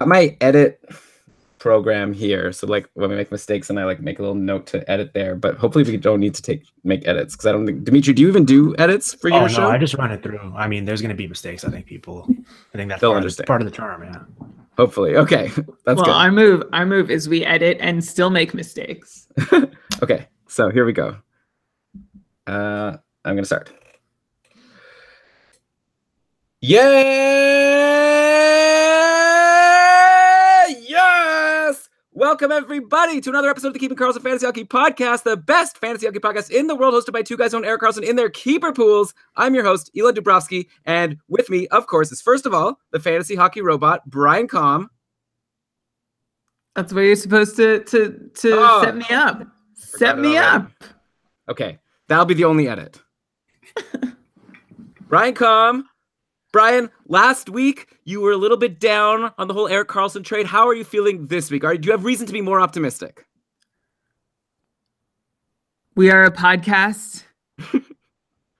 my edit program here, so like when we make mistakes and I like make a little note to edit there, but hopefully we don't need to make edits because I don't think Dimitri, do you even do edits for Oh your no, show? I just run it through. I mean, there's going to be mistakes. I think that's They'll part of understand. part of the charm. Yeah. Hopefully. Okay. That's Well, good. our move is we edit and still make mistakes. Okay, so here we go. I'm gonna start. Yeah! Yes! Welcome everybody to another episode of the Keeping Karlsson Fantasy Hockey Podcast, the best fantasy hockey podcast in the world, hosted by two guys named Eric Karlsson in their keeper pools. I'm your host, Elon Dubrovsky, and with me, of course, is first of all the fantasy hockey robot, Brian Com. That's where you're supposed to set me up. Set me up. Okay, that'll be the only edit. Brian Com. Brian, last week you were a little bit down on the whole Eric Karlsson trade. How are you feeling this week? Do you have reason to be more optimistic? We are a podcast,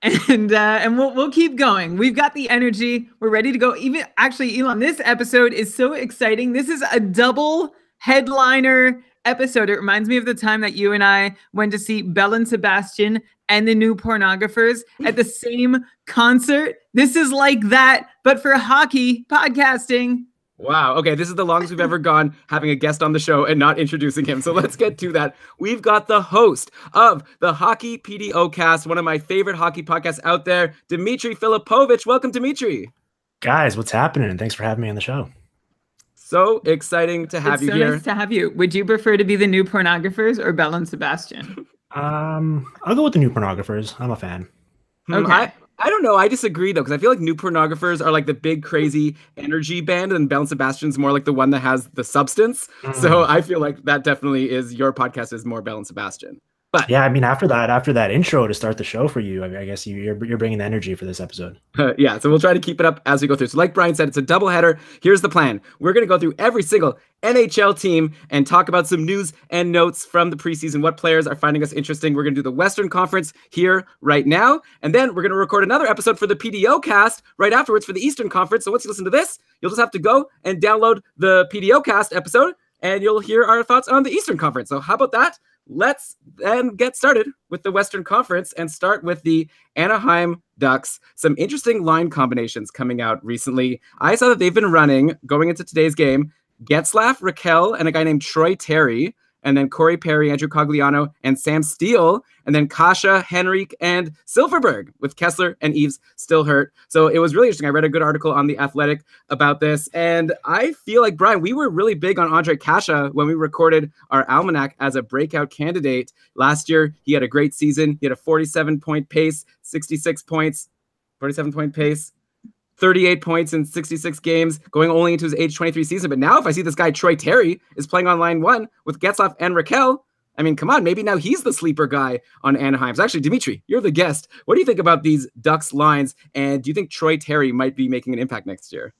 and we'll keep going. We've got the energy. We're ready to go. Even actually, Elon, this episode is so exciting. This is a double headliner episode. It reminds me of the time that you and I went to see Belle and Sebastian and the New Pornographers at the same concert. This is like that, but for hockey podcasting. Wow. Okay, this is the longest we've ever gone having a guest on the show and not introducing him. So let's get to that. We've got the host of the Hockey PDO Cast, one of my favorite hockey podcasts out there, Dimitri Filipovich. Welcome, Dimitri. Guys, what's happening? And thanks for having me on the show. So exciting to have you here. Nice to have you. Would you prefer to be the New Pornographers or Belle and Sebastian? I'll go with the New Pornographers. I'm a fan. Okay. I don't know. I disagree though, because I feel like New Pornographers are like the big crazy energy band, and Belle and Sebastian's more like the one that has the substance. So I feel like that definitely is your podcast is more Belle and Sebastian. But yeah, I mean, after that intro to start the show for you, I guess you're bringing the energy for this episode. Yeah, so we'll try to keep it up as we go through. So like Brian said, it's a doubleheader. Here's the plan. We're going to go through every single NHL team and talk about some news and notes from the preseason, what players are finding us interesting. We're going to do the Western Conference here right now, and then we're going to record another episode for the PDO Cast right afterwards for the Eastern Conference. So once you listen to this, you'll just have to go and download the PDO Cast episode, and you'll hear our thoughts on the Eastern Conference. So how about that? Let's then get started with the Western Conference and start with the Anaheim Ducks. Some interesting line combinations coming out recently. I saw that they've been running, going into today's game, Getzlaf, Raquel, and a guy named Troy Terry, and then Corey Perry, Andrew Cogliano, and Sam Steele, and then Kasha, Henrique, and Silverberg, with Kessler and Eves still hurt. So it was really interesting. I read a good article on The Athletic about this, and I feel like, Brian, we were really big on Andre Kasha when we recorded our Almanac as a breakout candidate. Last year, he had a great season. He had a 47-point pace, 66 points, 47-point pace, 38 points in 66 games, going only into his age 23 season. But now if I see this guy, Troy Terry, is playing on line one with Getzlaf and Raquel, I mean, come on, maybe now he's the sleeper guy on Anaheim. So actually, Dimitri, you're the guest. What do you think about these Ducks lines? And do you think Troy Terry might be making an impact next year?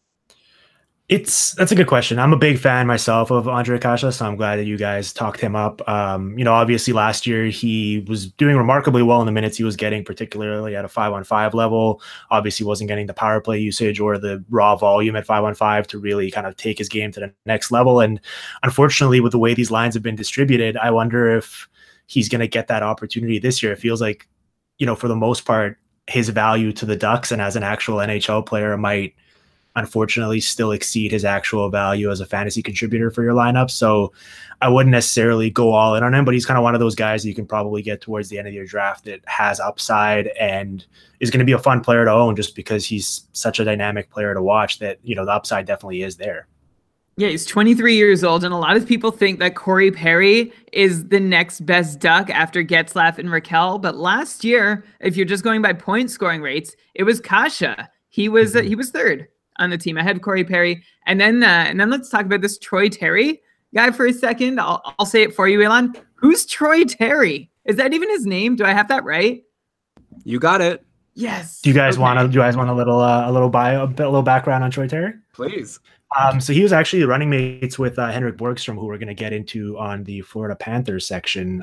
That's a good question. I'm a big fan myself of Andre Kasha, so I'm glad that you guys talked him up. Obviously last year he was doing remarkably well in the minutes he was getting, particularly at a 5-on-5 level. Obviously wasn't getting the power play usage or the raw volume at 5-on-5 to really kind of take his game to the next level. And unfortunately, with the way these lines have been distributed, I wonder if he's going to get that opportunity this year. It feels like, for the most part, his value to the Ducks and as an actual NHL player might unfortunately still exceed his actual value as a fantasy contributor for your lineup. So I wouldn't necessarily go all in on him, but he's kind of one of those guys that you can probably get towards the end of your draft that has upside and is going to be a fun player to own just because he's such a dynamic player to watch that, the upside definitely is there. Yeah, he's 23 years old, and a lot of people think that Corey Perry is the next best Duck after Getzlaf and Raquel. But last year, if you're just going by point scoring rates, it was Kasha. He was third on the team ahead of Corey Perry. And then let's talk about this Troy Terry guy for a second. I'll say it for you, Elon. Who's Troy Terry? Is that even his name? Do I have that right? You got it. Yes. Do you guys want a little bio, a little background on Troy Terry? Please. So he was actually running mates with Henrik Borgstrom, who we're going to get into on the Florida Panthers section.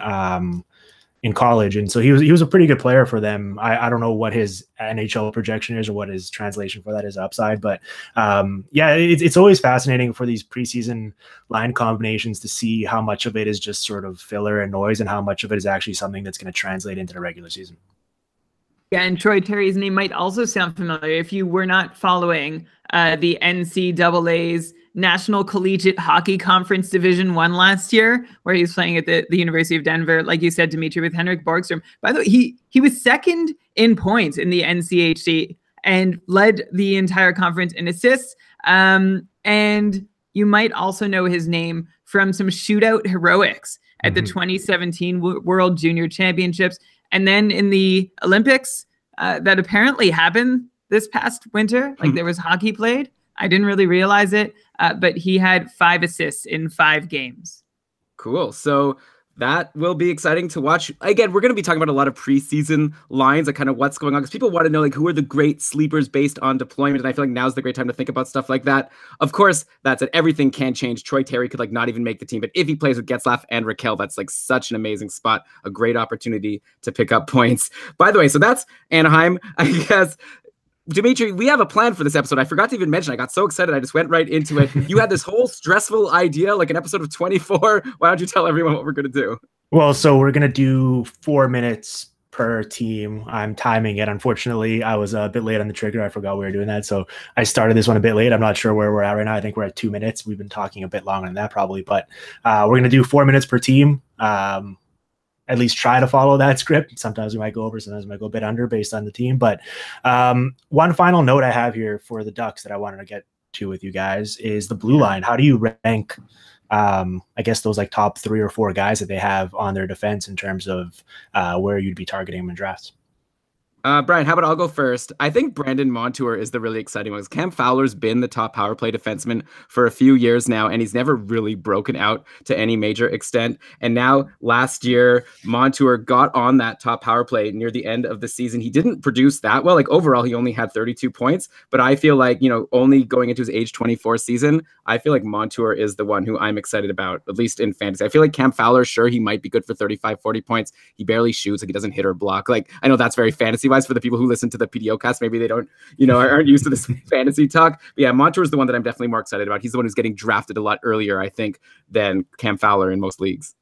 in college, and so he was a pretty good player for them. I don't know what his NHL projection is or what his translation for that is upside, but yeah, it's always fascinating for these preseason line combinations to see how much of it is just sort of filler and noise, and how much of it is actually something that's going to translate into the regular season. Yeah, and Troy Terry's name might also sound familiar if you were not following the NCAA's National Collegiate Hockey Conference Division I last year, where he was playing at the University of Denver, like you said, Dimitri, with Henrik Borgstrom. By the way, he was second in points in the NCHC and led the entire conference in assists. And you might also know his name from some shootout heroics at the 2017 World Junior Championships. And then in the Olympics that apparently happened this past winter, like there was hockey played. I didn't really realize it, but he had 5 assists in 5 games. Cool. So that will be exciting to watch. Again, we're going to be talking about a lot of preseason lines and kind of what's going on, because people want to know like who are the great sleepers based on deployment. And I feel like now's the great time to think about stuff like that. Of course, that's it. Everything can change. Troy Terry could like not even make the team, but if he plays with Getzlaf and Raquel, that's like such an amazing spot, a great opportunity to pick up points. By the way, so that's Anaheim. I guess, Dimitri, we have a plan for this episode. I forgot to even mention. I got so excited. I just went right into it. You had this whole stressful idea, like an episode of 24. Why don't you tell everyone what we're going to do? Well, so we're going to do 4 minutes per team. I'm timing it. Unfortunately, I was a bit late on the trigger. I forgot we were doing that. So I started this one a bit late. I'm not sure where we're at right now. I think we're at 2 minutes. We've been talking a bit longer than that probably, but we're going to do 4 minutes per team. At least try to follow that script. Sometimes we might go over, sometimes we might go a bit under based on the team. But one final note I have here for the Ducks that I wanted to get to with you guys is the blue line. How do you rank, I guess, those like top 3 or 4 guys that they have on their defense in terms of where you'd be targeting them in drafts? Brian, how about I'll go first? I think Brandon Montour is the really exciting one. Cam Fowler's been the top power play defenseman for a few years now, and he's never really broken out to any major extent. And now last year, Montour got on that top power play near the end of the season. He didn't produce that well. Like overall, he only had 32 points, but I feel like, you know, only going into his age 24 season, I feel like Montour is the one who I'm excited about, at least in fantasy. I feel like Cam Fowler, sure, he might be good for 35, 40 points. He barely shoots, like he doesn't hit or block. Like, I know that's very fantasy-wise for the people who listen to the PDO cast. Maybe they don't, you know, aren't used to this fantasy talk. But yeah, Montour is the one that I'm definitely more excited about. He's the one who's getting drafted a lot earlier, I think, than Cam Fowler in most leagues.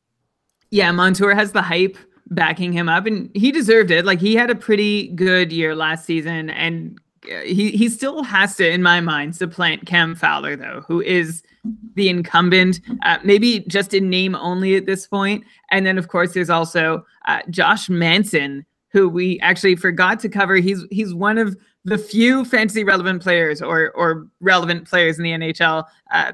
Yeah, Montour has the hype backing him up, and he deserved it. Like, he had a pretty good year last season, and he still has to, in my mind, supplant Cam Fowler, though, who is the incumbent, maybe just in name only at this point. And then, of course, there's also Josh Manson, who we actually forgot to cover. He's one of the few fantasy relevant players or relevant players in the NHL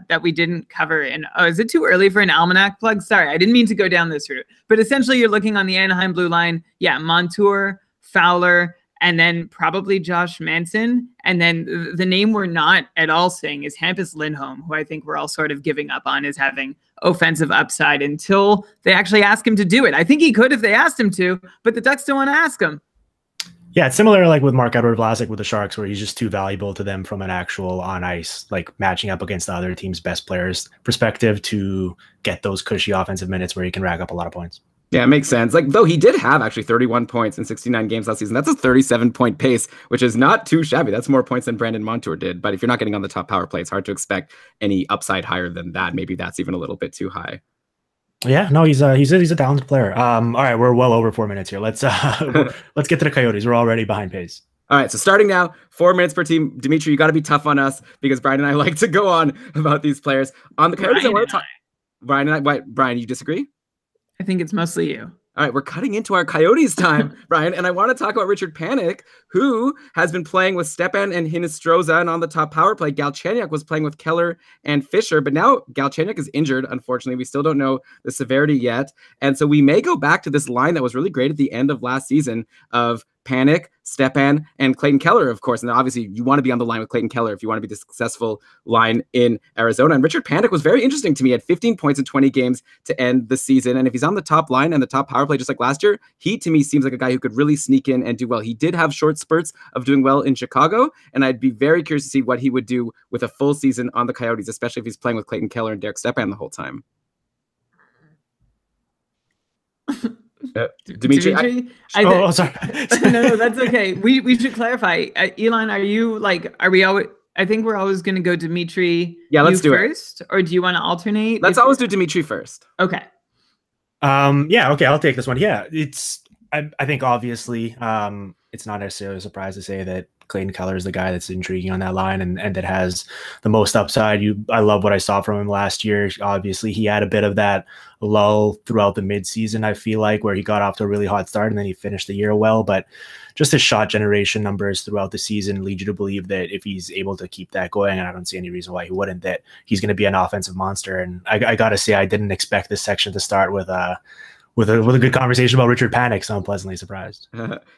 that we didn't cover. And is it too early for an almanac plug? Sorry, I didn't mean to go down this route. But essentially, you're looking on the Anaheim blue line. Yeah, Montour, Fowler, and then probably Josh Manson. And then the name we're not at all saying is Hampus Lindholm, who I think we're all sort of giving up on as having offensive upside until they actually ask him to do it. I think he could if they asked him to, but the Ducks don't want to ask him. Yeah, it's similar like with Marc-Edouard Vlasic with the Sharks, where he's just too valuable to them from an actual on ice, like matching up against the other team's best players perspective to get those cushy offensive minutes where he can rack up a lot of points. Yeah, it makes sense. Like, though he did have actually 31 points in 69 games last season. That's a 37-point pace, which is not too shabby. That's more points than Brandon Montour did. But if you're not getting on the top power play, it's hard to expect any upside higher than that. Maybe that's even a little bit too high. Yeah, no, he's a talented player. All right, we're well over 4 minutes here. Let's let's get to the Coyotes. We're already behind pace. All right, so starting now, 4 minutes per team. Dimitri, you got to be tough on us because Brian and I like to go on about these players. On the Coyotes, I want to talk. Brian, you disagree? I think it's mostly you. All right, we're cutting into our Coyotes time, Brian, and I want to talk about Richard Panik, who has been playing with Stepan and Hinostroza, and on the top power play, Galchenyuk was playing with Keller and Fisher, but now Galchenyuk is injured, unfortunately. We still don't know the severity yet, and so we may go back to this line that was really great at the end of last season of Panik, Stepan, and Clayton Keller, of course. And obviously, you want to be on the line with Clayton Keller if you want to be the successful line in Arizona. And Richard Panik was very interesting to me at 15 points in 20 games to end the season. And if he's on the top line and the top power play, just like last year, he, to me, seems like a guy who could really sneak in and do well. He did have short spurts of doing well in Chicago, and I'd be very curious to see what he would do with a full season on the Coyotes, especially if he's playing with Clayton Keller and Derek Stepan the whole time. Dimitri, Sorry. No, that's okay. We should clarify. Elon, I think we're always going to go Dimitri. Yeah, let's do first, or do you want to alternate? Let's always do Dimitri first. Okay. Yeah, okay, I'll take this one. Yeah, I think obviously it's not necessarily a surprise to say that Clayton Keller is the guy that's intriguing on that line and that has the most upside. I love what I saw from him last year. Obviously, he had a bit of that lull throughout the midseason, I feel like, where he got off to a really hot start and then he finished the year well. But just his shot generation numbers throughout the season lead you to believe that if he's able to keep that going, and I don't see any reason why he wouldn't, that he's going to be an offensive monster. And I got to say, I didn't expect this section to start with a good conversation about Richard Panik, so I'm pleasantly surprised.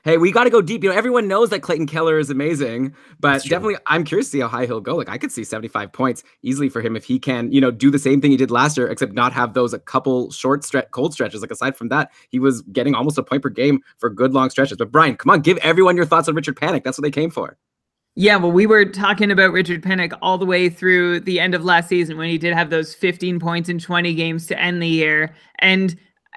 Hey, we got to go deep. Everyone knows that Clayton Keller is amazing, but definitely I'm curious to see how high he'll go. Like, I could see 75 points easily for him if he can, do the same thing he did last year, except not have those a couple cold stretches. Like, aside from that, he was getting almost a point per game for good long stretches. But Brian, come on, give everyone your thoughts on Richard Panik. That's what they came for. Yeah, well, we were talking about Richard Panik all the way through the end of last season when he did have those 15 points in 20 games to end the year. And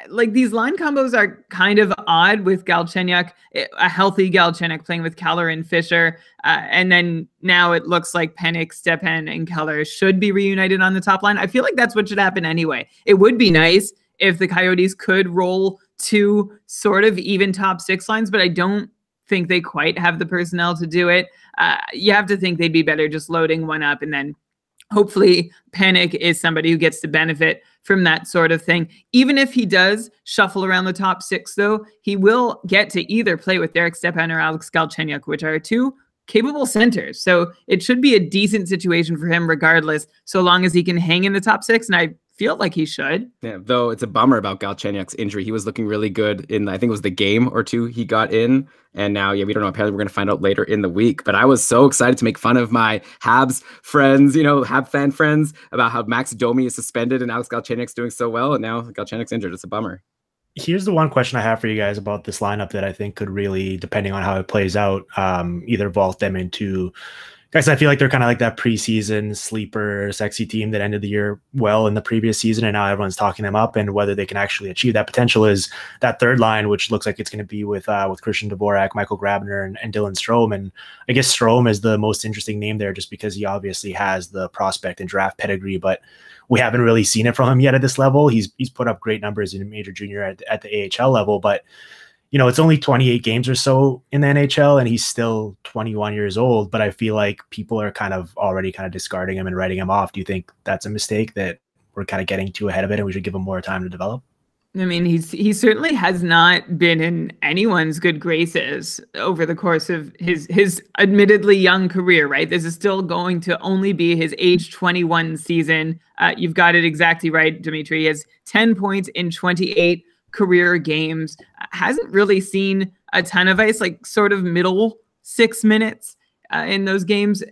like, these line combos are kind of odd with Galchenyuk, a healthy Galchenyuk playing with Keller and Fisher. And then now it looks like Panik, Stepan, and Keller should be reunited on the top line. I feel like that's what should happen anyway. It would be nice if the Coyotes could roll two sort of even top six lines, but I don't think they quite have the personnel to do it. You have to think they'd be better just loading one up, and then hopefully Panik is somebody who gets to benefit from that sort of thing. Even if he does shuffle around the top six, though, he will get to either play with Derek Stepan or Alex Galchenyuk, which are two capable centers. So it should be a decent situation for him regardless, so long as he can hang in the top six. And I feel like he should. Yeah, though it's a bummer about Galchenyuk's injury. He was looking really good in, I think it was the game or two he got in. And now, we don't know. Apparently we're going to find out later in the week. But I was so excited to make fun of my Habs friends, Hab fan friends, about how Max Domi is suspended and Alex Galchenyuk's doing so well. And now Galchenyuk's injured. It's a bummer. Here's the one question I have for you guys about this lineup that I think could really, depending on how it plays out, either vault them into guys. I feel like they're kind of like that preseason sleeper sexy team that ended the year well in the previous season, and now everyone's talking them up, and whether they can actually achieve that potential is that third line, which looks like it's going to be with Christian Dvorak, Michael Grabner, and Dylan Strome. And I guess Strome is the most interesting name there just because he obviously has the prospect and draft pedigree, but we haven't really seen it from him yet at this level. He's put up great numbers in major junior at the AHL level, but it's only 28 games or so in the NHL, and he's still 21 years old. But I feel like people are already discarding him and writing him off. Do you think that's a mistake, that we're kind of getting too ahead of it and we should give him more time to develop? I mean, he certainly has not been in anyone's good graces over the course of his admittedly young career, right? This is still going to only be his age 21 season. You've got it exactly right, Dimitri. He has 10 points in 28 career games, hasn't really seen a ton of ice, like sort of middle 6 minutes in those games.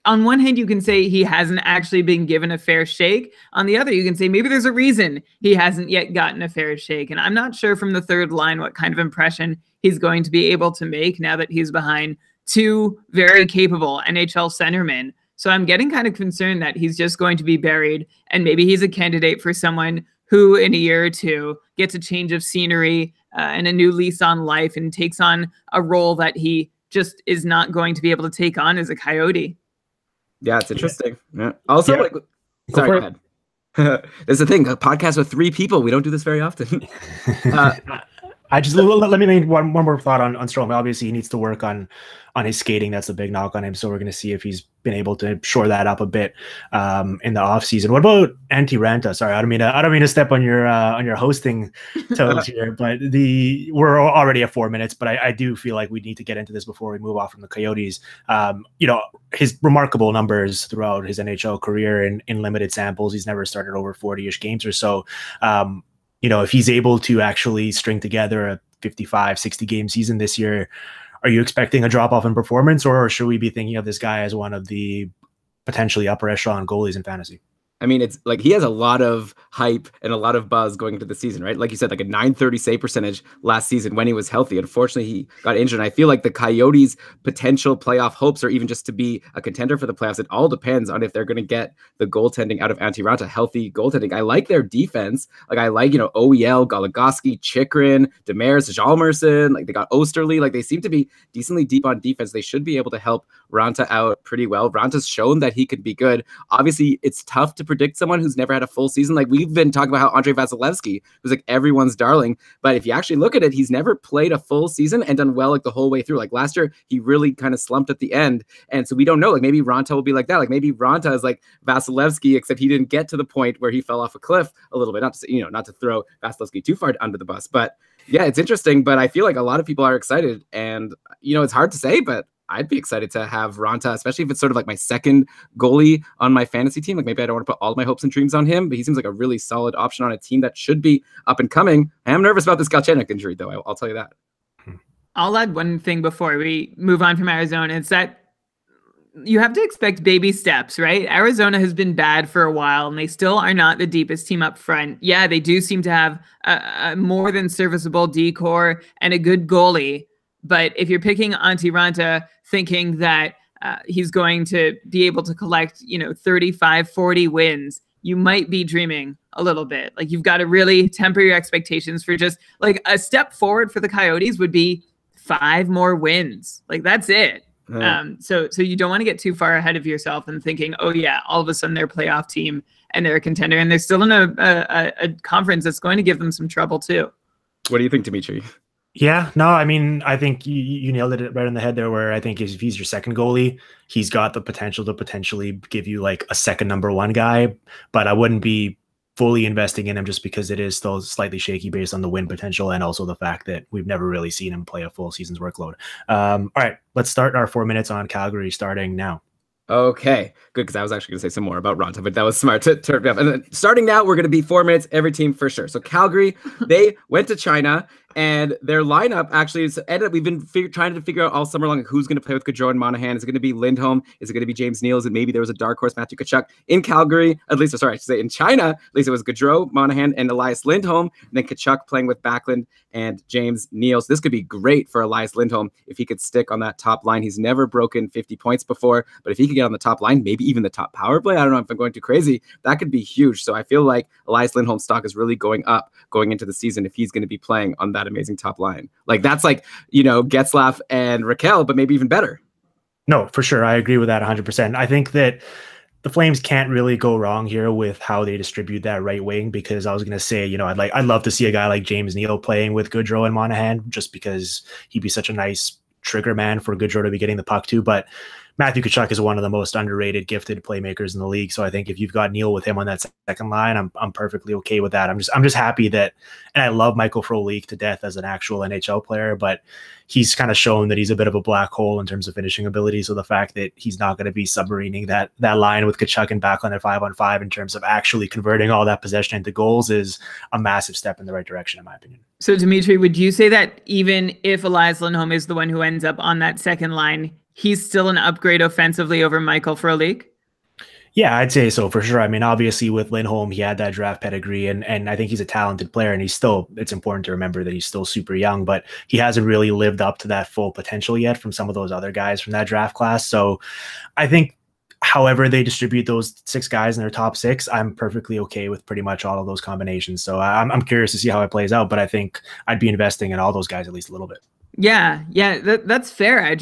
On one hand, you can say he hasn't actually been given a fair shake. On the other, you can say maybe there's a reason he hasn't yet gotten a fair shake. And I'm not sure from the third line what kind of impression he's going to be able to make now that he's behind two very capable NHL centermen. So I'm getting kind of concerned that he's just going to be buried, and maybe he's a candidate for someone who in a year or two gets a change of scenery and a new lease on life and takes on a role that he just is not going to be able to take on as a Coyote. Yeah, it's interesting. Yeah. Also, sorry, go ahead. There's the thing, a podcast with three people. We don't do this very often. I just let me make one more thought on Strome. Obviously, he needs to work on his skating. That's a big knock on him. So we're going to see if he's been able to shore that up a bit in the off season. What about Antti Ranta? Sorry, I don't mean to step on your hosting toes here, but we're already at 4 minutes. But I do feel like we need to get into this before we move off from the Coyotes. His remarkable numbers throughout his NHL career in limited samples. He's never started over 40-ish games or so. If he's able to actually string together a 55, 60 game season this year, are you expecting a drop off in performance, or should we be thinking of this guy as one of the potentially upper echelon goalies in fantasy? I mean, it's like he has a lot of hype and a lot of buzz going into the season, right? Like you said, like a 930 save percentage last season when he was healthy. Unfortunately, he got injured. And I feel like the Coyotes' potential playoff hopes, or even just to be a contender for the playoffs, it all depends on if they're going to get the goaltending out of Antti Raanta, healthy goaltending. I like their defense. Like I like, OEL, Goligoski, Chikrin, Demers, Hjalmarsson. Like they got Osterley. Like they seem to be decently deep on defense. They should be able to help Raanta out pretty well. Raanta's shown that he could be good. Obviously, it's tough to predict someone who's never had a full season. Like we've been talking about how Andrei Vasilevsky was like everyone's darling, but if you actually look at it, he's never played a full season and done well like the whole way through. Like last year, he really kind of slumped at the end, and so we don't know. Like maybe Raanta will be like that. Like maybe Raanta is like Vasilevsky, except he didn't get to the point where he fell off a cliff a little bit. Not to not to throw Vasilevsky too far under the bus, but yeah, it's interesting. But I feel like a lot of people are excited, and it's hard to say, but I'd be excited to have Raanta, especially if it's sort of like my second goalie on my fantasy team. Like maybe I don't want to put all my hopes and dreams on him, but he seems like a really solid option on a team that should be up and coming. I am nervous about this Galchenyuk injury, though. I'll tell you that. I'll add one thing before we move on from Arizona. It's that you have to expect baby steps, right? Arizona has been bad for a while, and they still are not the deepest team up front. Yeah, they do seem to have a more than serviceable D-core and a good goalie. But if you're picking Antti Raanta thinking that he's going to be able to collect, 35, 40 wins, you might be dreaming a little bit. Like you've got to really temper your expectations for just like a step forward for the Coyotes would be 5 more wins. Like that's it. So you don't want to get too far ahead of yourself and thinking, oh yeah, all of a sudden they're a playoff team and they're a contender and they're still in a conference that's going to give them some trouble too. What do you think, Dimitri? Yeah, no, I mean, I think you nailed it right on the head there, where I think if he's your second goalie, he's got the potential to potentially give you like a second number one guy, but I wouldn't be fully investing in him just because it is still slightly shaky based on the win potential and also the fact that we've never really seen him play a full season's workload. All right, let's start our 4 minutes on Calgary starting now. Okay, good, because I was actually going to say some more about Raanta, but that was smart to turn me off. And then starting now, we're going to be 4 minutes, every team for sure. So Calgary, they went to China, and their lineup actually is ended up, we've been trying to figure out all summer long who's going to play with Gaudreau and Monahan. Is it going to be Lindholm? Is it going to be James Neal? And maybe there was a dark horse, Matthew Tkachuk. In Calgary, at least, sorry, I should say in China, at least it was Gaudreau, Monahan, and Elias Lindholm, and then Tkachuk playing with Backlund and James Neal. So this could be great for Elias Lindholm if he could stick on that top line. He's never broken 50 points before, but if he could get on the top line, maybe even the top power play, I don't know if I'm going too crazy, that could be huge. So I feel like Elias Lindholm's stock is really going up going into the season if he's going to be playing on that amazing top line. Like that's like, Getzlaf and Raquel, but maybe even better. No, for sure. I agree with that 100%. I think that the Flames can't really go wrong here with how they distribute that right wing, because I was going to say, I'd love to see a guy like James Neal playing with Gaudreau and Monahan just because he'd be such a nice trigger man for Gaudreau to be getting the puck to. But Matthew Tkachuk is one of the most underrated, gifted playmakers in the league. So I think if you've got Neal with him on that second line, I'm perfectly okay with that. I'm just happy that, and I love Michael Frolik to death as an actual NHL player, but he's kind of shown that he's a bit of a black hole in terms of finishing ability. So the fact that he's not going to be submarining that line with Tkachuk and Backlund at 5-on-5 in terms of actually converting all that possession into goals is a massive step in the right direction, in my opinion. So Dimitri, would you say that even if Elias Lindholm is the one who ends up on that second line, he's still an upgrade offensively over Michael Frolik? Yeah, I'd say so for sure. I mean, obviously with Lindholm, he had that draft pedigree and I think he's a talented player, and it's important to remember that he's still super young, but he hasn't really lived up to that full potential yet from some of those other guys from that draft class. So I think however they distribute those 6 guys in their top 6, I'm perfectly okay with pretty much all of those combinations. So I'm curious to see how it plays out, but I think I'd be investing in all those guys at least a little bit. Yeah, that's fair.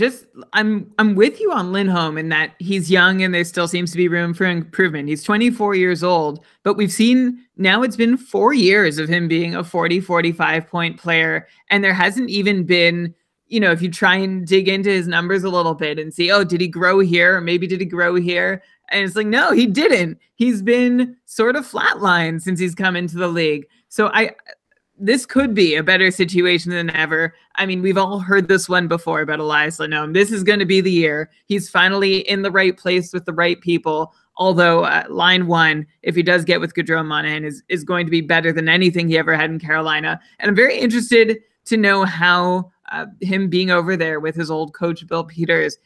I'm with you on Lindholm in that he's young and there still seems to be room for improvement. He's 24 years old, but we've seen now it's been 4 years of him being a 40, 45 point player. And there hasn't even been, if you try and dig into his numbers a little bit and see, oh, did he grow here? Or maybe did he grow here? And it's like, no, he didn't. He's been sort of flatlined since he's come into the league. So this could be a better situation than ever. I mean, we've all heard this one before about Elias Lindholm. This is going to be the year. He's finally in the right place with the right people. Although line one, if he does get with Gaudreau and Monahan, is going to be better than anything he ever had in Carolina. And I'm very interested to know how him being over there with his old coach, Bill Peters,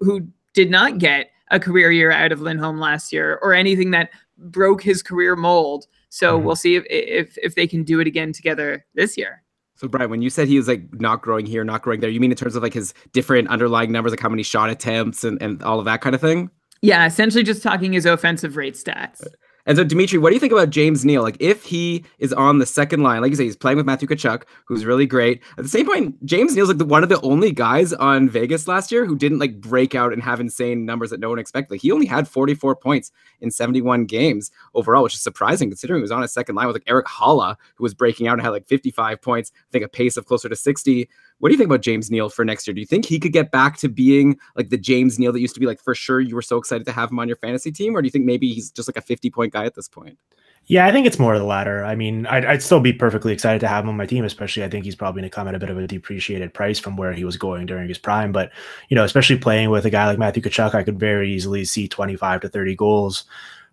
who did not get a career year out of Lindholm last year or anything that broke his career mold. So we'll see if they can do it again together this year. So Brian, when you said he was like not growing here, not growing there, you mean in terms of like his different underlying numbers, like how many shot attempts and all of that kind of thing? Yeah, essentially just talking his offensive rate stats. And so, Dimitri, what do you think about James Neal? Like, if he is on the second line, like you say, he's playing with Matthew Tkachuk, who's really great. At the same point, James Neal's like one of the only guys on Vegas last year who didn't like break out and have insane numbers that no one expected. Like, he only had 44 points in 71 games overall, which is surprising considering he was on his second line with like Eric Holla, who was breaking out and had like 55 points, I think a pace of closer to 60. What do you think about James Neal for next year? Do you think he could get back to being like the James Neal that used to be like for sure you were so excited to have him on your fantasy team? Or do you think maybe he's just like a 50-point guy at this point? Yeah, I think it's more of the latter. I mean, I'd still be perfectly excited to have him on my team, especially I think he's probably going to come at a bit of a depreciated price from where he was going during his prime. But, you know, especially playing with a guy like Matthew Tkachuk, I could very easily see 25 to 30 goals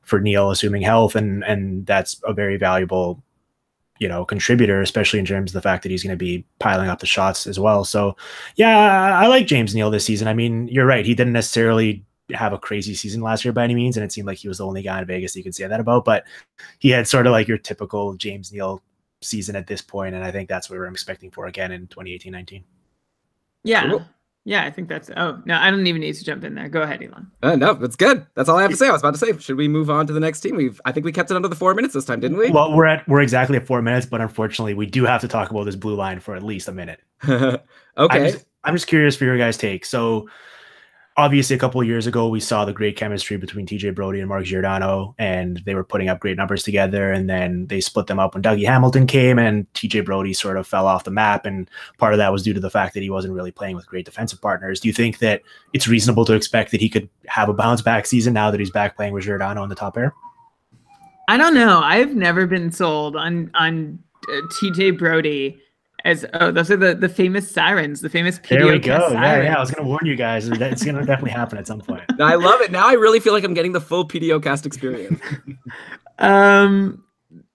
for Neal, assuming health. And that's a very valuable, you know, contributor, especially in terms of the fact that he's going to be piling up the shots as well. So, yeah, I like James Neal this season. I mean, you're right. He didn't necessarily have a crazy season last year by any means, and it seemed like he was the only guy in Vegas you could say that about, but he had sort of like your typical James Neal season at this point, and I think that's what we're expecting for again in 2018-19. Yeah. Cool. Yeah, I think that's... Oh, no, I don't even need to jump in there. Go ahead, Elon. No, that's good. That's all I have to say. I was about to say, should we move on to the next team? I think we kept it under the 4 minutes this time, didn't we? Well, we're exactly at 4 minutes, but unfortunately, we do have to talk about this blue line for at least a minute. Okay. I'm just curious for your guys' take. So, obviously, a couple of years ago, we saw the great chemistry between TJ Brody and Mark Giordano, and they were putting up great numbers together. And then they split them up when Dougie Hamilton came, and TJ Brody sort of fell off the map. And part of that was due to the fact that he wasn't really playing with great defensive partners. Do you think that it's reasonable to expect that he could have a bounce back season now that he's back playing with Giordano in the top pair? I don't know. I've never been sold on TJ Brody. As those are the famous sirens, the famous PDO. There we go. Sirens. Yeah. I was going to warn you guys that it's going to definitely happen at some point. I love it. Now I really feel like I'm getting the full PDO cast experience.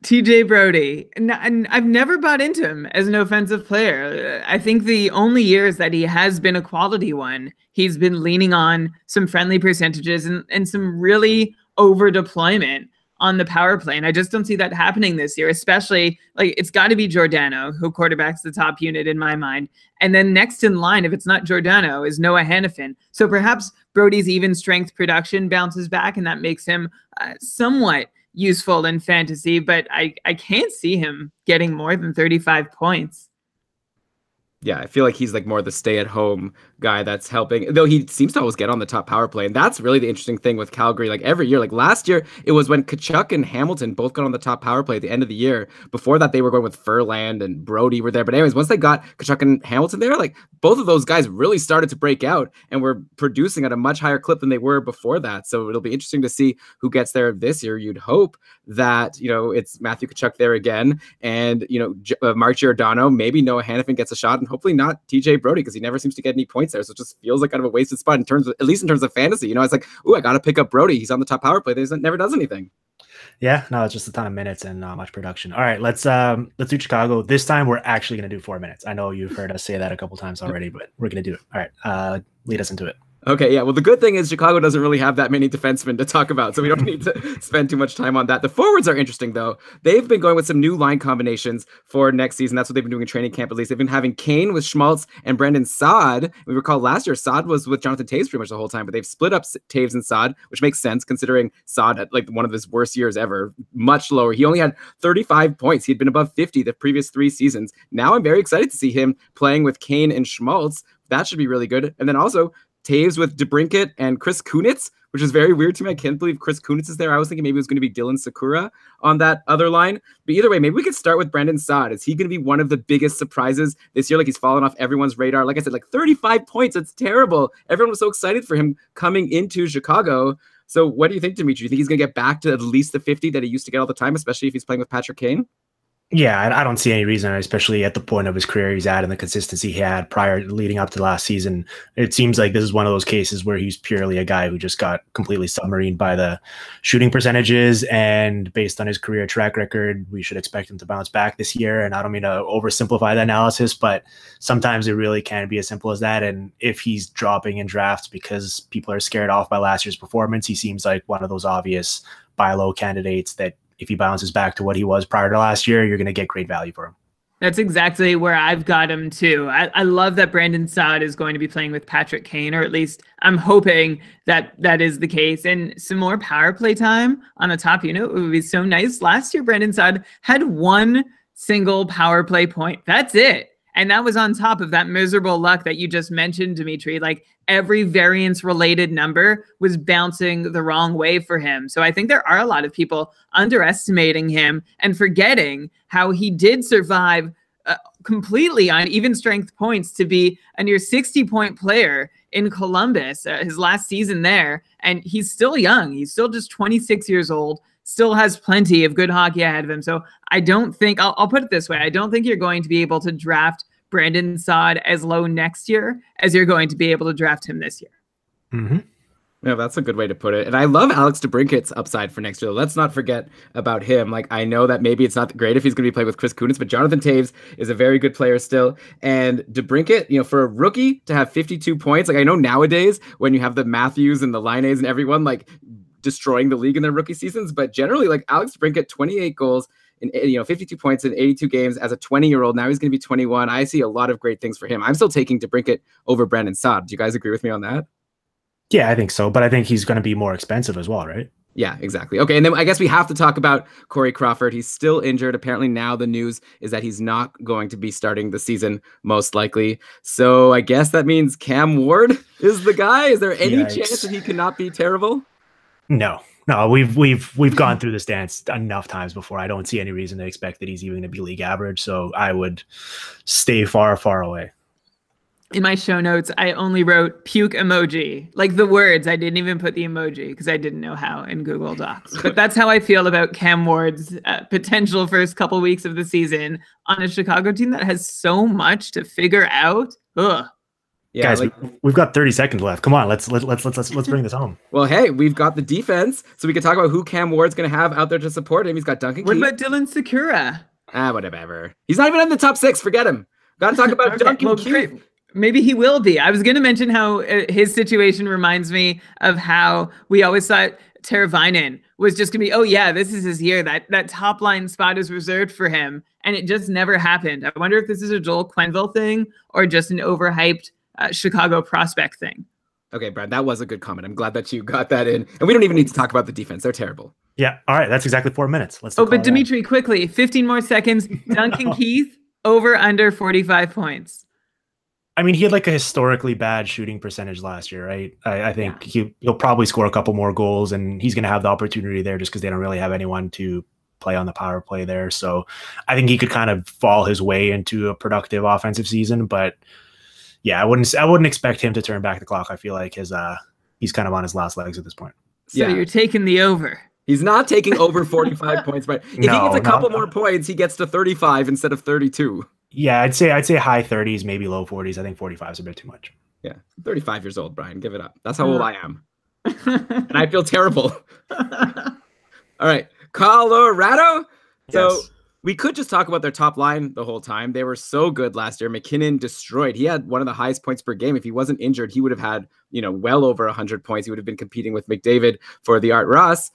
TJ Brody, and I've never bought into him as an offensive player. I think the only years that he has been a quality one, he's been leaning on some friendly percentages and some really over deployment on the power play. And I just don't see that happening this year, especially like it's got to be Giordano who quarterbacks the top unit in my mind. And then next in line, if it's not Giordano, is Noah Hannafin. So perhaps Brody's even strength production bounces back and that makes him somewhat useful in fantasy, but I can't see him getting more than 35 points. Yeah, I feel like he's like more the stay-at-home guy that's helping, though he seems to always get on the top power play. And that's really the interesting thing with Calgary. Like every year, like last year, it was when Tkachuk and Hamilton both got on the top power play at the end of the year. Before that, they were going with Furland and Brody were there. But anyways, once they got Tkachuk and Hamilton there, like both of those guys really started to break out and were producing at a much higher clip than they were before that. So it'll be interesting to see who gets there this year. You'd hope that, you know, it's Matthew Tkachuk there again. And, you know, Mark Giordano, maybe Noah Hannafin gets a shot, and hopefully not TJ Brody because he never seems to get any points there. So it just feels like kind of a wasted spot in terms of, at least in terms of fantasy. You know, it's like, ooh, I got to pick up Brody. He's on the top power play. He never does anything. Yeah, no, it's just a ton of minutes and not much production. All right, let's do Chicago. This time we're actually going to do 4 minutes. I know you've heard us say that a couple times already, but we're going to do it. All right, lead us into it. Okay, yeah. Well, the good thing is Chicago doesn't really have that many defensemen to talk about, so we don't need to spend too much time on that. The forwards are interesting, though. They've been going with some new line combinations for next season. That's what they've been doing in training camp, at least. They've been having Kane with Schmaltz and Brendan Saad. We recall last year, Saad was with Jonathan Toews pretty much the whole time, but they've split up Toews and Saad, which makes sense considering Saad had like one of his worst years ever, much lower. He only had 35 points. He'd been above 50 the previous 3 seasons. Now I'm very excited to see him playing with Kane and Schmaltz. That should be really good. And then also, Toews with DeBrincat and Chris Kunitz, which is very weird to me. I can't believe Chris Kunitz is there. I was thinking maybe it was going to be Dylan Sakura on that other line. But either way, maybe we could start with Brendan Saad. Is he going to be one of the biggest surprises this year? Like he's fallen off everyone's radar. Like I said, like 35 points. It's terrible. Everyone was so excited for him coming into Chicago. So what do you think, Dimitri? Do you think he's going to get back to at least the 50 that he used to get all the time, especially if he's playing with Patrick Kane? Yeah, I don't see any reason, especially at the point of his career he's at and the consistency he had prior leading up to last season. It seems like this is one of those cases where he's purely a guy who just got completely submarined by the shooting percentages. And based on his career track record, we should expect him to bounce back this year. And I don't mean to oversimplify the analysis, but sometimes it really can be as simple as that. And if he's dropping in drafts because people are scared off by last year's performance, he seems like one of those obvious buy low candidates that if he bounces back to what he was prior to last year, you're going to get great value for him. That's exactly where I've got him too. I love that Brandon Saad is going to be playing with Patrick Kane, or at least I'm hoping that that is the case. And some more power play time on a top unit would be so nice. Last year, Brandon Saad had one single power play point. That's it. And that was on top of that miserable luck that you just mentioned, Dimitri. Like every variance related number was bouncing the wrong way for him. So I think there are a lot of people underestimating him and forgetting how he did survive completely on even strength points to be a near 60-point player in Columbus, his last season there. And he's still young. He's still just 26 years old. Still has plenty of good hockey ahead of him. So I don't think, I'll put it this way, I don't think you're going to be able to draft Brandon Saad as low next year as you're going to be able to draft him this year. Mm-hmm. Yeah, that's a good way to put it. And I love Alex DeBrincat's upside for next year. Let's not forget about him. Like, I know that maybe it's not great if he's going to be playing with Chris Kunitz, but Jonathan Taves is a very good player still. And DeBrincat, you know, for a rookie to have 52 points, like I know nowadays when you have the Matthews and the Laines and everyone like destroying the league in their rookie seasons, but generally like Alex DeBrincat, 28 goals in 52 points in 82 games as a 20-year-old. Now he's going to be 21. I see a lot of great things for him. I'm still taking DeBrincat over Brandon Saad. Do you guys agree with me on that? Yeah, I think so. But I think he's going to be more expensive as well, right? Yeah, exactly. Okay, and then I guess we have to talk about Corey Crawford. He's still injured. Apparently now the news is that he's not going to be starting the season, most likely. So I guess that means Cam Ward is the guy. Is there any chance that he cannot be terrible? No, we've gone through this dance enough times before. I don't see any reason to expect that he's even going to be league average. So I would stay far, far away. In my show notes, I only wrote puke emoji, like the words. I didn't even put the emoji because I didn't know how in Google Docs. But that's how I feel about Cam Ward's potential first couple weeks of the season on a Chicago team that has so much to figure out. Ugh. Yeah, guys, we've got 30 seconds left. Come on, let's bring this home. Well, hey, we've got the defense, so we can talk about who Cam Ward's going to have out there to support him. He's got Duncan Keith. What about Dylan Sakura? Whatever. He's not even in the top 6. Forget him. Got to talk about okay, Duncan Keith. Great. Maybe he will be. I was going to mention how his situation reminds me of how we always thought Teravainen was just going to be, oh yeah, this is his year. That top line spot is reserved for him. And it just never happened. I wonder if this is a Joel Quenneville thing or just an overhyped Chicago prospect thing. Okay, Brad, that was a good comment. I'm glad that you got that in. And we don't even need to talk about the defense. They're terrible. Yeah. All right. That's exactly 4 minutes. Let's. But Dimitri, quickly, 15 more seconds. Duncan Keith, over under 45 points. I mean, he had like a historically bad shooting percentage last year, right? I think he'll probably score a couple more goals, and he's going to have the opportunity there just because they don't really have anyone to play on the power play there. So I think he could kind of fall his way into a productive offensive season, but yeah, I wouldn't expect him to turn back the clock. I feel like he's kind of on his last legs at this point. So you're taking the over. He's not taking over 45 points, right? If he gets a couple more points, he gets to 35 instead of 32. Yeah, I'd say high 30s, maybe low 40s. I think 45 is a bit too much. Yeah, 35 years old, Brian. Give it up. That's how old I am. And I feel terrible. All right, Colorado. So yes. We could just talk about their top line the whole time. They were so good last year. McKinnon destroyed. He had one of the highest points per game. If he wasn't injured, he would have had, well over 100 points. He would have been competing with McDavid for the Art Ross.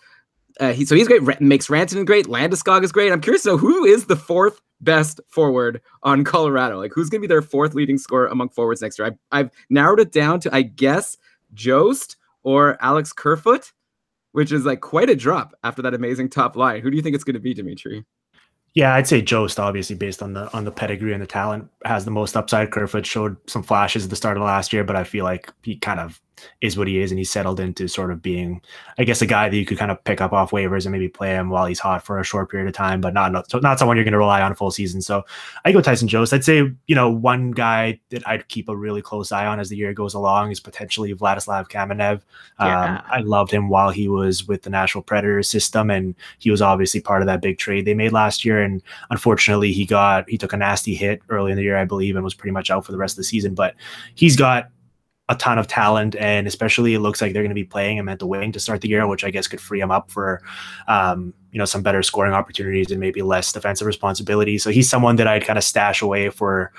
He's great. Makes Rantanen great. Landeskog is great. I'm curious to know who is the fourth best forward on Colorado. Like, who's going to be their fourth leading scorer among forwards next year? I've narrowed it down to, I guess, Jost or Alex Kerfoot, which is like quite a drop after that amazing top line. Who do you think it's going to be, Dimitri? Yeah, I'd say Jost, obviously, based on the pedigree and the talent, has the most upside. Kerfoot showed some flashes at the start of last year, but I feel like he kind of is what he is, and he's settled into sort of being, I guess, a guy that you could kind of pick up off waivers and maybe play him while he's hot for a short period of time, but not someone you're going to rely on a full season. So I go Tyson Jost. I'd say, one guy that I'd keep a really close eye on as the year goes along is potentially Vladislav Kamenev. I loved him while he was with the Nashville Predators system, and he was obviously part of that big trade they made last year. And unfortunately, he took a nasty hit early in the year, I believe, and was pretty much out for the rest of the season. But he's got a ton of talent, and especially it looks like they're going to be playing him at the wing to start the year, which I guess could free him up for some better scoring opportunities and maybe less defensive responsibility. So he's someone that I'd kind of stash away for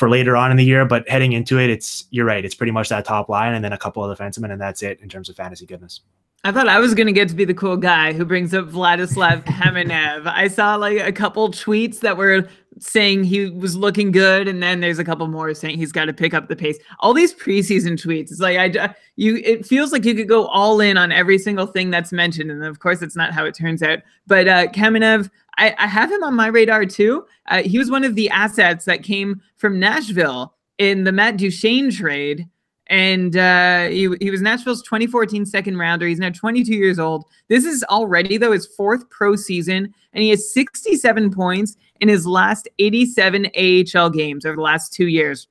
later on in the year. But heading into it, you're right, it's pretty much that top line and then a couple of defensemen, and that's it in terms of fantasy goodness. I thought I was going to get to be the cool guy who brings up Vladislav Kamenev. I saw like a couple tweets that were saying he was looking good, and then there's a couple more saying he's got to pick up the pace. All these preseason tweets, it's like it feels like you could go all in on every single thing that's mentioned, and of course, it's not how it turns out. But Kamenev, I have him on my radar too. He was one of the assets that came from Nashville in the Matt Duchene trade. And he was Nashville's 2014 second rounder. He's now 22 years old. This is already, though, his fourth pro season, and he has 67 points in his last 87 AHL games over the last 2 years.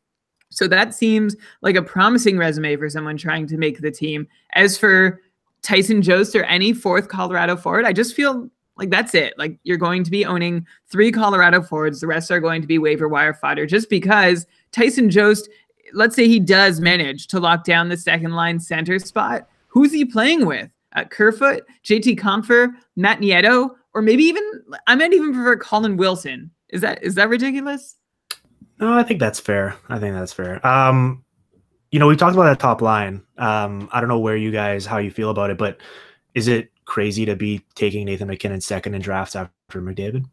So that seems like a promising resume for someone trying to make the team. As for Tyson Jost or any fourth Colorado forward, I just feel like that's it. Like, you're going to be owning 3 Colorado forwards. The rest are going to be waiver wire fodder, just because Tyson Jost, let's say he does manage to lock down the second line center spot. Who's he playing with? Kerfoot, JT Compher, Matt Nieto, or maybe even, I might even prefer Colin Wilson. Is that ridiculous? No, I think that's fair. We talked about that top line. I don't know how you feel about it, but is it crazy to be taking Nathan MacKinnon second in drafts after McDavid?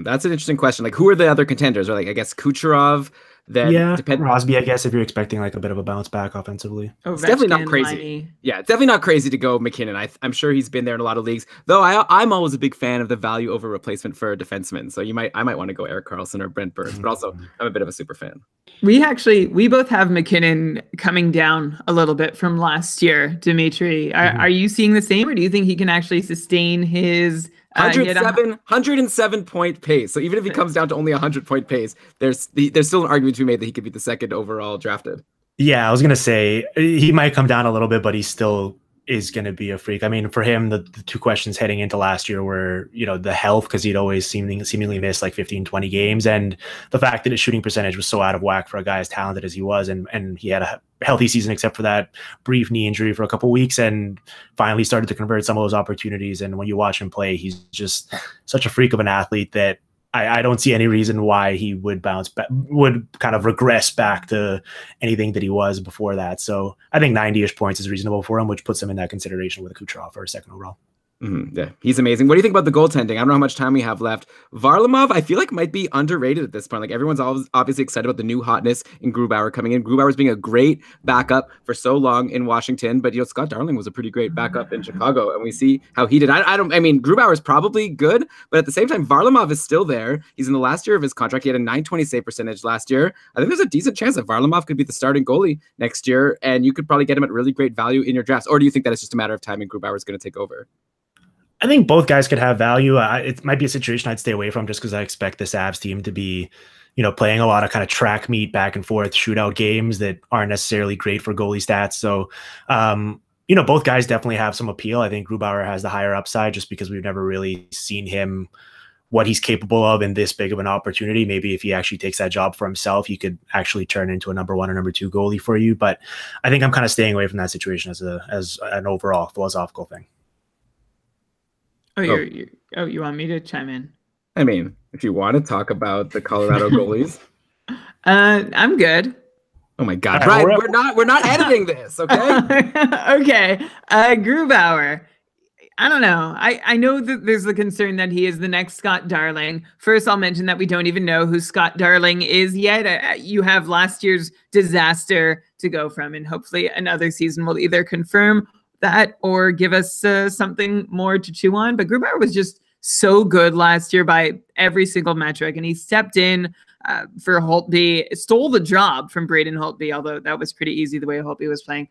That's an interesting question. Like, who are the other contenders? Or like, I guess Kucherov. Crosby, I guess, if you're expecting like a bit of a bounce back offensively. It's definitely not crazy. Liney. Yeah, it's definitely not crazy to go McKinnon. I'm sure he's been there in a lot of leagues. Though I'm always a big fan of the value over replacement for a defenseman. So I might want to go Erik Karlsson or Brent Burns, but also I'm a bit of a super fan. We both have McKinnon coming down a little bit from last year, Dimitri. Are you seeing the same, or do you think he can actually sustain his 107 point pace? So even if he comes down to only 100-point pace, there's still an argument to be made that he could be the second overall drafted. Yeah, I was gonna say he might come down a little bit, but he still is going to be a freak. I mean, for him, the two questions heading into last year were, the health, because he'd always seemingly missed like 15, 20 games, and the fact that his shooting percentage was so out of whack for a guy as talented as he was, and he had a healthy season except for that brief knee injury for a couple of weeks, and finally started to convert some of those opportunities. And when you watch him play, he's just such a freak of an athlete that I don't see any reason why he would bounce back, would kind of regress back to anything that he was before that. So I think 90-ish points is reasonable for him, which puts him in that consideration with a Kucherov for a second overall. Yeah, he's amazing. What do you think about the goaltending? I don't know how much time we have left. Varlamov, I feel like might be underrated at this point. Like, everyone's obviously excited about the new hotness in Grubauer coming in. Grubauer's being a great backup for so long in Washington, but Scott Darling was a pretty great backup in Chicago, and we see how he did. I mean, Grubauer's probably good, but at the same time, Varlamov is still there. He's in the last year of his contract. He had a .920 save percentage last year. I think there's a decent chance that Varlamov could be the starting goalie next year, and you could probably get him at really great value in your drafts. Or do you think that it's just a matter of time and Grubauer's going to take over? I think both guys could have value. It might be a situation I'd stay away from just because I expect this Avs team to be, playing a lot of kind of track meet back and forth shootout games that aren't necessarily great for goalie stats. So, both guys definitely have some appeal. I think Grubauer has the higher upside just because we've never really seen him, what he's capable of in this big of an opportunity. Maybe if he actually takes that job for himself, he could actually turn into a number 1 or number 2 goalie for you. But I think I'm kind of staying away from that situation as an overall philosophical thing. You want me to chime in? I mean, if you want to talk about the Colorado goalies, I'm good. Oh my God, Brian, we're not editing this, okay? Okay, Grubauer. I don't know. I know that there's the concern that he is the next Scott Darling. First, I'll mention that we don't even know who Scott Darling is yet. You have last year's disaster to go from, and hopefully another season will either confirm that or give us something more to chew on. But Grubauer was just so good last year by every single metric, and he stepped in for Holtby. Stole the job from Braden Holtby, although that was pretty easy the way Holtby was playing.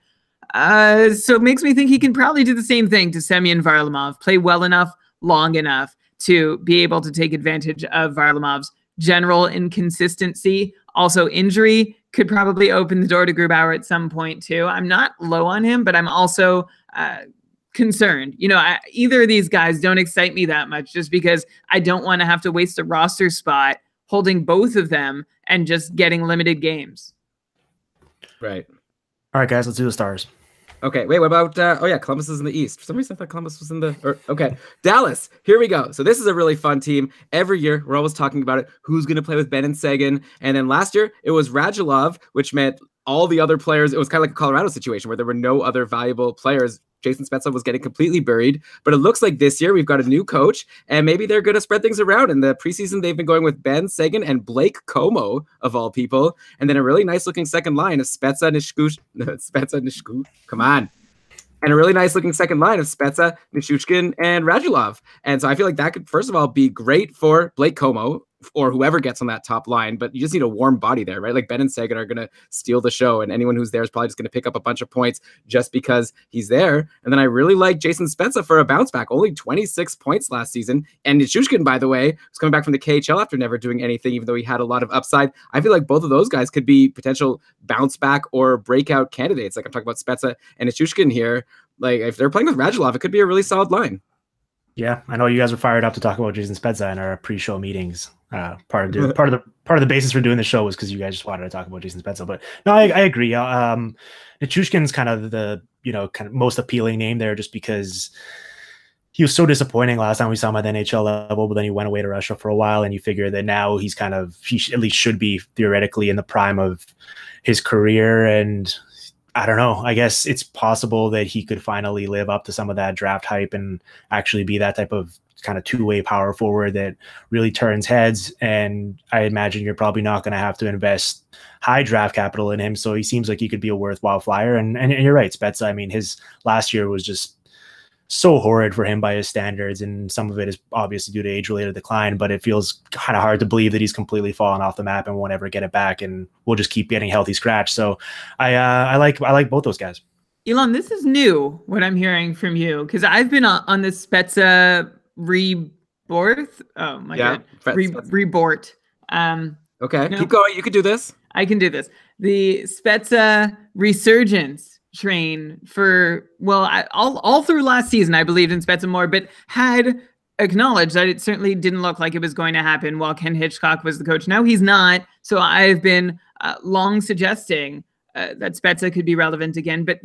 So it makes me think he can probably do the same thing to Semyon Varlamov, play well enough, long enough to be able to take advantage of Varlamov's general inconsistency. Also, injury could probably open the door to Grubauer at some point too. I'm not low on him, but I'm also concerned. Either of these guys don't excite me that much, just because I don't want to have to waste a roster spot holding both of them and just getting limited games. Right. All right, guys, let's do the stars. Okay, wait, what about, Columbus is in the East. For some reason, I thought Columbus was in okay. Dallas, here we go. So this is a really fun team. Every year, we're always talking about it. Who's going to play with Ben and Sagan? And then last year, it was Radulov, which meant all the other players, it was kind of like a Colorado situation where there were no other valuable players. Jason Spezza was getting completely buried, but it looks like this year we've got a new coach, and maybe they're going to spread things around. In the preseason, they've been going with Ben Sagan and Blake Como, of all people, and then a really nice-looking second line of Spezza, Nishku, come on. And a really nice-looking second line of Spezza, Nishushkin, and Radulov. And so I feel like that could, first of all, be great for Blake Como, or whoever gets on that top line, but you just need a warm body there, right? Like Ben and Sagan are going to steal the show, and anyone who's there is probably just going to pick up a bunch of points just because he's there. And then I really like Jason Spezza for a bounce back, only 26 points last season. And Nishushkin, by the way, was coming back from the KHL after never doing anything, even though he had a lot of upside. I feel like both of those guys could be potential bounce back or breakout candidates. Like I'm talking about Spezza and Nishushkin here. Like if they're playing with Radulov, it could be a really solid line. Yeah, I know you guys were fired up to talk about Jason Spezza in our pre-show meetings. Part of the basis for doing the show was because you guys just wanted to talk about Jason Spezza. But no, I agree. Nichushkin's kind of the most appealing name there, just because he was so disappointing last time we saw him at the NHL level, but then he went away to Russia for a while, and you figure that now he at least should be theoretically in the prime of his career. And I don't know, I guess it's possible that he could finally live up to some of that draft hype and actually be that type of kind of two-way power forward that really turns heads. And I imagine you're probably not going to have to invest high draft capital in him. So he seems like he could be a worthwhile flyer. And you're right, Spezza. I mean, his last year was just so horrid for him by his standards, and some of it is obviously due to age-related decline, but it feels kind of hard to believe that he's completely fallen off the map and won't ever get it back, and we'll just keep getting healthy scratch. So I like both those guys. Elon, this is new, what I'm hearing from you, because I've been on the Spezza rebirth. Oh my God. Rebort. Okay, keep going. You could do this. I can do this. The Spezza resurgence train for, all through last season, I believed in Spezza more, but had acknowledged that it certainly didn't look like it was going to happen while Ken Hitchcock was the coach. Now he's not. So I've been long suggesting that Spezza could be relevant again. But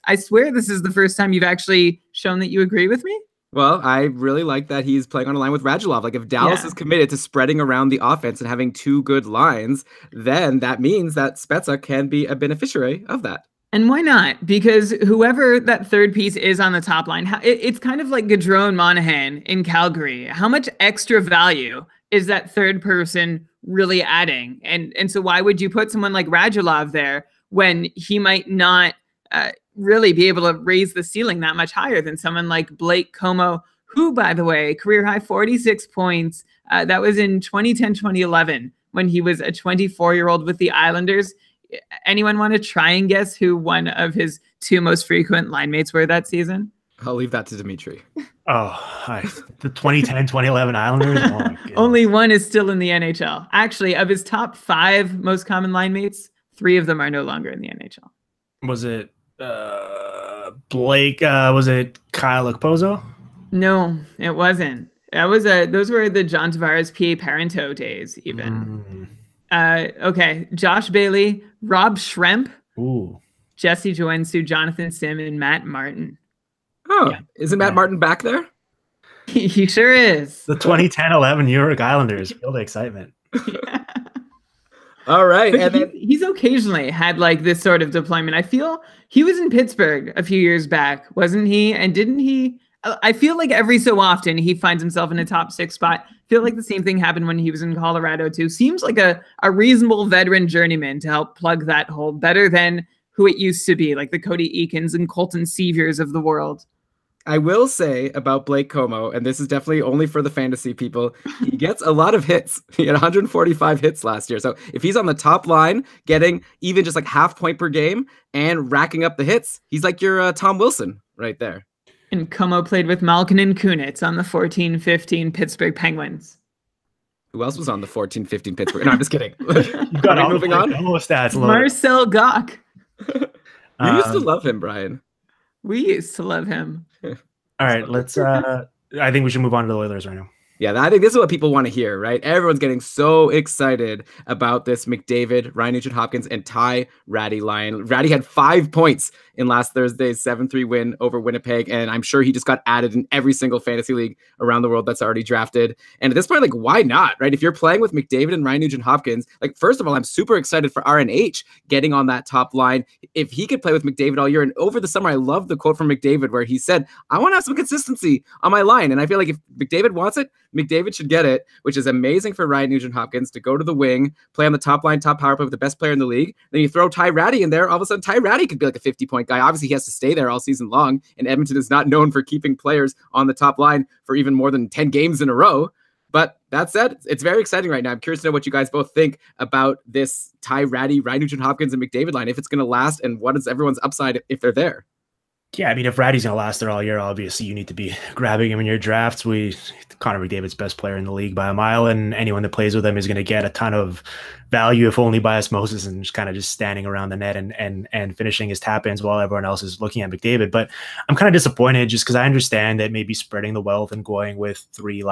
I swear this is the first time you've actually shown that you agree with me. Well, I really like that he's playing on a line with Radulov. Like if Dallas is committed to spreading around the offense and having two good lines, then that means that Spezza can be a beneficiary of that. And why not? Because whoever that third piece is on the top line, it's kind of like Gaudreau Monahan in Calgary. How much extra value is that third person really adding? And so why would you put someone like Radulov there when he might not really be able to raise the ceiling that much higher than someone like Blake Como, who, by the way, career high 46 points. That was in 2010, 2011, when he was a 24-year-old with the Islanders. Anyone want to try and guess who one of his two most frequent line mates were that season? I'll leave that to Dimitri. The 2010, 2011 Islanders? Oh my goodness. Only one is still in the NHL. Actually, of his top 5 most common line mates, 3 of them are no longer in the NHL. Was it Blake? Was it Kyle Okposo? No, it wasn't. Those were the John Tavares, PA Parento days, even. Okay, Josh Bailey, Rob Schremp, Jesse Joensu, Jonathan Sim, and Matt Martin. Oh, yeah. Isn't Matt Martin back there? He sure is. The 2010-11 New York Islanders. Feel the excitement. Yeah. All right. But and he's occasionally had like this sort of deployment. I feel he was in Pittsburgh a few years back, wasn't he? And didn't he? I feel like every so often he finds himself in a top 6 spot. I feel like the same thing happened when he was in Colorado too. Seems like a reasonable veteran journeyman to help plug that hole, better than who it used to be, like the Cody Eakins and Colton Seviers of the world. I will say about Blake Como, and this is definitely only for the fantasy people, he gets a lot of hits. He had 145 hits last year. So if he's on the top line, getting even just like half point per game and racking up the hits, he's like your Tom Wilson right there. And Como played with Malkin and Kunitz on the 14-15 Pittsburgh Penguins. Who else was on the 14-15 Pittsburgh? No, I'm just kidding. You've got all moving on. Stats Marcel Gock. You used to love him, Brian. We used to love him. All right, let's. I think we should move on to the Oilers right now. Yeah, I think this is what people want to hear, right? Everyone's getting so excited about this McDavid, Ryan Nugent-Hopkins, and Ty Rattie line. Rattie had 5 points in last Thursday's 7-3 win over Winnipeg, and I'm sure he just got added in every single fantasy league around the world that's already drafted. And at this point, like, why not, right? If you're playing with McDavid and Ryan Nugent-Hopkins, like, first of all, I'm super excited for RNH getting on that top line. If he could play with McDavid all year, and over the summer, I love the quote from McDavid where he said, I want to have some consistency on my line. And I feel like if McDavid wants it, McDavid should get it, which is amazing for Ryan Nugent-Hopkins to go to the wing, play on the top line, top power play with the best player in the league. Then you throw Ty Rattie in there. All of a sudden, Ty Rattie could be like a 50-point guy. Obviously, he has to stay there all season long, and Edmonton is not known for keeping players on the top line for even more than 10 games in a row. But that said, it's very exciting right now. I'm curious to know what you guys both think about this Ty Rattie, Ryan Nugent-Hopkins, and McDavid line, if it's going to last, and what is everyone's upside if they're there. Yeah, I mean, if Rattie's going to last there all year, obviously you need to be grabbing him in your drafts. Connor McDavid's best player in the league by a mile, and anyone that plays with him is going to get a ton of value, if only by osmosis, and just kind of just standing around the net and finishing his tap-ins while everyone else is looking at McDavid. But I'm kind of disappointed just because I understand that maybe spreading the wealth and going with 3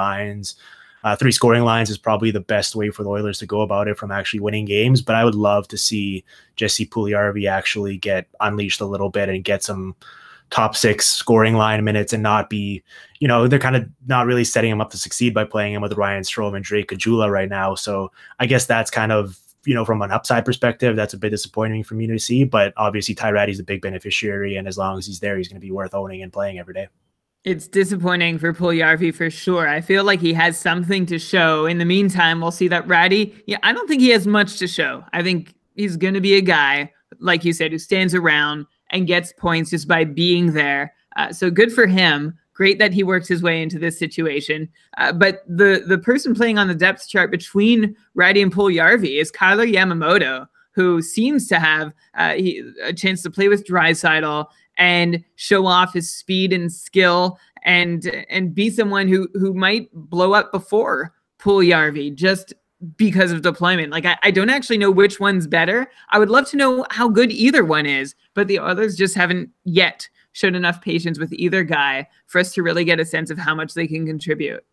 scoring lines is probably the best way for the Oilers to go about it from actually winning games. But I would love to see Jesse Puljujarvi actually get unleashed a little bit and get some top 6 scoring line minutes and not be, they're kind of not really setting him up to succeed by playing him with Ryan Strome and Drake Caggiula right now. So I guess that's kind of, from an upside perspective, that's a bit disappointing for me to see. But obviously Ty Rattie's a big beneficiary, and as long as he's there, he's going to be worth owning and playing every day. It's disappointing for Puljujarvi for sure. I feel like he has something to show. In the meantime, we'll see that Rattie, I don't think he has much to show. I think he's going to be a guy, like you said, who stands around and gets points just by being there. So good for him. Great that he works his way into this situation. But the person playing on the depth chart between Rattie and Puljujarvi is Kailer Yamamoto, who seems to have a chance to play with Draisaitl and show off his speed and skill and be someone who might blow up before Puljujarvi just because of deployment. Like, I don't actually know which one's better. I would love to know how good either one is, but the others just haven't yet showed enough patience with either guy for us to really get a sense of how much they can contribute.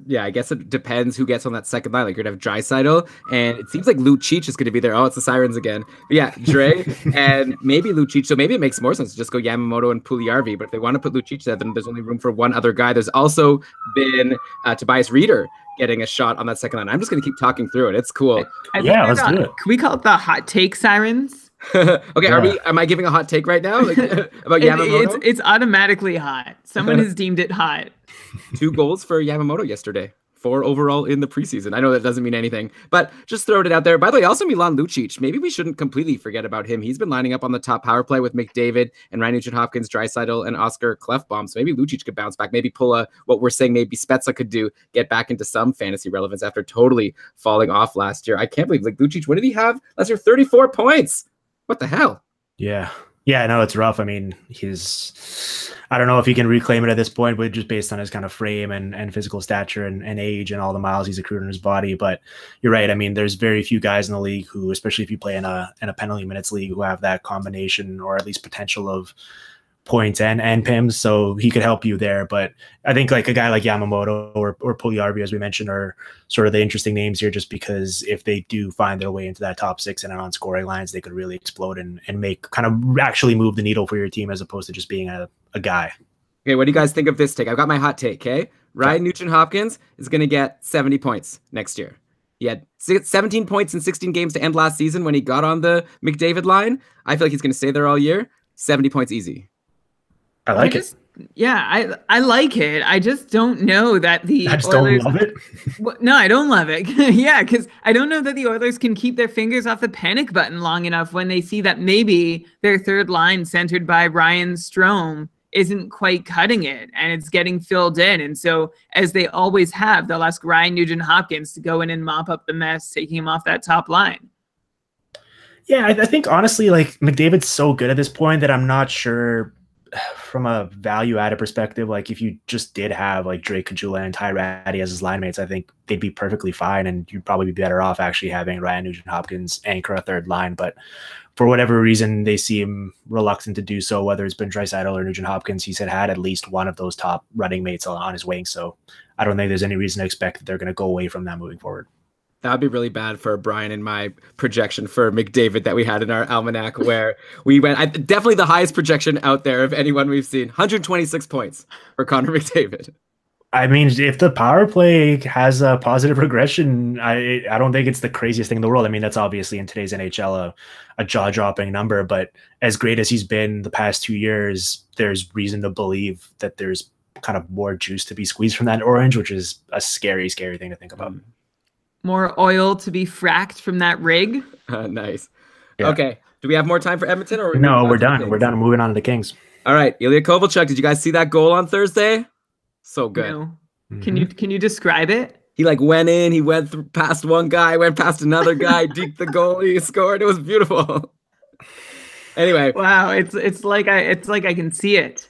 Yeah, I guess it depends who gets on that second line. Like, you're going to have Draisaitl, and it seems like Lucic is going to be there. Oh, it's the Sirens again. But yeah, Dre and maybe Lucic. So maybe it makes more sense to just go Yamamoto and Puljujarvi. But if they want to put Lucic there, then there's only room for one other guy. There's also been Tobias Reeder getting a shot on that second line. I'm just going to keep talking through it. It's cool. Yeah, let's do it. Can we call it the hot take Sirens? Okay, yeah. Am I giving a hot take right now? Like, about Yamamoto? It's automatically hot. Someone has deemed it hot. 2 goals for Yamamoto yesterday. 4 overall in the preseason. I know that doesn't mean anything, but just throwing it out there. By the way, also Milan Lucic. Maybe we shouldn't completely forget about him. He's been lining up on the top power play with McDavid and Ryan Nugent-Hopkins, Draisaitl, and Oscar Klefbom. So maybe Lucic could bounce back. Maybe pull what we're saying maybe Spezza could do, get back into some fantasy relevance after totally falling off last year. I can't believe, like, Lucic, what did he have last year? 34 points. What the hell? Yeah. Yeah, no, it's rough. I mean, I don't know if he can reclaim it at this point, but just based on his kind of frame and physical stature and age and all the miles he's accrued in his body. But you're right. I mean, there's very few guys in the league who, especially if you play in a penalty minutes league, who have that combination or at least potential of points and PIMs, so he could help you there. But I think like a guy like Yamamoto or Puljujarvi, as we mentioned, are sort of the interesting names here, just because if they do find their way into that top 6 and on scoring lines, they could really explode and make kind of actually move the needle for your team as opposed to just being a guy. Okay, what do you guys think of this take? I've got my hot take, okay? Ryan Nugent-Hopkins is going to get 70 points next year. He had 17 points in 16 games to end last season when he got on the McDavid line. I feel like he's going to stay there all year. 70 points easy. I like it. Yeah, I like it. I just don't know that the Oilers don't love it. No, I don't love it. Yeah, because I don't know that the Oilers can keep their fingers off the panic button long enough when they see that maybe their third line centered by Ryan Strome isn't quite cutting it, and it's getting filled in. And so, as they always have, they'll ask Ryan Nugent-Hopkins to go in and mop up the mess, taking him off that top line. Yeah, I think honestly, like McDavid's so good at this point that I'm not sure from a value added perspective. Like if you just did have like Drake Kajula and Ty Ratty as his line mates, I think they'd be perfectly fine, and you'd probably be better off actually having Ryan Nugent-Hopkins anchor a third line. But for whatever reason, they seem reluctant to do so, whether it's been Draisaitl or Nugent-Hopkins. He's had at least one of those top running mates on his wing. So I don't think there's any reason to expect that they're going to go away from that moving forward. That would be really bad for Brian and my projection for McDavid that we had in our almanac, where we went definitely the highest projection out there of anyone we've seen, 126 points for Connor McDavid. I mean, if the power play has a positive regression, I don't think it's the craziest thing in the world. I mean, that's obviously in today's NHL a jaw-dropping number, but as great as he's been the past 2 years, there's reason to believe that there's kind of more juice to be squeezed from that orange, which is a scary, scary thing to think about. More oil to be fracked from that rig. Nice. Yeah. Okay. Do we have more time for Edmonton? Or no, we're done. We're done. I'm moving on to the Kings. All right. Ilya Kovalchuk, did you guys see that goal on Thursday? So good. No. Mm-hmm. Can you describe it? He like went in, he went past one guy, went past another guy, deked the goalie, scored. It was beautiful. Anyway. Wow, it's like I can see it.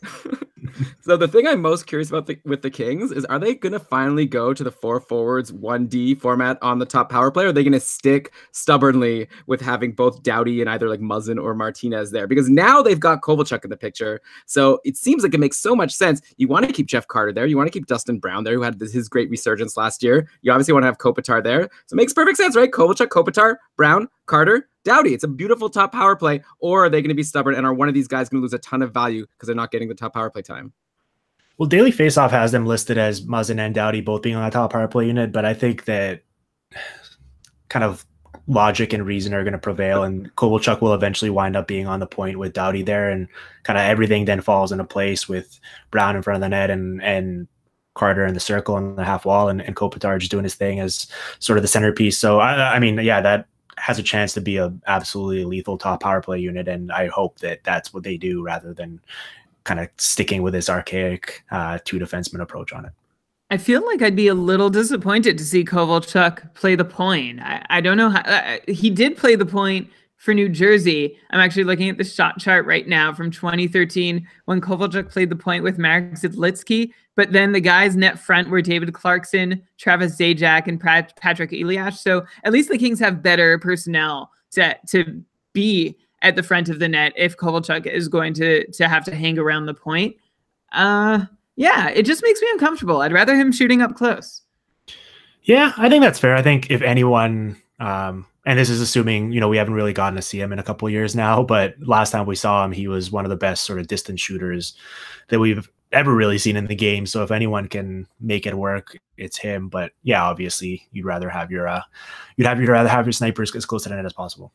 So the thing I'm most curious about with the Kings is, are they going to finally go to the 4 forwards, 1D format on the top power play? Or are they going to stick stubbornly with having both Doughty and either like Muzzin or Martinez there? Because now they've got Kovalchuk in the picture. So it seems like it makes so much sense. You want to keep Jeff Carter there. You want to keep Dustin Brown there, who had his great resurgence last year. You obviously want to have Kopitar there. So it makes perfect sense, right? Kovalchuk, Kopitar, Brown, Carter, Doughty. It's a beautiful top power play. Or are they going to be stubborn, and are one of these guys going to lose a ton of value because they're not getting the top power play time? Well, Daily Faceoff has them listed as Muzzin and Doughty both being on the top power play unit, but I think that kind of logic and reason are going to prevail, and Kovalchuk will eventually wind up being on the point with Doughty there, and kind of everything then falls into place with Brown in front of the net and Carter in the circle and the half wall, and Kopitar just doing his thing as sort of the centerpiece. So, I mean, yeah, that has a chance to be a absolutely lethal top power play unit, and I hope that that's what they do rather than kind of sticking with this archaic 2 defenseman approach on it. I feel like I'd be a little disappointed to see Kovalchuk play the point. I don't know how he did play the point for New Jersey. I'm actually looking at the shot chart right now from 2013 when Kovalchuk played the point with Marek Zidlitsky. But then the guys net front were David Clarkson, Travis Zajac, and Patrick Elias. So at least the Kings have better personnel to be at the front of the net if Kovalchuk is going to have to hang around the point. Yeah, it just makes me uncomfortable. I'd rather him shooting up close. Yeah, I think that's fair. I think if anyone, and this is assuming, we haven't really gotten to see him in a couple of years now, but last time we saw him, he was one of the best sort of distance shooters that we've ever really seen in the game. So if anyone can make it work, it's him. But yeah, obviously you'd rather have your snipers as close to the net as possible.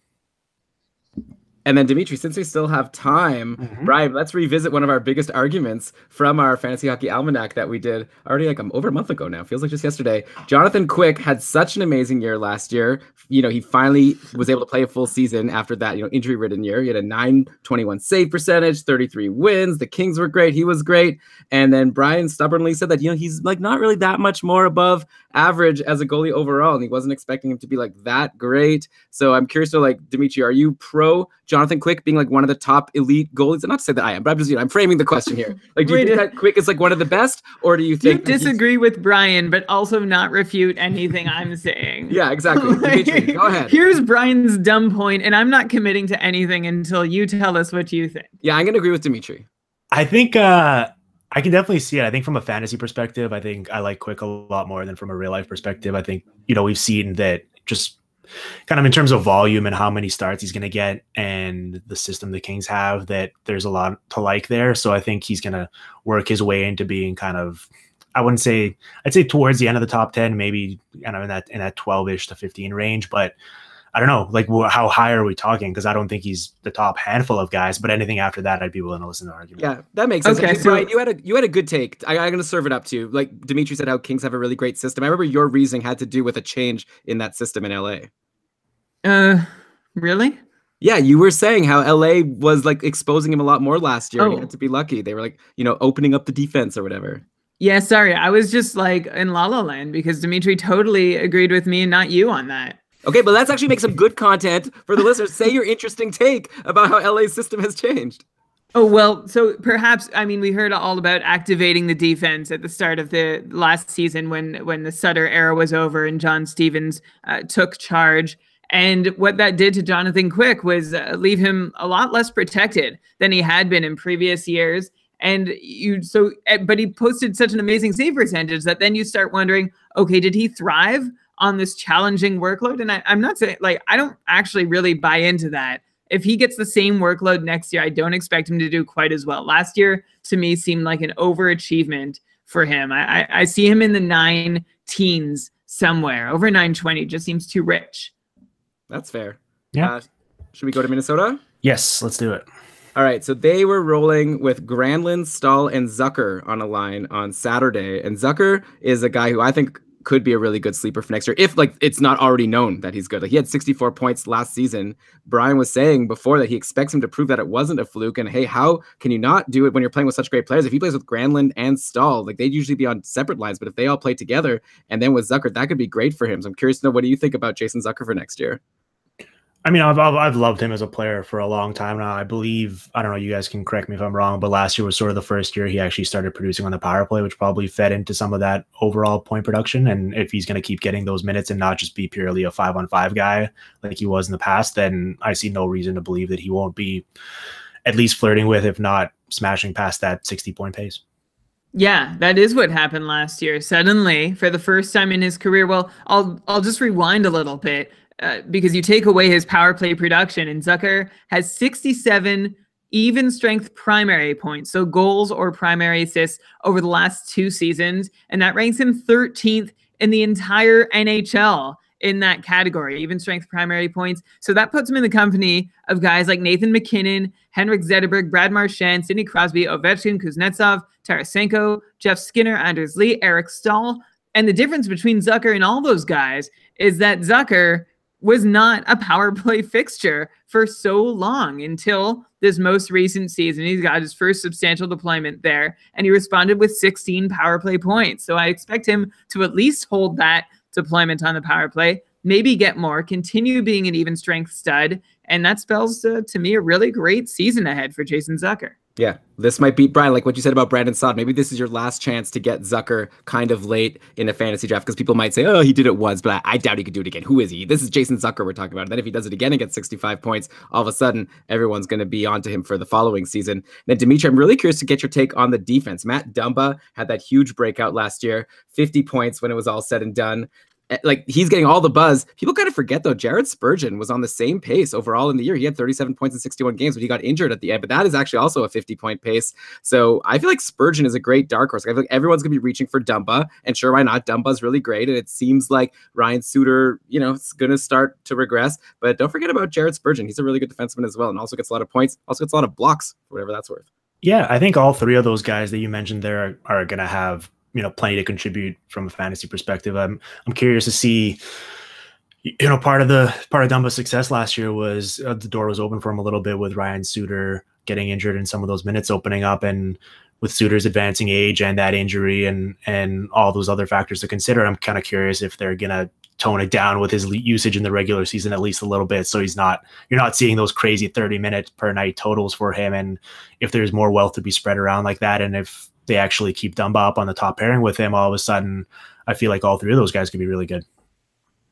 And then, Dimitri, since we still have time, Brian, let's revisit one of our biggest arguments from our Fantasy Hockey Almanac that we did already over a month ago now. Feels like just yesterday. Jonathan Quick had such an amazing year last year. He finally was able to play a full season after that, injury-ridden year. He had a .921 save percentage, 33 wins. The Kings were great. He was great. And then Brian stubbornly said that, he's like not really that much more above average as a goalie overall, and he wasn't expecting him to be like that great. So I'm curious to Dimitri, are you pro Jonathan Quick being like one of the top elite goalies? And not to say that I am, but I'm just I'm framing the question here. Like, do you think that Quick is like one of the best, or do you think you disagree with Brian, but also not refute anything I'm saying? Yeah, exactly. Dimitri, go ahead. Here's Brian's dumb point, and I'm not committing to anything until you tell us what you think. Yeah, I'm gonna agree with Dimitri. I think I can definitely see it. I think from a fantasy perspective, I think I like Quick a lot more than from a real life perspective. I think, we've seen that just kind of in terms of volume and how many starts he's going to get and the system the Kings have, that there's a lot to like there. So I think he's going to work his way into being kind of, I'd say towards the end of the top 10, maybe in that 12-ish to 15 range. But I don't know, like how high are we talking? Because I don't think he's the top handful of guys, but anything after that, I'd be willing to listen to the argument. Yeah, that makes sense. Okay, so Brian, you had a good take. I'm going to serve it up to you. Like Dimitri said, how Kings have a really great system. I remember your reasoning had to do with a change in that system in LA. Really? Yeah, you were saying how LA was like exposing him a lot more last year, and he Oh, had to be lucky. They were like, opening up the defense or whatever. yeah, sorry. I was just like in La La Land because Dimitri totally agreed with me and not you on that. Okay, but let's actually make some good content for the listeners. Say your interesting take about how LA's system has changed. Oh, well, so perhaps, I mean, we heard all about activating the defense at the start of the last season when the Sutter era was over and John Stevens took charge. And what that did to Jonathan Quick was leave him a lot less protected than he had been in previous years. But he posted such an amazing save percentage that then you start wondering, okay, did he thrive on this challenging workload? And I'm not saying, like, I don't actually really buy into that. If he gets the same workload next year, I don't expect him to do quite as well. Last year, to me, seemed like an overachievement for him. I see him in the 9 teens somewhere. Over 920 just seems too rich. That's fair. Yeah. Should we go to Minnesota? Yes, let's do it. All right, so they were rolling with Granlund, Stahl, and Zucker on a line on Saturday. And Zucker is a guy who I think could be a really good sleeper for next year, if like it's not already known that he's good. Like he had 64 points last season. Brian was saying before that he expects him to prove that it wasn't a fluke. And hey, how can you not do it when you're playing with such great players? If he plays with Granlund and Stahl, like they'd usually be on separate lines, but if they all play together and then with Zucker, that could be great for him. So I'm curious to know, what do you think about Jason Zucker for next year? I mean, I've loved him as a player for a long time now. I believe, I don't know, you guys can correct me if I'm wrong, but last year was sort of the first year he actually started producing on the power play, which probably fed into some of that overall point production. And if he's going to keep getting those minutes and not just be purely a 5-on-5 guy like he was in the past, then I see no reason to believe that he won't be at least flirting with, if not smashing past that 60-point pace. Yeah, that is what happened last year. Suddenly, for the first time in his career, well, I'll just rewind a little bit. Because you take away his power play production, and Zucker has 67 even strength primary points, so goals or primary assists over the last 2 seasons, and that ranks him 13th in the entire NHL in that category, even strength primary points. So that puts him in the company of guys like Nathan McKinnon, Henrik Zetterberg, Brad Marchand, Sidney Crosby, Ovechkin, Kuznetsov, Tarasenko, Jeff Skinner, Anders Lee, Eric Stahl. And the difference between Zucker and all those guys is that Zucker was not a power play fixture for so long until this most recent season. He's got his first substantial deployment there, and he responded with 16 power play points. So I expect him to at least hold that deployment on the power play, maybe get more, continue being an even strength stud, and that spells to me a really great season ahead for Jason Zucker. Yeah, this might be, Brian, like what you said about Brandon Saad. Maybe this is your last chance to get Zucker kind of late in a fantasy draft, because people might say, oh, he did it once, but I doubt he could do it again. Who is he? This is Jason Zucker we're talking about. And then if he does it again and gets 65 points, all of a sudden, everyone's going to be onto him for the following season. Then, Dimitri, I'm really curious to get your take on the defense. Matt Dumba had that huge breakout last year, 50 points when it was all said and done. Like, he's getting all the buzz. People kind of forget, though, Jared Spurgeon was on the same pace overall in the year. He had 37 points in 61 games, but he got injured at the end. But that is actually also a 50-point pace. So I feel like Spurgeon is a great dark horse. I feel like everyone's going to be reaching for Dumba. And sure, why not? Dumba's really great. And it seems like Ryan Suter, is going to start to regress. But don't forget about Jared Spurgeon. He's a really good defenseman as well, and also gets a lot of points, also gets a lot of blocks, for whatever that's worth. Yeah, I think all 3 of those guys that you mentioned there are going to have plenty to contribute from a fantasy perspective. I'm curious to see, part of Dumba's success last year was the door was open for him a little bit with Ryan Suter getting injured and some of those minutes opening up, and with Suter's advancing age and that injury and all those other factors to consider. I'm kind of curious if they're going to tone it down with his usage in the regular season at least a little bit, so you're not seeing those crazy 30-minute per night totals for him, and if there's more wealth to be spread around like that, and if they actually keep Dumba up on the top pairing with him, all of a sudden I feel like all 3 of those guys could be really good.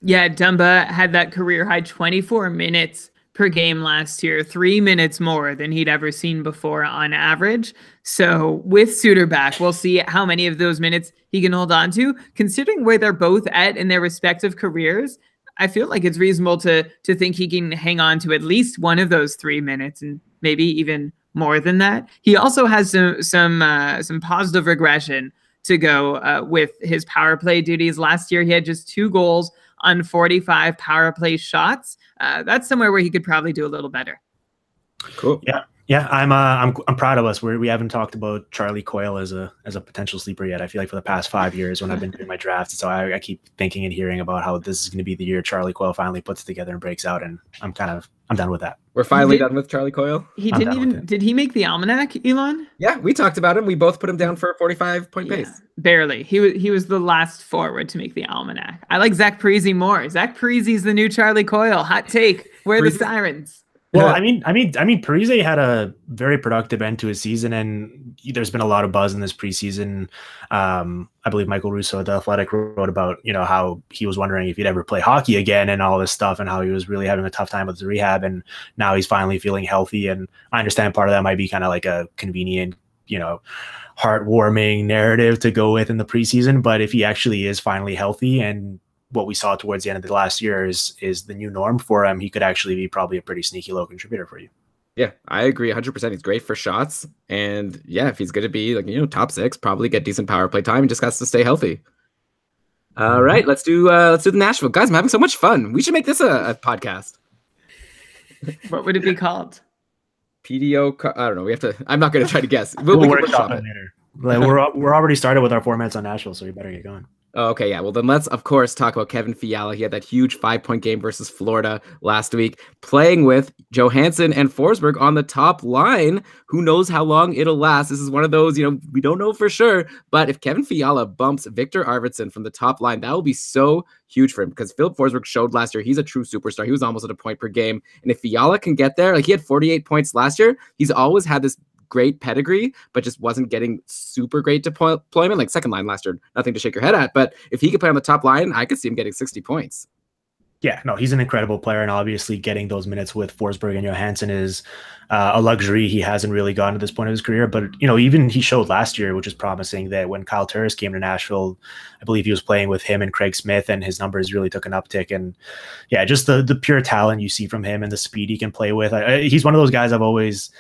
Yeah, Dumba had that career high 24 minutes per game last year, 3 minutes more than he'd ever seen before on average. So with Suter back, we'll see how many of those minutes he can hold on to. Considering where they're both at in their respective careers, I feel like it's reasonable to think he can hang on to at least one of those 3 minutes, and maybe even more than that. He also has some positive regression to go with his power play duties. Last year, he had just 2 goals on 45 power play shots. That's somewhere where he could probably do a little better. Cool. Yeah. Yeah, I'm proud of us. We haven't talked about Charlie Coyle as a potential sleeper yet. I feel like for the past 5 years when I've been doing my drafts, so I keep thinking and hearing about how this is going to be the year Charlie Coyle finally puts it together and breaks out, and I'm done with that. We're finally done with Charlie Coyle. He I'm didn't done with even it. did he make the almanac, Elon? Yeah, we talked about him. We both put him down for a 45-point pace. Barely. He was the last forward to make the almanac. I like Zach Parise more. Zach Parise's the new Charlie Coyle. Hot take. Where are the sirens? Well, I mean, Parise had a very productive end to his season, and there's been a lot of buzz in this preseason. I believe Michael Russo at The Athletic wrote about, how he was wondering if he'd ever play hockey again and all this stuff, and how he was really having a tough time with his rehab, and now he's finally feeling healthy. And I understand part of that might be kind of like a convenient, heartwarming narrative to go with in the preseason, but if he actually is finally healthy and what we saw towards the end of the last year is the new norm for him, he could actually be probably a pretty sneaky low contributor for you. Yeah, I agree 100%. He's great for shots. And yeah, if he's going to be like, top 6, probably get decent power play time, and just has to stay healthy. All right, let's do the Nashville. Guys, I'm having so much fun. We should make this a podcast. What would it be called? PDO. I don't know. I'm not going to try to guess. We'll workshop it later. Like, we're already started with our formats on Nashville, so we better get going. Oh, okay, yeah. Well, then let's, of course, talk about Kevin Fiala. He had that huge 5-point game versus Florida last week, playing with Johansson and Forsberg on the top line. Who knows how long it'll last? This is one of those, we don't know for sure. But if Kevin Fiala bumps Victor Arvidsson from the top line, that will be so huge for him, because Philip Forsberg showed last year he's a true superstar. He was almost at a point per game. And if Fiala can get there, like he had 48 points last year, he's always had this great pedigree, but just wasn't getting super great deployment. Like second line last year, nothing to shake your head at. But if he could play on the top line, I could see him getting 60 points. Yeah, no, he's an incredible player, and obviously getting those minutes with Forsberg and Johansson is a luxury he hasn't really gotten to this point of his career. But, even he showed last year, which is promising, that when Kyle Turris came to Nashville, I believe he was playing with him and Craig Smith, and his numbers really took an uptick. And yeah, just the pure talent you see from him and the speed he can play with. He's one of those guys I've always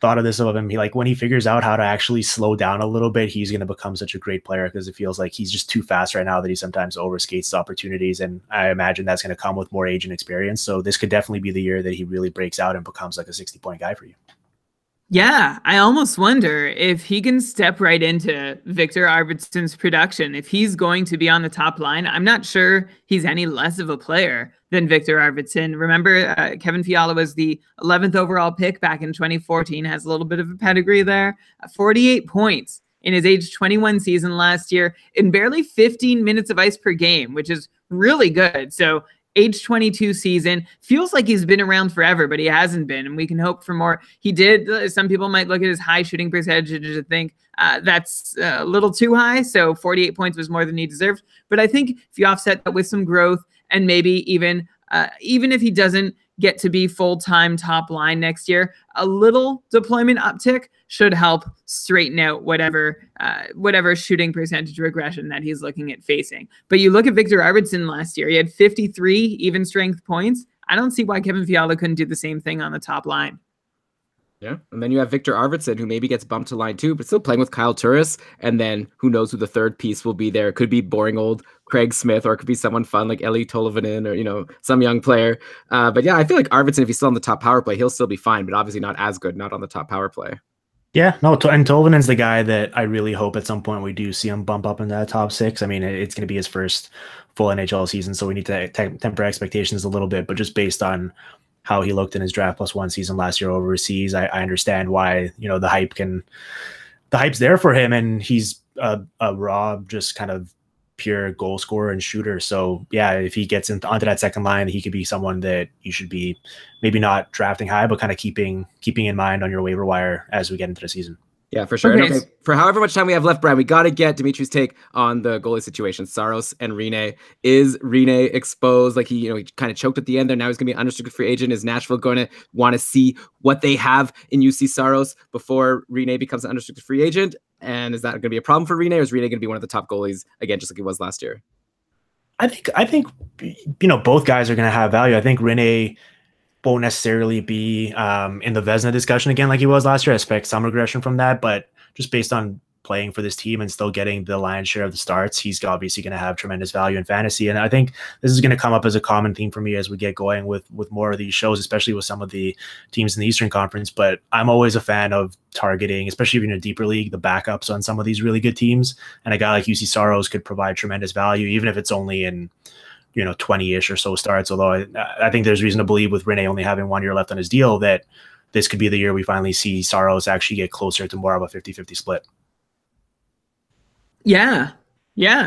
thought of this of him. When he figures out how to actually slow down a little bit, he's going to become such a great player, because it feels like he's just too fast right now that he sometimes overskates opportunities. And I imagine that's going to come with more age and experience. So this could definitely be the year that he really breaks out and becomes like a 60-point guy for you. Yeah, I almost wonder if he can step right into Victor Arvidsson's production. If he's going to be on the top line, I'm not sure he's any less of a player than Victor Arvidsson. Remember, Kevin Fiala was the 11th overall pick back in 2014, has a little bit of a pedigree there. 48 points in his age 21 season last year in barely 15 minutes of ice per game, which is really good. So age 22 season, feels like he's been around forever, but he hasn't been, and we can hope for more. He did. Some people might look at his high shooting percentage to think that's a little too high, so 48 points was more than he deserved. But I think if you offset that with some growth, and maybe even if he doesn't get to be full-time top line next year, a little deployment uptick should help straighten out whatever shooting percentage regression that he's looking at facing. But you look at Victor Arvidsson last year, he had 53 even strength points. I don't see why Kevin Fiala couldn't do the same thing on the top line. Yeah, and then you have Victor Arvidsson, who maybe gets bumped to line 2, but still playing with Kyle Turris. And then who knows who the third piece will be there. It could be boring old Craig Smith, or it could be someone fun like Eli Tolvanen, or, some young player. But yeah, I feel like Arvidsson, if he's still on the top power play, he'll still be fine, but obviously not as good, not on the top power play. Yeah, no, and Tolvanen's the guy that I really hope at some point we do see him bump up into that top 6. I mean, it's going to be his first full NHL season, so we need to temper expectations a little bit, but just based on how he looked in his draft plus 1 season last year overseas, I understand why, the hype's there for him, and he's a raw, just kind of pure goal scorer and shooter. So yeah, if he gets onto that second line, he could be someone that you should be maybe not drafting high, but kind of keeping in mind on your waiver wire as we get into the season. Yeah, for sure. Okay, for however much time we have left, Brad, we got to get Dimitri's take on the goalie situation. Saros and Rinne. Is Rinne exposed? Like he kind of choked at the end there. Now he's going to be an unrestricted free agent. Is Nashville going to want to see what they have in UC Saros before Rinne becomes an unrestricted free agent? And is that going to be a problem for Rinne, or is Rinne going to be one of the top goalies again, just like he was last year? I think both guys are going to have value. I think Rinne won't necessarily be in the Vezina discussion again like he was last year. I expect some regression from that, but just based on playing for this team and still getting the lion's share of the starts, he's obviously going to have tremendous value in fantasy. And I think this is going to come up as a common theme for me as we get going with more of these shows, especially with some of the teams in the Eastern Conference. But I'm always a fan of targeting, especially if you're in a deeper league, the backups on some of these really good teams. And a guy like UC Saros could provide tremendous value, even if it's only in 20-ish or so starts. Although I think there's reason to believe with Rene only having 1 year left on his deal that this could be the year we finally see Saros actually get closer to more of a 50-50 split. Yeah.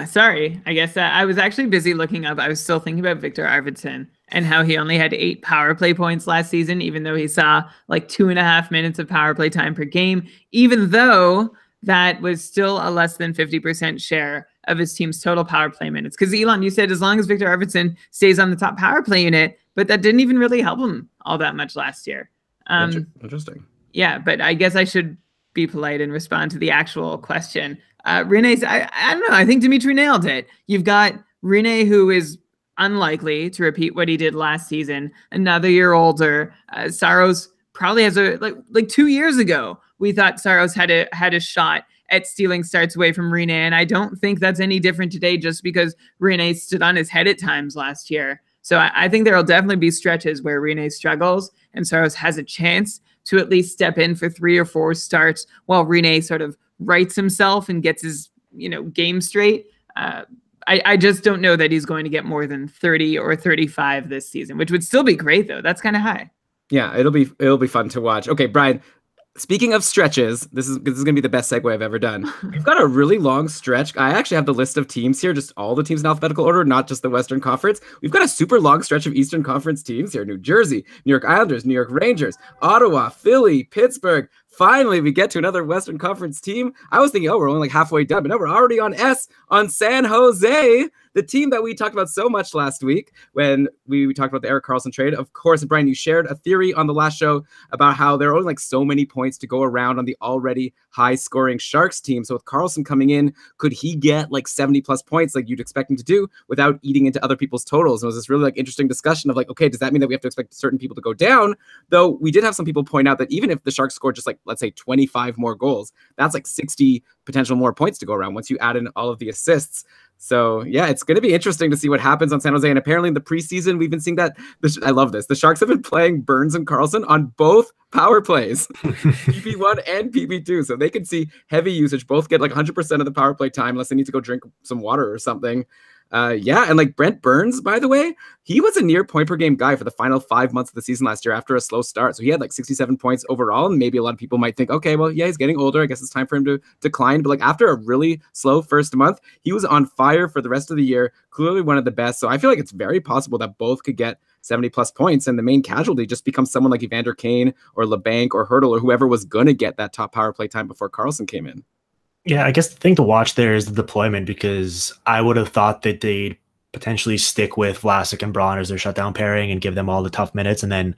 Sorry. I guess I was actually busy looking up. I was still thinking about Victor Arvidsson and how he only had 8 power play points last season, even though he saw like 2.5 minutes of power play time per game, even though that was still a less than 50% share of his team's total power play minutes. Because Elon, you said as long as Victor Arvidsson stays on the top power play unit, but that didn't even really help him all that much last year. Interesting. Yeah, but I guess I should be polite and respond to the actual question. Rene's, I don't know. I think Dimitri nailed it. You've got Rene, who is unlikely to repeat what he did last season, another year older. Saros probably has like 2 years ago, we thought Saros had a shot at stealing starts away from Rene, and I don't think that's any different today just because Rene stood on his head at times last year. So I think there will definitely be stretches where Rene struggles and Saros has a chance to at least step in for 3 or 4 starts while Rene sort of rights himself and gets his game straight. I just don't know that he's going to get more than 30 or 35 this season, which would still be great though. That's kind of high. Yeah, it'll be fun to watch. Okay, Brian, speaking of stretches, this is going to be the best segue I've ever done. We've got a really long stretch. I actually have the list of teams here, just all the teams in alphabetical order, not just the Western Conference. We've got a super long stretch of Eastern Conference teams here. New Jersey, New York Islanders, New York Rangers, Ottawa, Philly, Pittsburgh. Finally, we get to another Western Conference team. I was thinking, we're only like halfway done, but no, we're already on San Jose, the team that we talked about so much last week when we talked about the Erik Karlsson trade. Of course, Brian, you shared a theory on the last show about how there are only like so many points to go around on the already high-scoring Sharks team. So with Karlsson coming in, could he get like 70-plus points like you'd expect him to do without eating into other people's totals? And it was this really like interesting discussion of like, okay, does that mean that we have to expect certain people to go down? Though we did have some people point out that even if the Sharks scored just like, let's say 25 more goals, that's like 60 potential more points to go around once you add in all of the assists. So yeah, it's going to be interesting to see what happens on San Jose. And apparently in the preseason, we've been seeing that. I love this. The Sharks have been playing Burns and Karlsson on both power plays, PP1 and PP2. So they can see heavy usage, both get like 100% of the power play time unless they need to go drink some water or something. And like Brent Burns, by the way, he was a near point per game guy for the final 5 months of the season last year after a slow start. So he had like 67 points overall. And maybe a lot of people might think, okay, well, yeah, he's getting older. I guess it's time for him to decline. But like after a really slow first month, he was on fire for the rest of the year. Clearly one of the best. So I feel like it's very possible that both could get 70-plus points. And the main casualty just becomes someone like Evander Kane or LeBanc or Hertl or whoever was going to get that top power play time before Karlsson came in. Yeah, I guess the thing to watch there is the deployment, because I would have thought that they'd potentially stick with Vlasic and Braun as their shutdown pairing and give them all the tough minutes, and then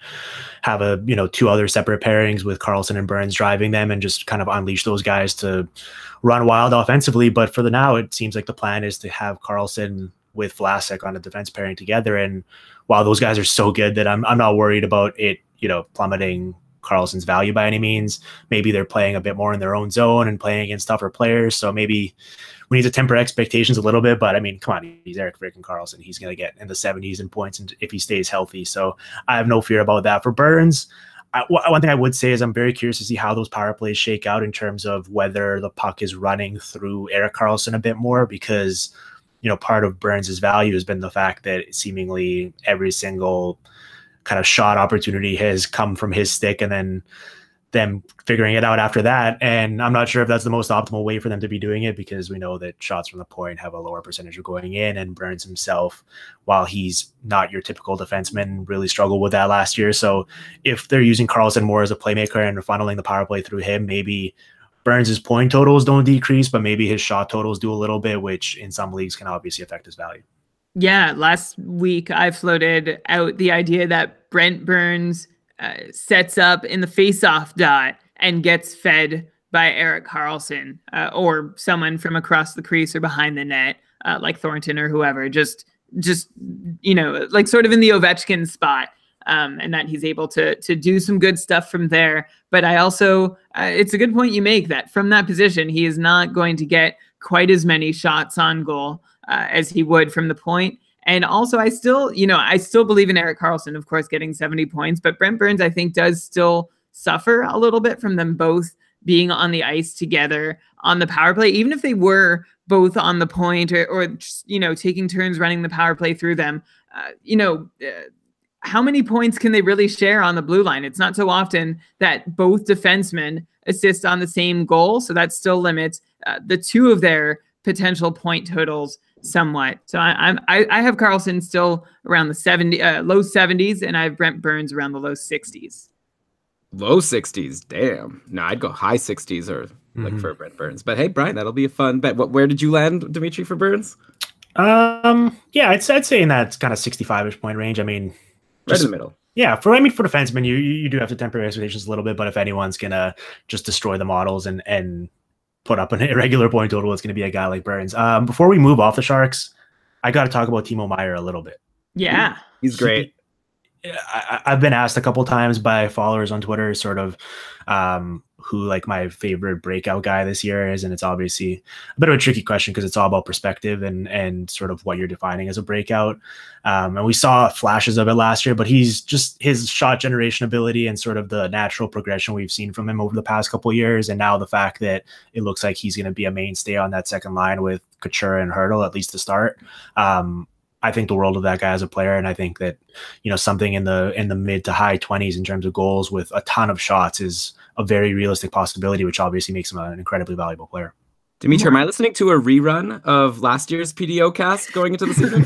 have 2 other separate pairings with Karlsson and Burns driving them and just kind of unleash those guys to run wild offensively. But for the now, it seems like the plan is to have Karlsson with Vlasic on a defense pairing together. And while those guys are so good that I'm not worried about it, plummeting Karlsson's value by any means. Maybe they're playing a bit more in their own zone and playing against tougher players. So maybe we need to temper expectations a little bit. But I mean, come on, he's Erik freaking Karlsson. He's going to get in the 70s in points and if he stays healthy. So I have no fear about that. For Burns, one thing I would say is I'm very curious to see how those power plays shake out in terms of whether the puck is running through Erik Karlsson a bit more, because part of Burns' value has been the fact that seemingly every single kind of shot opportunity has come from his stick and then them figuring it out after that. And I'm not sure if that's the most optimal way for them to be doing it, because we know that shots from the point have a lower percentage of going in, and Burns himself, while he's not your typical defenseman, really struggled with that last year. So if they're using Karlsson more as a playmaker and funneling the power play through him, maybe Burns' point totals don't decrease, but maybe his shot totals do a little bit, which in some leagues can obviously affect his value. Yeah, last week I floated out the idea that Brent Burns sets up in the face-off dot and gets fed by Erik Karlsson or someone from across the crease or behind the net, like Thornton or whoever, just like sort of in the Ovechkin spot. and that he's able to do some good stuff from there. But I also, it's a good point you make that from that position, he is not going to get quite as many shots on goal as he would from the point. And also, I still believe in Erik Karlsson, of course, getting 70 points. But Brent Burns, I think, does still suffer a little bit from them both being on the ice together on the power play, even if they were both on the point or just, taking turns running the power play through them. How many points can they really share on the blue line? It's not so often that both defensemen assist on the same goal, so that still limits the two of their potential point totals somewhat. So I have Karlsson still around the low 70s, and I have Brent Burns around the low 60s. Low 60s, damn. No, I'd go high 60s or for Brent Burns. But hey, Brian, that'll be a fun bet. Where did you land, Dimitri, for Burns? Yeah, I'd say in that kind of 65-ish point range. I mean, right in the middle. Yeah, for defensemen, you do have to temper expectations a little bit. But if anyone's gonna just destroy the models and put up an irregular point total, it's gonna be a guy like Burns. Before we move off the Sharks, I got to talk about Timo Meier a little bit. Yeah, he's great. I've been asked a couple times by followers on Twitter sort of who like my favorite breakout guy this year is, and it's obviously a bit of a tricky question because it's all about perspective and sort of what you're defining as a breakout. And we saw flashes of it last year, but he's just his shot generation ability and sort of the natural progression we've seen from him over the past couple of years, and now the fact that it looks like he's going to be a mainstay on that second line with Couture and Hertl, at least to start. I think the world of that guy as a player, and I think that something in the mid to high 20s in terms of goals with a ton of shots is a very realistic possibility, which obviously makes him an incredibly valuable player. Dimitri, am I listening to a rerun of last year's PDO cast going into the season?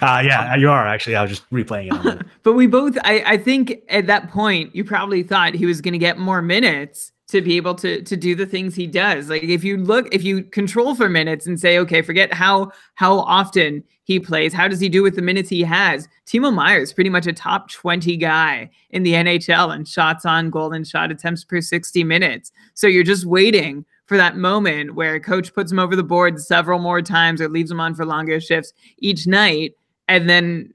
Yeah, you are actually. I was just replaying it. But we both, I think at that point, you probably thought he was going to get more minutes to be able to do the things he does. Like if you control for minutes and say, okay, forget how often he plays, how does he do with the minutes he has? Timo Meier is pretty much a top 20 guy in the NHL in shots on goal and shot attempts per 60 minutes. So you're just waiting for that moment where a coach puts him over the board several more times or leaves him on for longer shifts each night. And then,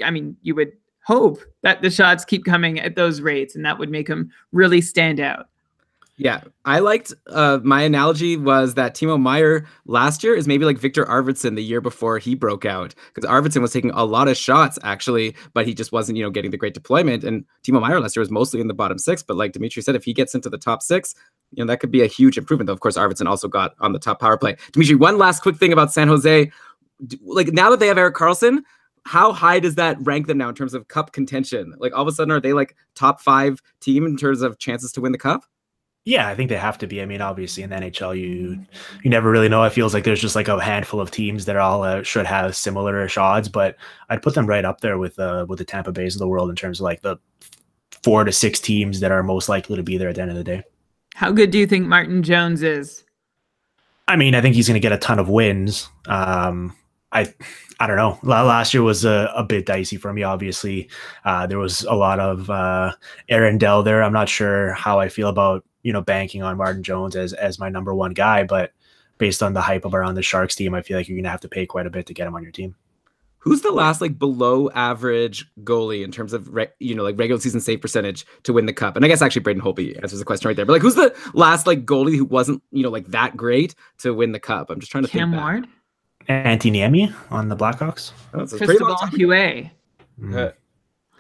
I mean, you would hope that the shots keep coming at those rates, and that would make him really stand out. Yeah, I liked my analogy was that Timo Meier last year is maybe like Victor Arvidsson the year before he broke out, because Arvidsson was taking a lot of shots actually, but he just wasn't getting the great deployment. And Timo Meier last year was mostly in the bottom six, but like Dimitri said, if he gets into the top six, that could be a huge improvement. Though of course Arvidsson also got on the top power play. Dimitri, one last quick thing about San Jose, like now that they have Erik Karlsson, how high does that rank them now in terms of cup contention? Like all of a sudden, are they like top 5 team in terms of chances to win the cup? Yeah, I think they have to be. I mean, obviously in the NHL, you never really know. It feels like there's just like a handful of teams that all should have similar odds, but I'd put them right up there with the Tampa Bays of the world in terms of like the 4 to 6 teams that are most likely to be there at the end of the day. How good do you think Martin Jones is? I mean, I think he's going to get a ton of wins. I don't know. Last year was a bit dicey for me. Obviously, there was a lot of Aaron Dell there. I'm not sure how I feel about banking on Martin Jones as my number one guy, but based on the hype around the Sharks team, I feel like you're going to have to pay quite a bit to get him on your team. Who's the last like below average goalie in terms of like regular season save percentage to win the cup? And I guess actually Braden Holtby answers the question right there. But like, who's the last like goalie who wasn't like that great to win the cup? I'm just trying to think. Cam Ward, Antti Niemi on the Blackhawks. Oh, so Cristobal Huet. So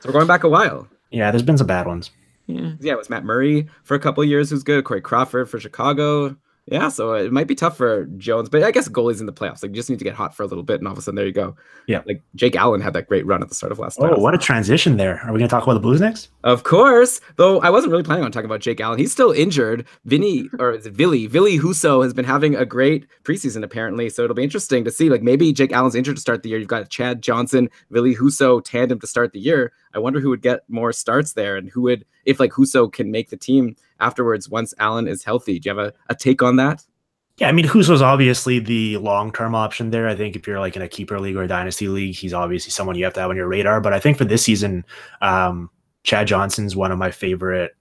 we're going back a while. Yeah, there's been some bad ones. Yeah, it was Matt Murray for a couple of years who's good. Corey Crawford for Chicago. Yeah, so it might be tough for Jones, but I guess goalies in the playoffs. Like, you just need to get hot for a little bit, and all of a sudden, there you go. Yeah. Like, Jake Allen had that great run at the start of last time. Oh, what a transition there. Are we going to talk about the Blues next? Of course. Though I wasn't really planning on talking about Jake Allen. He's still injured. Vili Husso has been having a great preseason, apparently, so it'll be interesting to see. Like, maybe Jake Allen's injured to start the year. You've got Chad Johnson, Vili Husso tandem to start the year. I wonder who would get more starts there, and who would, if like Husso can make the team afterwards once Allen is healthy. Do you have a take on that? Yeah, I mean, Husso's obviously the long-term option there. I think if you're like in a keeper league or a dynasty league, he's obviously someone you have to have on your radar. But I think for this season, Chad Johnson's one of my favorite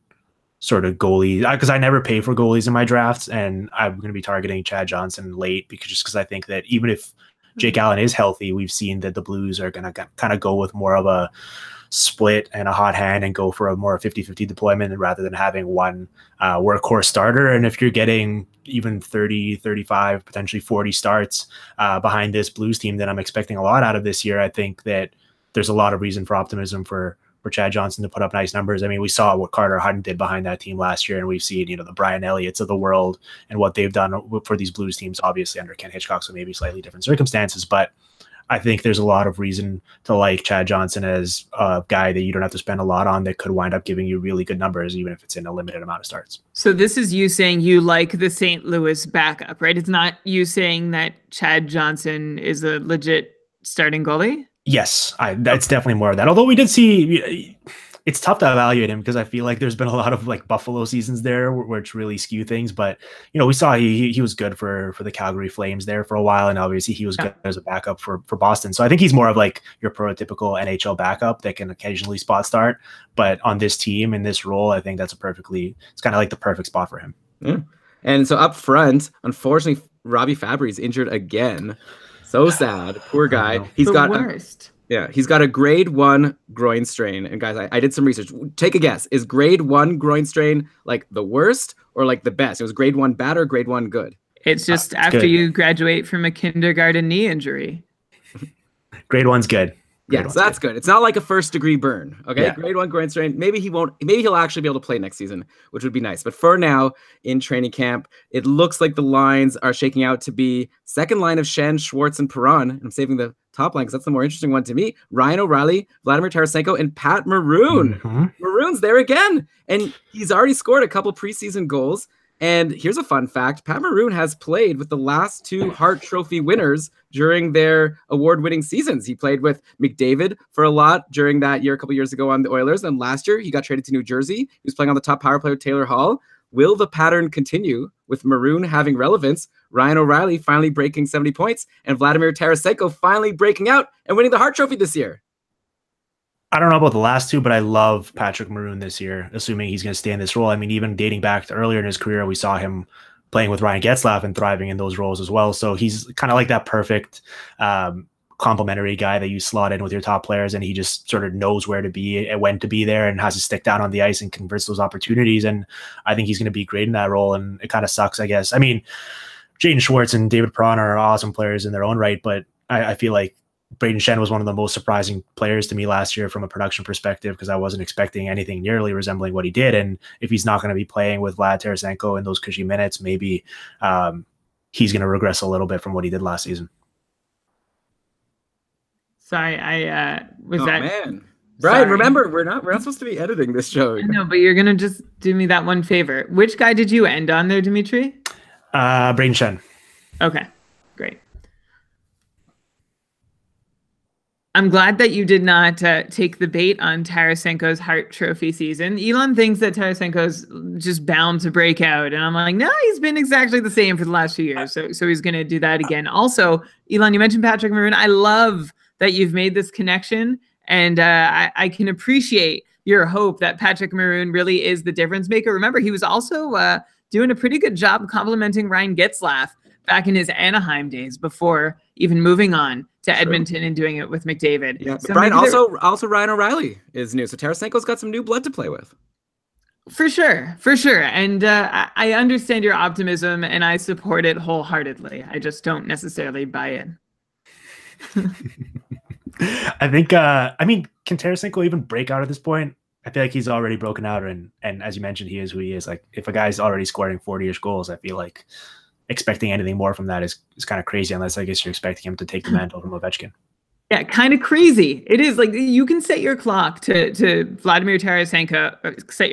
sort of goalies, because I never pay for goalies in my drafts, and I'm going to be targeting Chad Johnson late because I think that even if Jake Allen is healthy, we've seen that the Blues are going to kind of go with more of a split and a hot hand and go for a more 50-50 deployment rather than having one workhorse starter. And if you're getting even 30, 35, potentially 40 starts behind this Blues team that I'm expecting a lot out of this year, I think that there's a lot of reason for optimism for Chad Johnson to put up nice numbers. I mean, we saw what Carter Hutton did behind that team last year, and we've seen, you know, the Brian Elliots of the world and what they've done for these Blues teams, obviously under Ken Hitchcock, so maybe slightly different circumstances. But I think there's a lot of reason to like Chad Johnson as a guy that you don't have to spend a lot on that could wind up giving you really good numbers, even if it's in a limited amount of starts. So this is you saying you like the St. Louis backup, right? It's not you saying that Chad Johnson is a legit starting goalie? Yes, that's definitely more of that. Although we did see, it's tough to evaluate him because I feel like there's been a lot of like Buffalo seasons there where it's really skew things. But, you know, we saw he was good for the Calgary Flames there for a while. And obviously he was good as a backup for Boston. So I think he's more of like your prototypical NHL backup that can occasionally spot start. But on this team in this role, I think it's kind of like the perfect spot for him. Yeah. And so up front, unfortunately, Robbie Fabry's injured again. So sad. Poor guy. He's got a grade 1 groin strain. And guys, I did some research. Take a guess. Is grade 1 groin strain like the worst or like the best? It was grade 1 bad or grade 1 good? It's just after good. You graduate from a kindergarten knee injury. Grade 1's good. Yeah, so that's good. It's not like a first-degree burn. Okay, yeah. Grade 1 groin strain. Maybe he'll actually be able to play next season, which would be nice. But for now, in training camp, it looks like the lines are shaking out to be second line of Schenn, Schwartz, and Perron. I'm saving the top line because that's the more interesting one to me. Ryan O'Reilly, Vladimir Tarasenko, and Pat Maroon. Mm-hmm. Maroon's there again, and he's already scored a couple preseason goals. And here's a fun fact. Pat Maroon has played with the last 2 Hart Trophy winners during their award-winning seasons. He played with McDavid for a lot during that year, a couple years ago on the Oilers. And last year, he got traded to New Jersey. He was playing on the top power play with Taylor Hall. Will the pattern continue with Maroon having relevance, Ryan O'Reilly finally breaking 70 points, and Vladimir Tarasenko finally breaking out and winning the Hart Trophy this year? I don't know about the last 2, but I love Patrick Maroon this year, assuming he's going to stay in this role. I mean, even dating back to earlier in his career, we saw him playing with Ryan Getzlaf and thriving in those roles as well. So he's kind of like that perfect complementary guy that you slot in with your top players, and he just sort of knows where to be and when to be there and has to stick down on the ice and converts those opportunities. And I think he's going to be great in that role. And it kind of sucks, I guess. I mean, Jaden Schwartz and David Perron are awesome players in their own right, but I feel like Brayden Schenn was one of the most surprising players to me last year from a production perspective because I wasn't expecting anything nearly resembling what he did. And if he's not going to be playing with Vlad Tarasenko in those cushy minutes, maybe he's going to regress a little bit from what he did last season. Sorry, man. Brian, remember, we're not supposed to be editing this show. No, but you're going to just do me that one favor. Which guy did you end on there, Dimitri? Brayden Schenn. Okay, great. I'm glad that you did not take the bait on Tarasenko's Hart Trophy season. Elon thinks that Tarasenko's just bound to break out. And I'm like, no, he's been exactly the same for the last few years. So he's going to do that again. Also, Elon, you mentioned Patrick Maroon. I love that you've made this connection. And I can appreciate your hope that Patrick Maroon really is the difference maker. Remember, he was also doing a pretty good job complimenting Ryan Getzlaf back in his Anaheim days before even moving on to Edmonton and doing it with McDavid. Yeah, so Brian, also Ryan O'Reilly is new. So Tarasenko's got some new blood to play with. For sure. And I understand your optimism and I support it wholeheartedly. I just don't necessarily buy it. I think, can Tarasenko even break out at this point? I feel like he's already broken out. And as you mentioned, he is who he is. Like if a guy's already scoring 40-ish goals, I feel like expecting anything more from that is kind of crazy, unless I guess you're expecting him to take the mantle from Ovechkin. Yeah, kind of crazy. It is like you can set your clock to Vladimir Tarasenko, set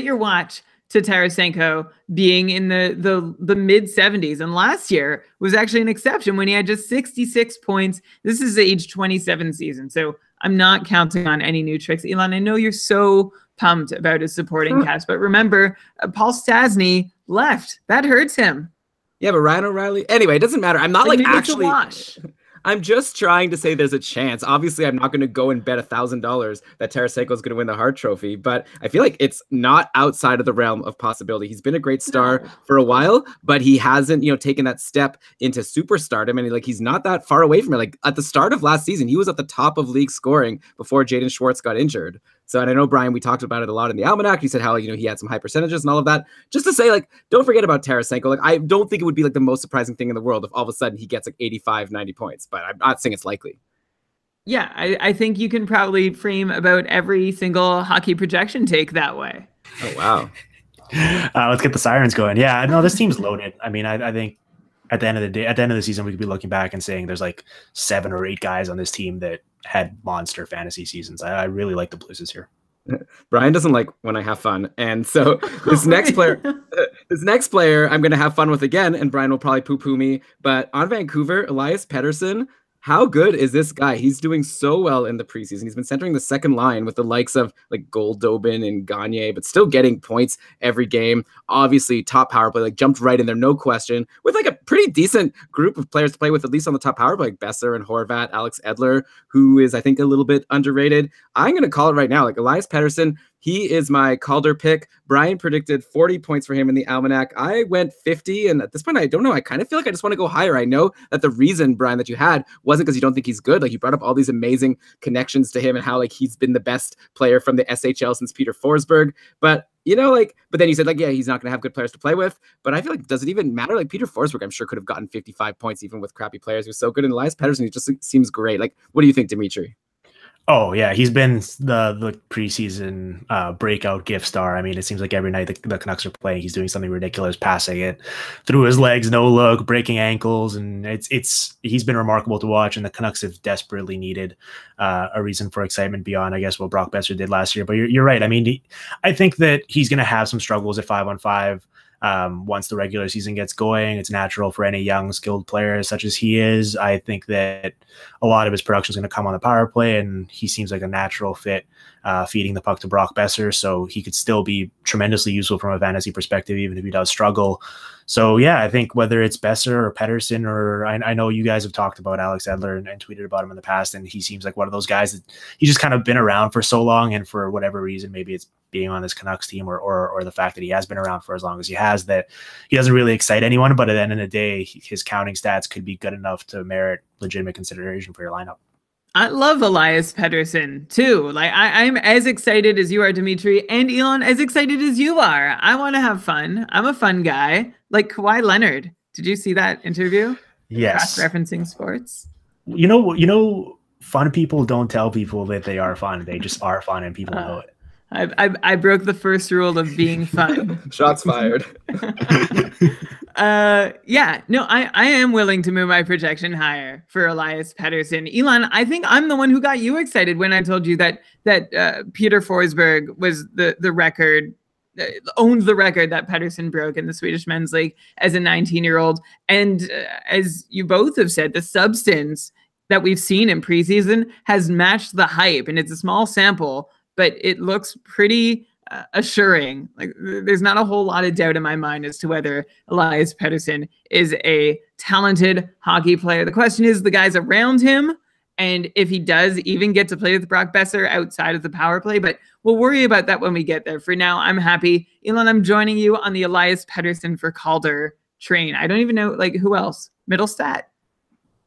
your watch to Tarasenko being in the mid 70s. And last year was actually an exception when he had just 66 points. This is the age 27 season. So I'm not counting on any new tricks. Elon, I know you're so pumped about his supporting cast, but remember, Paul Stastny left. That hurts him. Yeah, but Ryan O'Reilly. Anyway, it doesn't matter. I'm not like actually. I'm just trying to say there's a chance. Obviously, I'm not going to go and bet $1,000 that Tarasenko is going to win the Hart Trophy, but I feel like it's not outside of the realm of possibility. He's been a great star for a while, but he hasn't, taken that step into superstardom, and he's not that far away from it. Like at the start of last season, he was at the top of league scoring before Jaden Schwartz got injured. So, and I know, Brian, we talked about it a lot in the Almanac. He said how, he had some high percentages and all of that. Just to say, don't forget about Tarasenko. I don't think it would be the most surprising thing in the world if all of a sudden he gets 85, 90 points, but I'm not saying it's likely. Yeah, I think you can probably frame about every single hockey projection take that way. Oh, wow. Let's get the sirens going. Yeah, no, this team's loaded. I mean, I think at the end of the day, at the end of the season, we could be looking back and saying there's 7 or 8 guys on this team that had monster fantasy seasons. I really like the Blues here. Brian doesn't like when I have fun, and so this next player, I'm going to have fun with again, and Brian will probably poo-poo me. But on Vancouver, Elias Pettersson. How good is this guy? He's doing so well in the preseason. He's been centering the second line with the likes of Goldobin and Gagne, but still getting points every game. Obviously, top power play, jumped right in there, no question, with a pretty decent group of players to play with, at least on the top power play, like Besser and Horvat, Alex Edler, who is, I think, a little bit underrated. I'm going to call it right now. Elias Pettersson, he is my Calder pick. Brian predicted 40 points for him in the Almanac. I went 50, and at this point, I don't know. I kind of feel like I just want to go higher. I know that the reason, Brian, that you had wasn't because you don't think he's good. You brought up all these amazing connections to him and how he's been the best player from the SHL since Peter Forsberg. But but then you said yeah, he's not going to have good players to play with. But I feel does it even matter? Peter Forsberg, I'm sure could have gotten 55 points even with crappy players. He was so good. And Elias Pettersson, he just seems great. What do you think, Dimitri? Oh, yeah, he's been the preseason breakout gift star. I mean, it seems like every night the Canucks are playing, he's doing something ridiculous, passing it through his legs, no look, breaking ankles, and he's been remarkable to watch, and the Canucks have desperately needed a reason for excitement beyond, I guess, what Brock Besser did last year. But you're right. I mean, I think that he's going to have some struggles at 5-on-5. Once the regular season gets going, it's natural for any young skilled player such as he is. I think that a lot of his production is going to come on the power play, and he seems like a natural fit feeding the puck to Brock Besser, so he could still be tremendously useful from a fantasy perspective even if he does struggle. So yeah, I think whether it's Besser or Pettersson, or I know you guys have talked about Alex Edler and tweeted about him in the past, and he seems like one of those guys that he's just kind of been around for so long, and for whatever reason, maybe it's being on this Canucks team or the fact that he has been around for as long as he has, that he doesn't really excite anyone, but at the end of the day, his counting stats could be good enough to merit legitimate consideration for your lineup. I love Elias Pettersson too. I'm as excited as you are, Dimitri, and Elon, as excited as you are. I want to have fun. I'm a fun guy. Like Kawhi Leonard. Did you see that interview? Yes. Cross-referencing sports. You know, fun people don't tell people that they are fun. They just are fun, and people know it. I broke the first rule of being fun. Shots fired. Yeah, no, I am willing to move my projection higher for Elias Pettersson. Elon, I think I'm the one who got you excited when I told you that Peter Forsberg was the record, owns the record that Pettersson broke in the Swedish Men's League as a 19-year-old. And as you both have said, the substance that we've seen in preseason has matched the hype, and it's a small sample, but it looks pretty assuring. There's not a whole lot of doubt in my mind as to whether Elias Pettersson is a talented hockey player. The question is the guys around him, and if he does even get to play with Brock Besser outside of the power play, but we'll worry about that when we get there. For now, I'm happy. Elon, I'm joining you on the Elias Pettersson for Calder train. I don't even know, who else? Middlestat.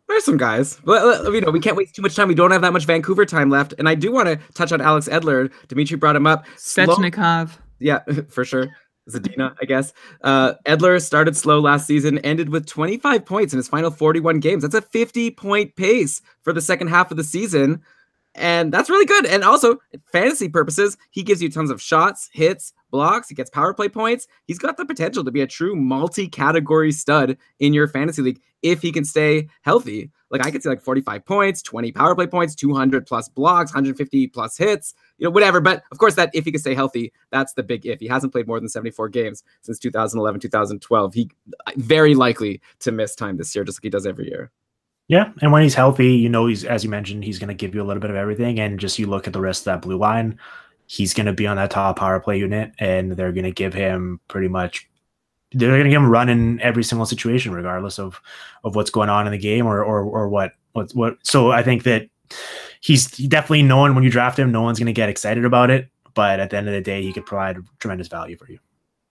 There's some guys. But, we can't waste too much time. We don't have that much Vancouver time left. And I do want to touch on Alex Edler. Dimitri brought him up. Svechnikov. Yeah, for sure. Zadina, I guess. Edler started slow last season, ended with 25 points in his final 41 games. That's a 50-point pace for the second half of the season. And that's really good. And also, fantasy purposes, he gives you tons of shots, hits, blocks. He gets power play points. He's got the potential to be a true multi-category stud in your fantasy league if he can stay healthy. I could see 45 points, 20 power play points, 200 plus blocks, 150 plus hits, whatever. But of course, that if he can stay healthy, that's the big if. He hasn't played more than 74 games since 2011, 2012. He very likely to miss time this year, just like he does every year. Yeah, and when he's healthy, he's, as you mentioned, he's going to give you a little bit of everything. And just you look at the rest of that blue line, he's going to be on that top power play unit, and they're going to give him they're going to give him run in every single situation, regardless of what's going on in the game or what So I think that he's definitely known when you draft him, no one's going to get excited about it. But at the end of the day, he could provide tremendous value for you.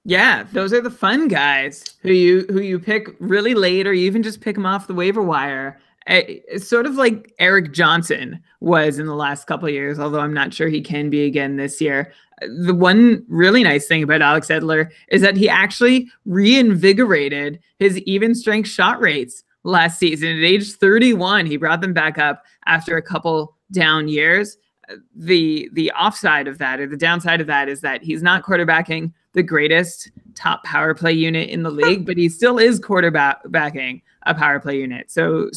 Yeah, those are the fun guys who you pick really late, or you even just pick them off the waiver wire. It's sort of like Eric Johnson was in the last couple of years, although I'm not sure he can be again this year. The one really nice thing about Alex Edler is that he actually reinvigorated his even strength shot rates last season. At age 31, he brought them back up after a couple down years. The offside of that, or the downside of that, is that he's not quarterbacking the greatest top power play unit in the league, but he still is quarterbacking a power play unit. So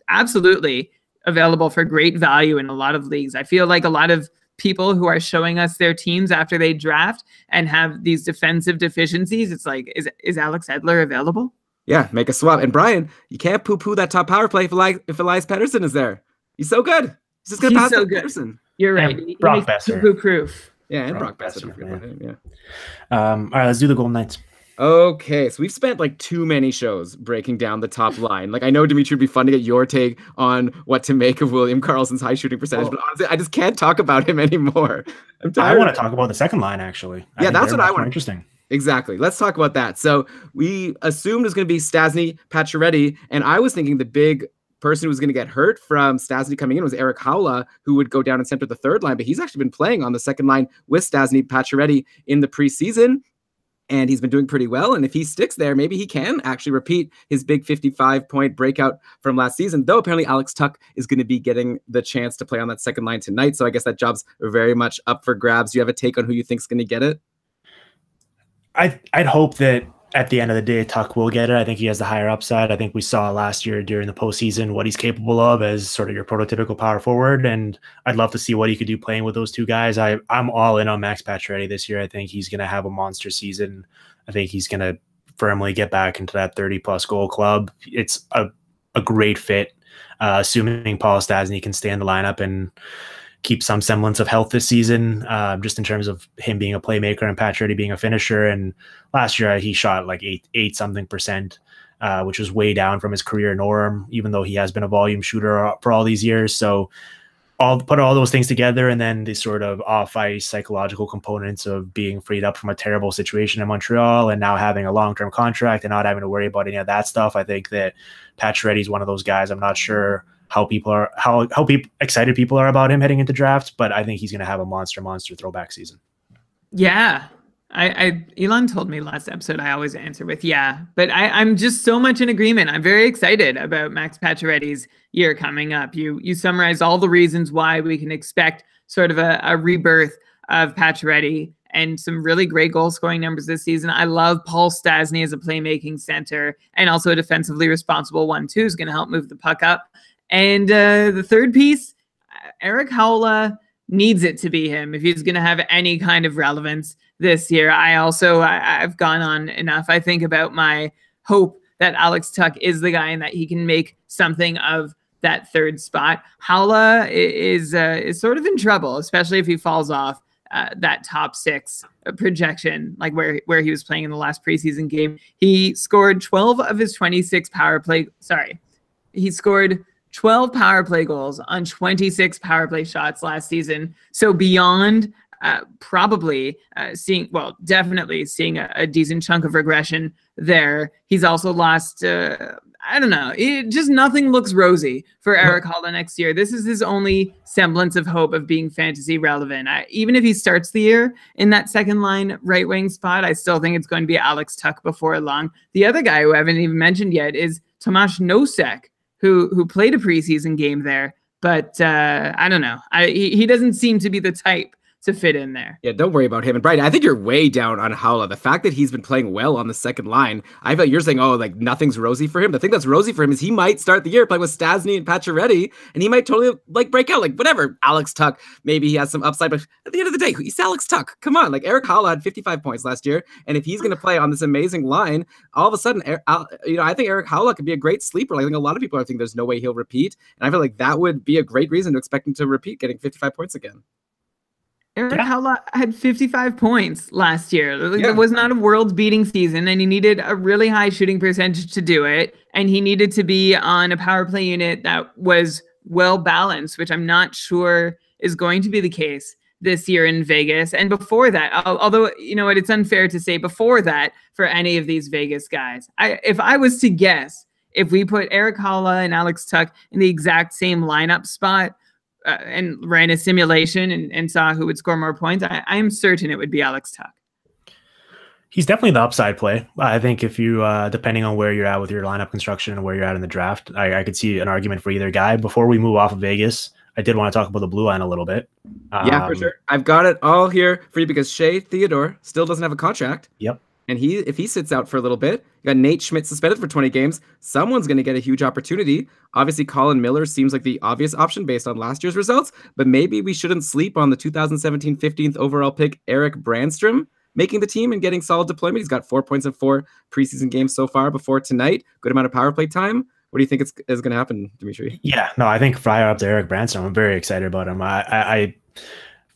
absolutely available for great value in a lot of leagues. I feel like a lot of people who are showing us their teams after they draft and have these defensive deficiencies, it's like, is Alex Edler available? Yeah, make a swap. And Brian, you can't poo-poo that top power play if Elias Pettersson is there. He's so good. He's just going to pass so Pettersson. You're right. And Brock Besser. Proof. Yeah, and Brock Besser. Yeah. All right, let's do the Golden Knights. Okay, so we've spent like too many shows breaking down the top line. Like, I know, Dimitri, it'd be fun to get your take on what to make of William Karlsson's high shooting percentage, but honestly, I just can't talk about him anymore. I'm tired. I want to talk about the second line, actually. Yeah, that's what I want. Interesting. Exactly. Let's talk about that. So we assumed it was going to be Stastny, Pacioretty, and I was thinking the big person who was going to get hurt from Stastny coming in was Eric Haula, who would go down and center the third line, but he's actually been playing on the second line with Stastny, Pacioretty in the preseason, and he's been doing pretty well. And if he sticks there, maybe he can actually repeat his big 55-point breakout from last season, though apparently Alex Tuch is going to be getting the chance to play on that second line tonight, so I guess that job's very much up for grabs. Do you have a take on who you think is going to get it? I'd hope that at the end of the day, Tuch will get it. I think he has the higher upside. I think we saw last year during the postseason what he's capable of as sort of your prototypical power forward, and I'd love to see what he could do playing with those two guys. I'm all in on Max Pacioretty this year. I think he's going to have a monster season. I think he's going to firmly get back into that 30-plus goal club. It's a great fit, assuming Paul Stastny can stay in the lineup and keep some semblance of health this season, just in terms of him being a playmaker and Pacioretty being a finisher. And last year he shot like 8 something percent, which was way down from his career norm, even though he has been a volume shooter for all these years. So put all those things together, and then the sort of off-ice psychological components of being freed up from a terrible situation in Montreal and now having a long-term contract and not having to worry about any of that stuff. I think that Pacioretty is one of those guys. I'm not sure how excited people are about him heading into draft, but I think he's going to have a monster throwback season. Yeah. Elon told me last episode, I always answer with yeah, but I'm just so much in agreement. I'm very excited about Max Pacioretty's year coming up. You summarized all the reasons why we can expect sort of a rebirth of Pacioretty and some really great goal scoring numbers this season. I love Paul Stastny as a playmaking center and also a defensively responsible one too, who's going to help move the puck up. And the third piece, Eric Haula needs it to be him if he's going to have any kind of relevance this year. I've gone on enough, I think, about my hope that Alex Tuch is the guy and that he can make something of that third spot. Haula is sort of in trouble, especially if he falls off that top 6 projection, like where he was playing in the last preseason game. He scored 12 of his 26 power play. Sorry, he scored 12 power play goals on 26 power play shots last season. So beyond definitely seeing a decent chunk of regression there. He's also lost, I don't know, just nothing looks rosy for Eric Haula next year. This is his only semblance of hope of being fantasy relevant. Even if he starts the year in that second line right wing spot, I still think it's going to be Alex Tuch before long. The other guy who I haven't even mentioned yet is Tomáš Nosek, who played a preseason game there, but I don't know. He doesn't seem to be the type to fit in there. Yeah, don't worry about him. And Brian, I think you're way down on Haula. The fact that he's been playing well on the second line, I feel like you're saying, oh, like nothing's rosy for him. The thing that's rosy for him is he might start the year playing with Stastny and Pacioretty, and he might totally like break out. Like whatever, Alex Tuch, maybe he has some upside, but at the end of the day, he's Alex Tuch. Come on, like Eric Haula had 55 points last year, and if he's going to play on this amazing line, all of a sudden, I think Eric Haula could be a great sleeper. Like, I think a lot of people are thinking there's no way he'll repeat, and I feel like that would be a great reason to expect him to repeat, getting 55 points again. Eric Haula had 55 points last year. It was not a world-beating season, and he needed a really high shooting percentage to do it. and he needed to be on a power play unit that was well balanced, which I'm not sure is going to be the case this year in Vegas. And before that, although, you know what, it's unfair to say before that for any of these Vegas guys. If I was to guess, if we put Erik Haula and Alex Tuch in the exact same lineup spot and ran a simulation and saw who would score more points, I'm certain it would be Alex Tuch. He's definitely the upside play. I think if you, depending on where you're at with your lineup construction and where you're at in the draft, I could see an argument for either guy. Before we move off of Vegas, I did want to talk about the blue line a little bit. Yeah, for sure. I've got it all here for you because Shea Theodore still doesn't have a contract. Yep. And if he sits out for a little bit, you got Nate Schmidt suspended for 20 games. Someone's going to get a huge opportunity. Obviously, Colin Miller seems like the obvious option based on last year's results, but maybe we shouldn't sleep on the 2017 15th overall pick, Eric Brandstrom, making the team and getting solid deployment. He's got 4 points in 4 preseason games so far before tonight. Good amount of power play time. What do you think is going to happen, Dimitri? Yeah, no, I think fire up to Eric Brandstrom. I'm very excited about him. I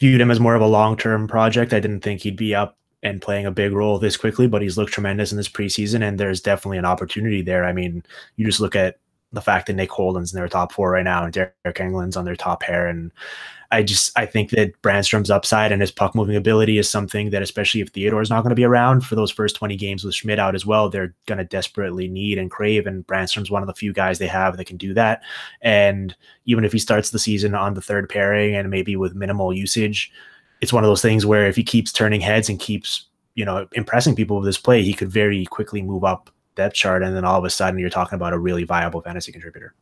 viewed him as more of a long-term project. I didn't think he'd be up and playing a big role this quickly, but he's looked tremendous in this preseason, and there's definitely an opportunity there. I mean, you just look at the fact that Nick Holden's in their top 4 right now and Derek Engelland's on their top pair, and I think that Brandstrom's upside and his puck moving ability is something that, especially if Theodore's not going to be around for those first 20 games with Schmidt out as well, they're going to desperately need and crave. And Brandstrom's one of the few guys they have that can do that. And even if he starts the season on the third pairing and maybe with minimal usage, it's one of those things where if he keeps turning heads and keeps, impressing people with his play, he could very quickly move up depth chart. And then all of a sudden you're talking about a really viable fantasy contributor.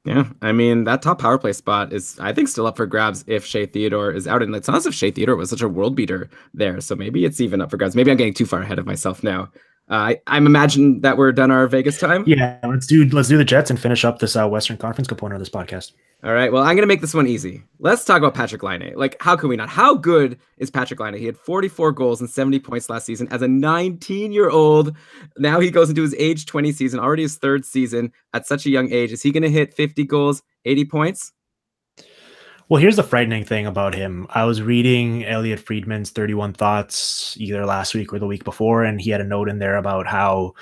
Yeah, I mean, that top power play spot is, I think, still up for grabs if Shea Theodore is out. And it's not as if Shea Theodore was such a world beater there. So maybe it's even up for grabs. Maybe I'm getting too far ahead of myself now. I'm imagining that we're done our Vegas time. Yeah, let's do the Jets and finish up this Western Conference component of this podcast. All right, well, I'm going to make this one easy. Let's talk about Patrick Laine. Like, how can we not? How good is Patrick Laine? He had 44 goals and 70 points last season as a 19-year-old. Now he goes into his age 20 season, already his 3rd season at such a young age. Is he going to hit 50 goals, 80 points? Well, here's the frightening thing about him. I was reading Elliot Friedman's 31 Thoughts either last week or the week before, and he had a note in there about how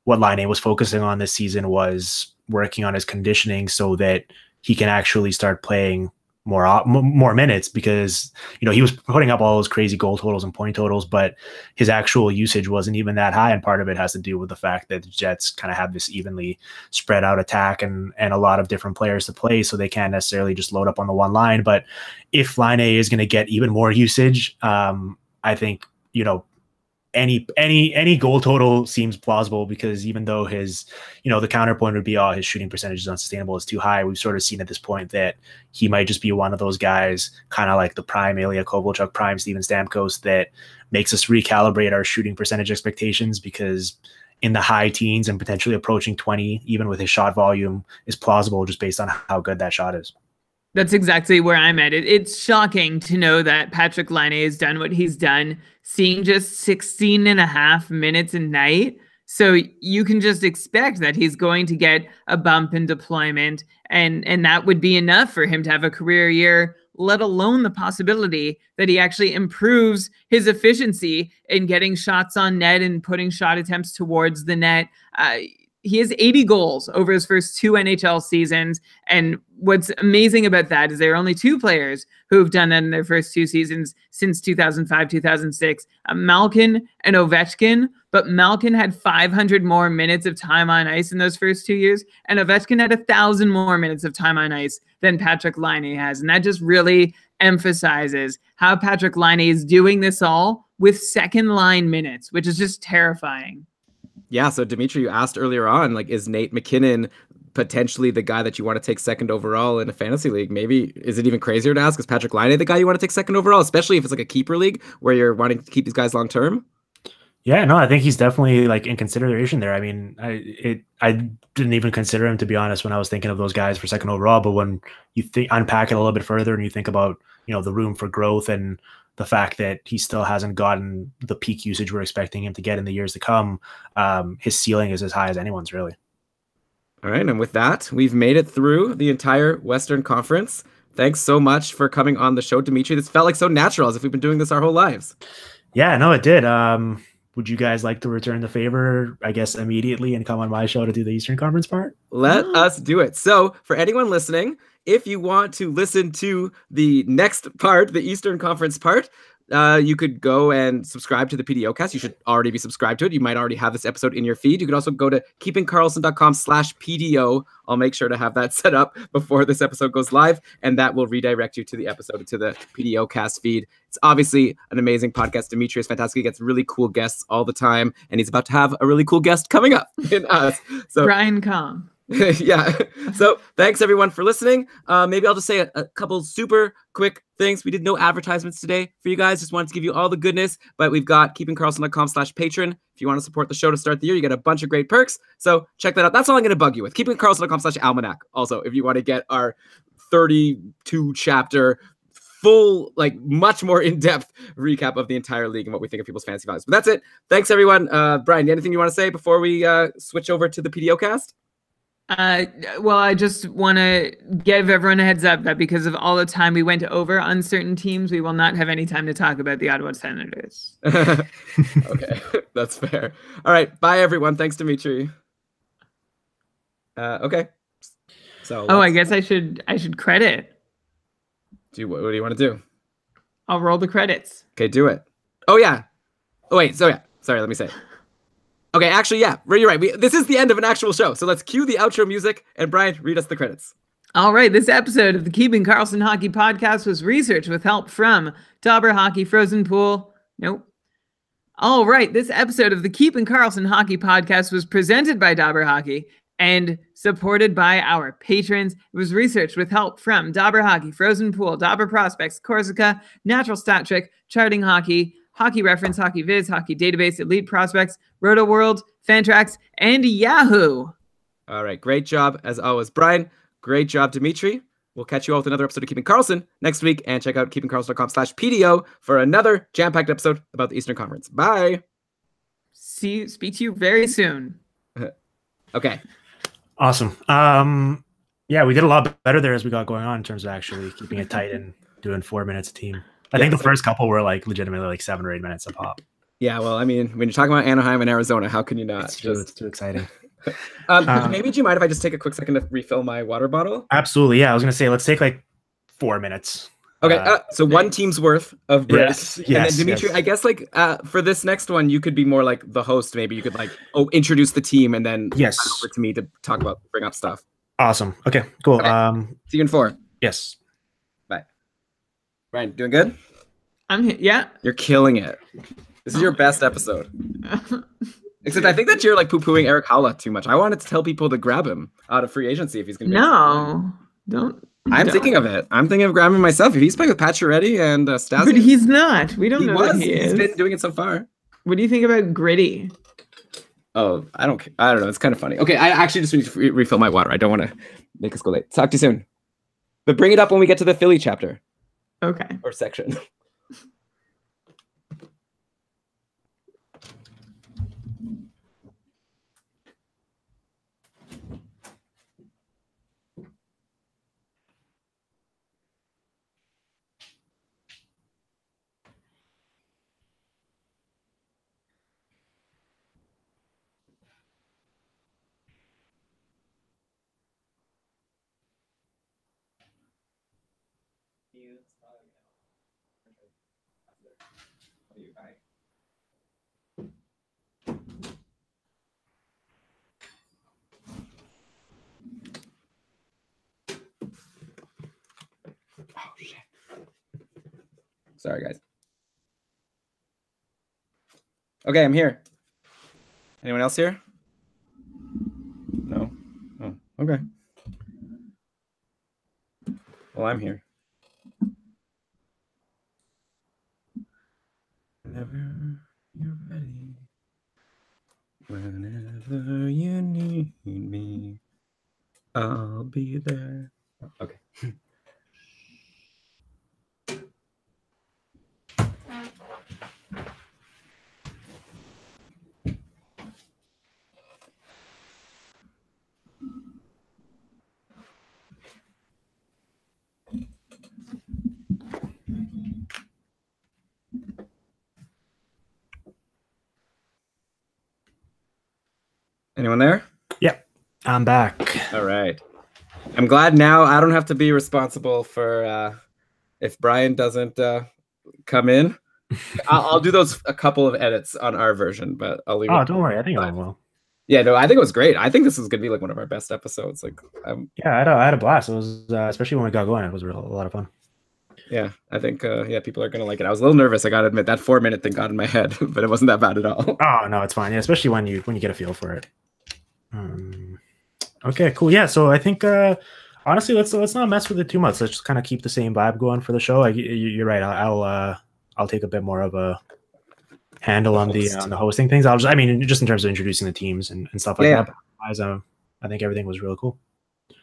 what Laine was focusing on this season was working on his conditioning so that he can actually start playing more minutes, because he was putting up all those crazy goal totals and point totals, but his actual usage wasn't even that high, and part of it has to do with the fact that the Jets kind of have this evenly spread out attack and a lot of different players to play, so they can't necessarily just load up on the one line. But if Laine is going to get even more usage, I think any goal total seems plausible, because even though his, the counterpoint would be, his shooting percentage is unsustainable, it's too high. We've sort of seen at this point that he might just be one of those guys, kind of like the prime Ilya Kovalchuk, prime Steven Stamkos, that makes us recalibrate our shooting percentage expectations, because in the high teens and potentially approaching 20, even with his shot volume, is plausible just based on how good that shot is. That's exactly where I'm at. It's shocking to know that Patrick Laine has done what he's done, seeing just 16 and a half minutes a night. So you can just expect that he's going to get a bump in deployment, and that would be enough for him to have a career year, let alone the possibility that he actually improves his efficiency in getting shots on net and putting shot attempts towards the net. He has 80 goals over his first 2 NHL seasons. And what's amazing about that is there are only 2 players who have done that in their first 2 seasons since 2005, 2006, Malkin and Ovechkin. But Malkin had 500 more minutes of time on ice in those first 2 years, and Ovechkin had 1,000 more minutes of time on ice than Patrick Laine has. And that just really emphasizes how Patrick Laine is doing this all with second line minutes, which is just terrifying. Yeah, so Dimitri, you asked earlier on, like, is Nate McKinnon potentially the guy that you want to take second overall in a fantasy league? Maybe, is it even crazier to ask, is Patrick Laine the guy you want to take second overall, especially if it's like a keeper league where you're wanting to keep these guys long term? Yeah, no, I think he's definitely like in consideration there. I mean, I didn't even consider him, to be honest, when I was thinking of those guys for second overall. But when you unpack it a little bit further and you think about, the room for growth and the fact that he still hasn't gotten the peak usage we're expecting him to get in the years to come, his ceiling is as high as anyone's, really. All right, and with that, we've made it through the entire Western Conference. Thanks so much for coming on the show, Dimitri. This felt like so natural, as if we've been doing this our whole lives. Yeah, no, it did. would you guys like to return the favor, I guess, immediately and come on my show to do the Eastern Conference part? Let us do it. So, for anyone listening, if you want to listen to the next part, the Eastern Conference part, you could go and subscribe to the PDO cast. You should already be subscribed to it. You might already have this episode in your feed. You could also go to keepingkarlsson.com/PDO. I'll make sure to have that set up before this episode goes live, and that will redirect you to the episode, to the PDO cast feed. It's obviously an amazing podcast. Dimitri is fantastic. He gets really cool guests all the time, and he's about to have a really cool guest coming up in us. So Brian Kong. Yeah. So thanks everyone for listening. Maybe I'll just say a couple super quick things. We did no advertisements today for you guys. Just wanted to give you all the goodness, but we've got keepingkarlsson.com/patron. If you want to support the show to start the year, you get a bunch of great perks. So check that out. That's all I'm going to bug you with. keepingkarlsson.com/almanac. Also, if you want to get our 32 chapter full, like much more in-depth recap of the entire league and what we think of people's fantasy values. But that's it. Thanks everyone. Brian, anything you want to say before we switch over to the PDO cast? Well, I just want to give everyone a heads up that because of all the time we went over on certain teams, we will not have any time to talk about the Ottawa Senators. Okay, that's fair. All right, bye everyone. Thanks, Dimitri. Okay. So. I guess I should credit. What do you want to do? I'll roll the credits. Okay, do it. Oh yeah. Oh wait. So yeah. Sorry. Let me say. Okay, actually, yeah, you're right. This is the end of an actual show, so let's cue the outro music, and Brian, read us the credits. All right, this episode of the Keeping Karlsson Hockey Podcast was researched with help from Dauber Hockey Frozen Pool. Nope. All right, this episode of the Keeping Karlsson Hockey Podcast was presented by Dauber Hockey and supported by our patrons. It was researched with help from Dauber Hockey Frozen Pool, Dauber Prospects, Corsica, Natural Stat Trick, Charting Hockey, Hockey Reference, Hockey Viz, Hockey Database, Elite Prospects, Roto World, Fantrax, and Yahoo. All right, great job as always, Brian. Great job, Dimitri. We'll catch you all with another episode of Keeping Karlsson next week, and check out keepingkarlsson.com/PDO for another jam-packed episode about the Eastern Conference. Bye. Speak to you very soon. Okay. Awesome. Yeah, we did a lot better there as we got going on in terms of actually keeping it tight and doing 4 minutes a team. I think the first couple were like legitimately like 7 or 8 minutes a pop. Yeah, well, I mean, when you're talking about Anaheim and Arizona, how can you not? It's true. It's too exciting. Maybe do you mind if I just take a quick second to refill my water bottle? Absolutely. Yeah, I was gonna say let's take like 4 minutes. Okay, so one team's worth of breaks. Yes, and then Dimitri, yes. I guess like for this next one, you could be more like the host. Maybe you could like introduce the team and then Yes. over to me to bring up stuff. Awesome. Okay, cool. Okay. See you in 4. Yes. Bye. Brian, doing good? I'm here. Yeah. You're killing it. This is your best episode. Except I think that you're like poo-pooing Eric Howlett too much. I wanted to tell people to grab him out of free agency if he's going to be. No, don't. I'm thinking of it. I'm thinking of grabbing him myself. If he's playing with Pacioretty and Stasi. But he's not. We don't know that he is. He's been doing it so far. What do you think about Gritty? Oh, I don't know. It's kind of funny. Okay, I actually just need to refill my water. I don't want to make us go late. Talk to you soon. But bring it up when we get to the Philly chapter. Okay. Or section. Oh shit. Sorry guys. Okay, I'm here. Anyone else here? No. Oh, okay. Well, I'm here. Whenever you're ready. Whenever you need me, I'll be there. Okay. Anyone there? Yeah, I'm back. All right. I'm glad now I don't have to be responsible for if Brian doesn't come in. I'll do a couple of edits on our version, but I'll leave Oh, it. don't worry. I think it went well. Yeah, no, I think it was great. I think this is gonna be like one of our best episodes. Like, yeah, I had a blast. It was especially when we got going. It was a lot of fun. Yeah, I think people are gonna like it. I was a little nervous. I gotta admit that 4-minute thing got in my head, but it wasn't that bad at all. Oh no, it's fine. Yeah, especially when you get a feel for it. Okay, cool. Yeah, so I think honestly, let's not mess with it too much. Let's just kind of keep the same vibe going for the show. You're right. I'll take a bit more of a handle on the hosting things. Just in terms of introducing the teams and stuff like that. But I think everything was really cool.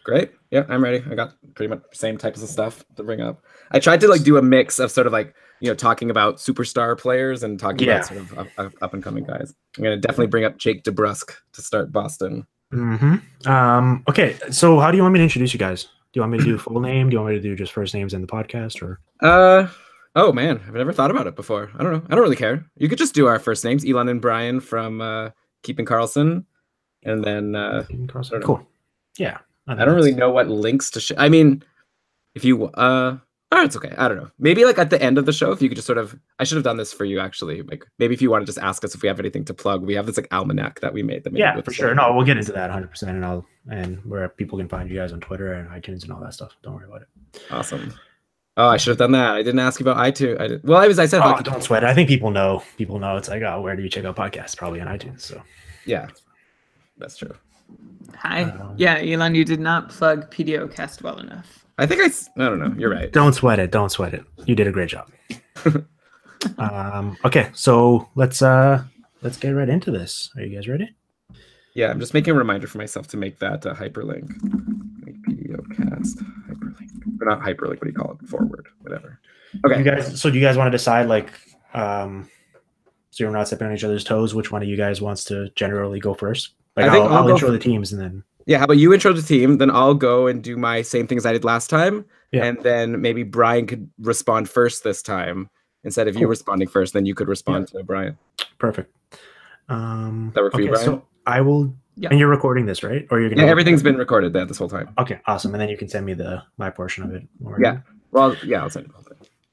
Great. Yeah, I'm ready. I got pretty much the same types of stuff to bring up. I tried to like do a mix of sort of like, talking about superstar players and talking about sort of up and coming guys. I'm going to definitely bring up Jake DeBrusk to start Boston. Okay. So how do you want me to introduce you guys? Do you want me to do full name? Do you want me to do just first names in the podcast or? Oh man, I've never thought about it before. I don't know. I don't really care. You could just do our first names, Elon and Brian from Keeping Karlsson. And then cool. Yeah. I don't really know what links to I mean, if you it's okay. I don't know. Maybe like at the end of the show, if you could just sort of, I should have done this for you actually. Like maybe if you want to just ask us if we have anything to plug, we have this like almanac that we made. Yeah, for sure. No, we'll get into that 100%, and where people can find you guys on Twitter and iTunes and all that stuff. Don't worry about it. Awesome. Oh, I should have done that. I didn't ask you about iTunes. I said. Oh, don't sweat it. I think people know. People know. It's like, where do you check out podcasts? Probably on iTunes. So yeah, that's true. Hi. Yeah, Elon, you did not plug PDOcast well enough. I think I don't know. You're right. Don't sweat it. Don't sweat it. You did a great job. Okay, so let's get right into this. Are you guys ready? Yeah, I'm just making a reminder for myself to make that hyperlink. Make PDOcast hyperlink. Or not hyperlink, what do you call it? Forward, whatever. Okay. Do you guys want to decide so you're not stepping on each other's toes, which one of you guys wants to generally go first? Like I'll intro the teams and then. Yeah, how about you intro the team, then I'll go and do my same things I did last time, and then maybe Brian could respond first this time instead of you responding first. Then you could respond to Brian. Perfect. That work for you, Brian? So I will. Yeah. And you're recording this, right? Or you're gonna? Yeah, everything's been recorded this whole time. Okay, awesome. And then you can send me my portion of it. Yeah. Well, yeah, I'll send it.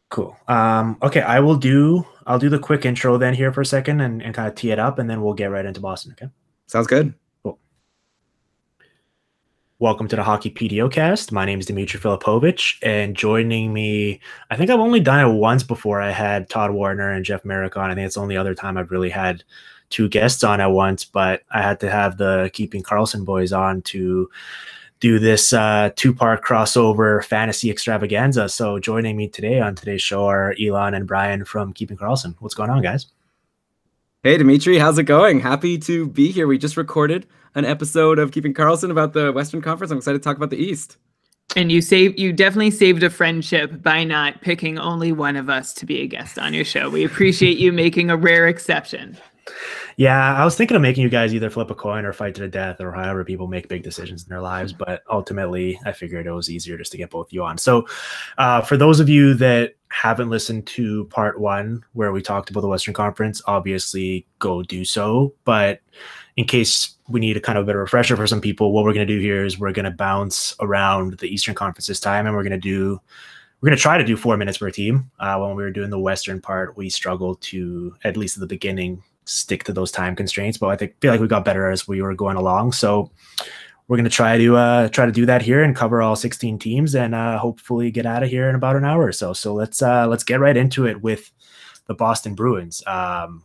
Cool. Okay, I'll do the quick intro then here for a second and kind of tee it up, and then we'll get right into Boston. Okay. Sounds good. Cool. Welcome to the Hockey PDOcast. My name is Dmitry Filipovich, and joining me, I think I've only done it once before. I had Todd Warner and Jeff Merrick on. I think it's the only other time I've really had two guests on at once, but I had to have the Keeping Karlsson boys on to do this two-part crossover fantasy extravaganza. So joining me today on today's show are Elon and Brian from Keeping Karlsson. What's going on, guys? Hey, Dimitri, how's it going? Happy to be here. We just recorded an episode of Keeping Karlsson about the Western Conference. I'm excited to talk about the East. And you definitely saved a friendship by not picking only one of us to be a guest on your show. We appreciate you making a rare exception. Yeah, I was thinking of making you guys either flip a coin or fight to the death or however people make big decisions in their lives. But ultimately, I figured it was easier just to get both of you on. So for those of you that haven't listened to part one, where we talked about the Western Conference, obviously go do so. But in case we need a kind of a bit of refresher for some people, what we're going to do here is we're going to bounce around the Eastern Conference this time. And we're going to try to do 4 minutes per team. When we were doing the Western part, we struggled to, at least at the beginning, stick to those time constraints, but feel like we got better as we were going along. So we're going to try to do that here and cover all 16 teams and hopefully get out of here in about an hour or so. So let's get right into it with the Boston Bruins. Do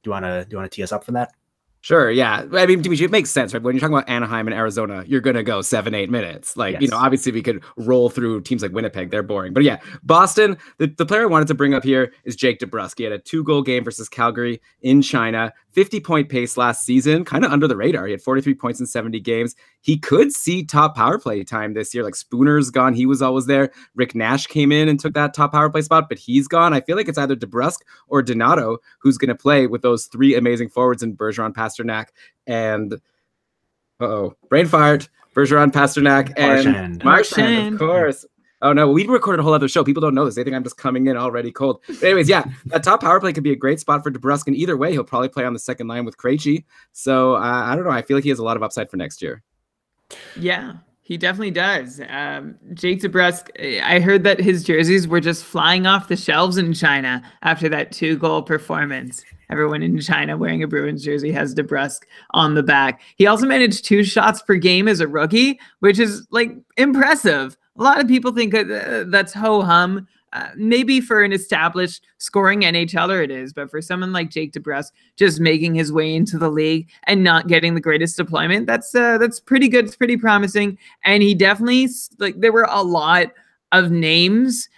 you want to tee us up for that? Sure. Yeah. I mean, Dimitri, it makes sense, right? When you're talking about Anaheim and Arizona, you're going to go 7-8 minutes. Like, yes. Obviously we could roll through teams like Winnipeg. They're boring. But yeah, Boston, the player I wanted to bring up here is Jake DeBrusk. He had a 2-goal game versus Calgary in China, 50-point pace last season, kind of under the radar. He had 43 points in 70 games. He could see top power play time this year. Like Spooner's gone. He was always there. Rick Nash came in and took that top power play spot, but he's gone. I feel like it's either DeBrusk or Donato who's going to play with those three amazing forwards in Bergeron, Pasternak, and brain fart, Bergeron, Pasternak, and Marchand, of course. Oh no, we recorded a whole other show. People don't know this. They think I'm just coming in already cold. But anyways, yeah, that top power play could be a great spot for DeBrusk. And either way, he'll probably play on the second line with Krejci. So I don't know. I feel like he has a lot of upside for next year. Yeah, he definitely does. Jake DeBrusk, I heard that his jerseys were just flying off the shelves in China after that 2-goal performance. Everyone in China wearing a Bruins jersey has DeBrusk on the back. He also managed 2 shots per game as a rookie, which is like impressive. A lot of people think that's ho-hum. Maybe for an established scoring NHLer it is, but for someone like Jake DeBrusk just making his way into the league and not getting the greatest deployment, that's pretty good. It's pretty promising. And he definitely, like, there were a lot of names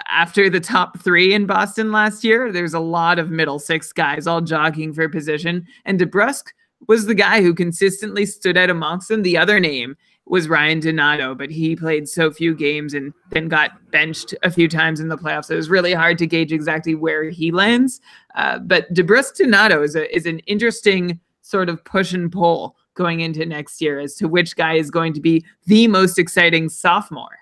after the top 3 in Boston last year. There's a lot of middle 6 guys all jogging for position, and DeBrusk was the guy who consistently stood out amongst them. The other name was Ryan Donato, but he played so few games and then got benched a few times in the playoffs. So it was really hard to gauge exactly where he lands. But DeBrusk Donato is an interesting sort of push and pull going into next year as to which guy is going to be the most exciting sophomore.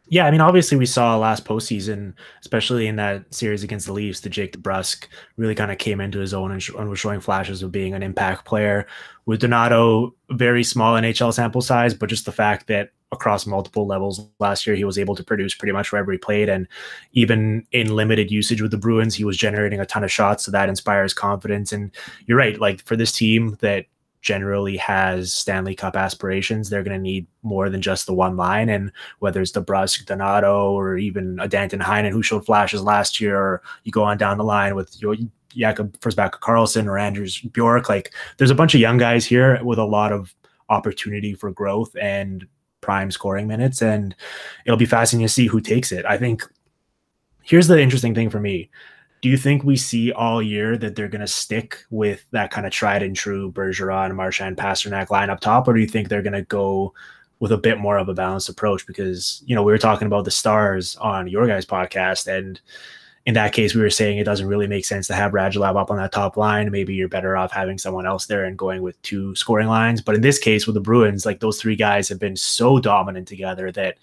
Yeah, I mean, obviously we saw last postseason, especially in that series against the Leafs, that Jake DeBrusk really kind of came into his own and was showing flashes of being an impact player. With Donato, very small NHL sample size, but just the fact that across multiple levels last year, he was able to produce pretty much wherever he played. And even in limited usage with the Bruins, he was generating a ton of shots. So that inspires confidence. And you're right, like for this team that generally has Stanley Cup aspirations, they're going to need more than just the one line. And whether it's DeBrusk, Donato, or even a Danton Heinen who showed flashes last year, or you go on down the line with Jakob Forsbacka Karlsson or Anders Bjork, like there's a bunch of young guys here with a lot of opportunity for growth and prime scoring minutes. And it'll be fascinating to see who takes it. I think here's the interesting thing for me. Do you think we see all year that they're going to stick with that kind of tried and true Bergeron, Marchand, Pasternak line up top, or do you think they're going to go with a bit more of a balanced approach? Because, you know, we were talking about the Stars on your guys' podcast, and in that case, we were saying it doesn't really make sense to have Radulov up on that top line. Maybe you're better off having someone else there and going with 2 scoring lines. But in this case, with the Bruins, like those 3 guys have been so dominant together that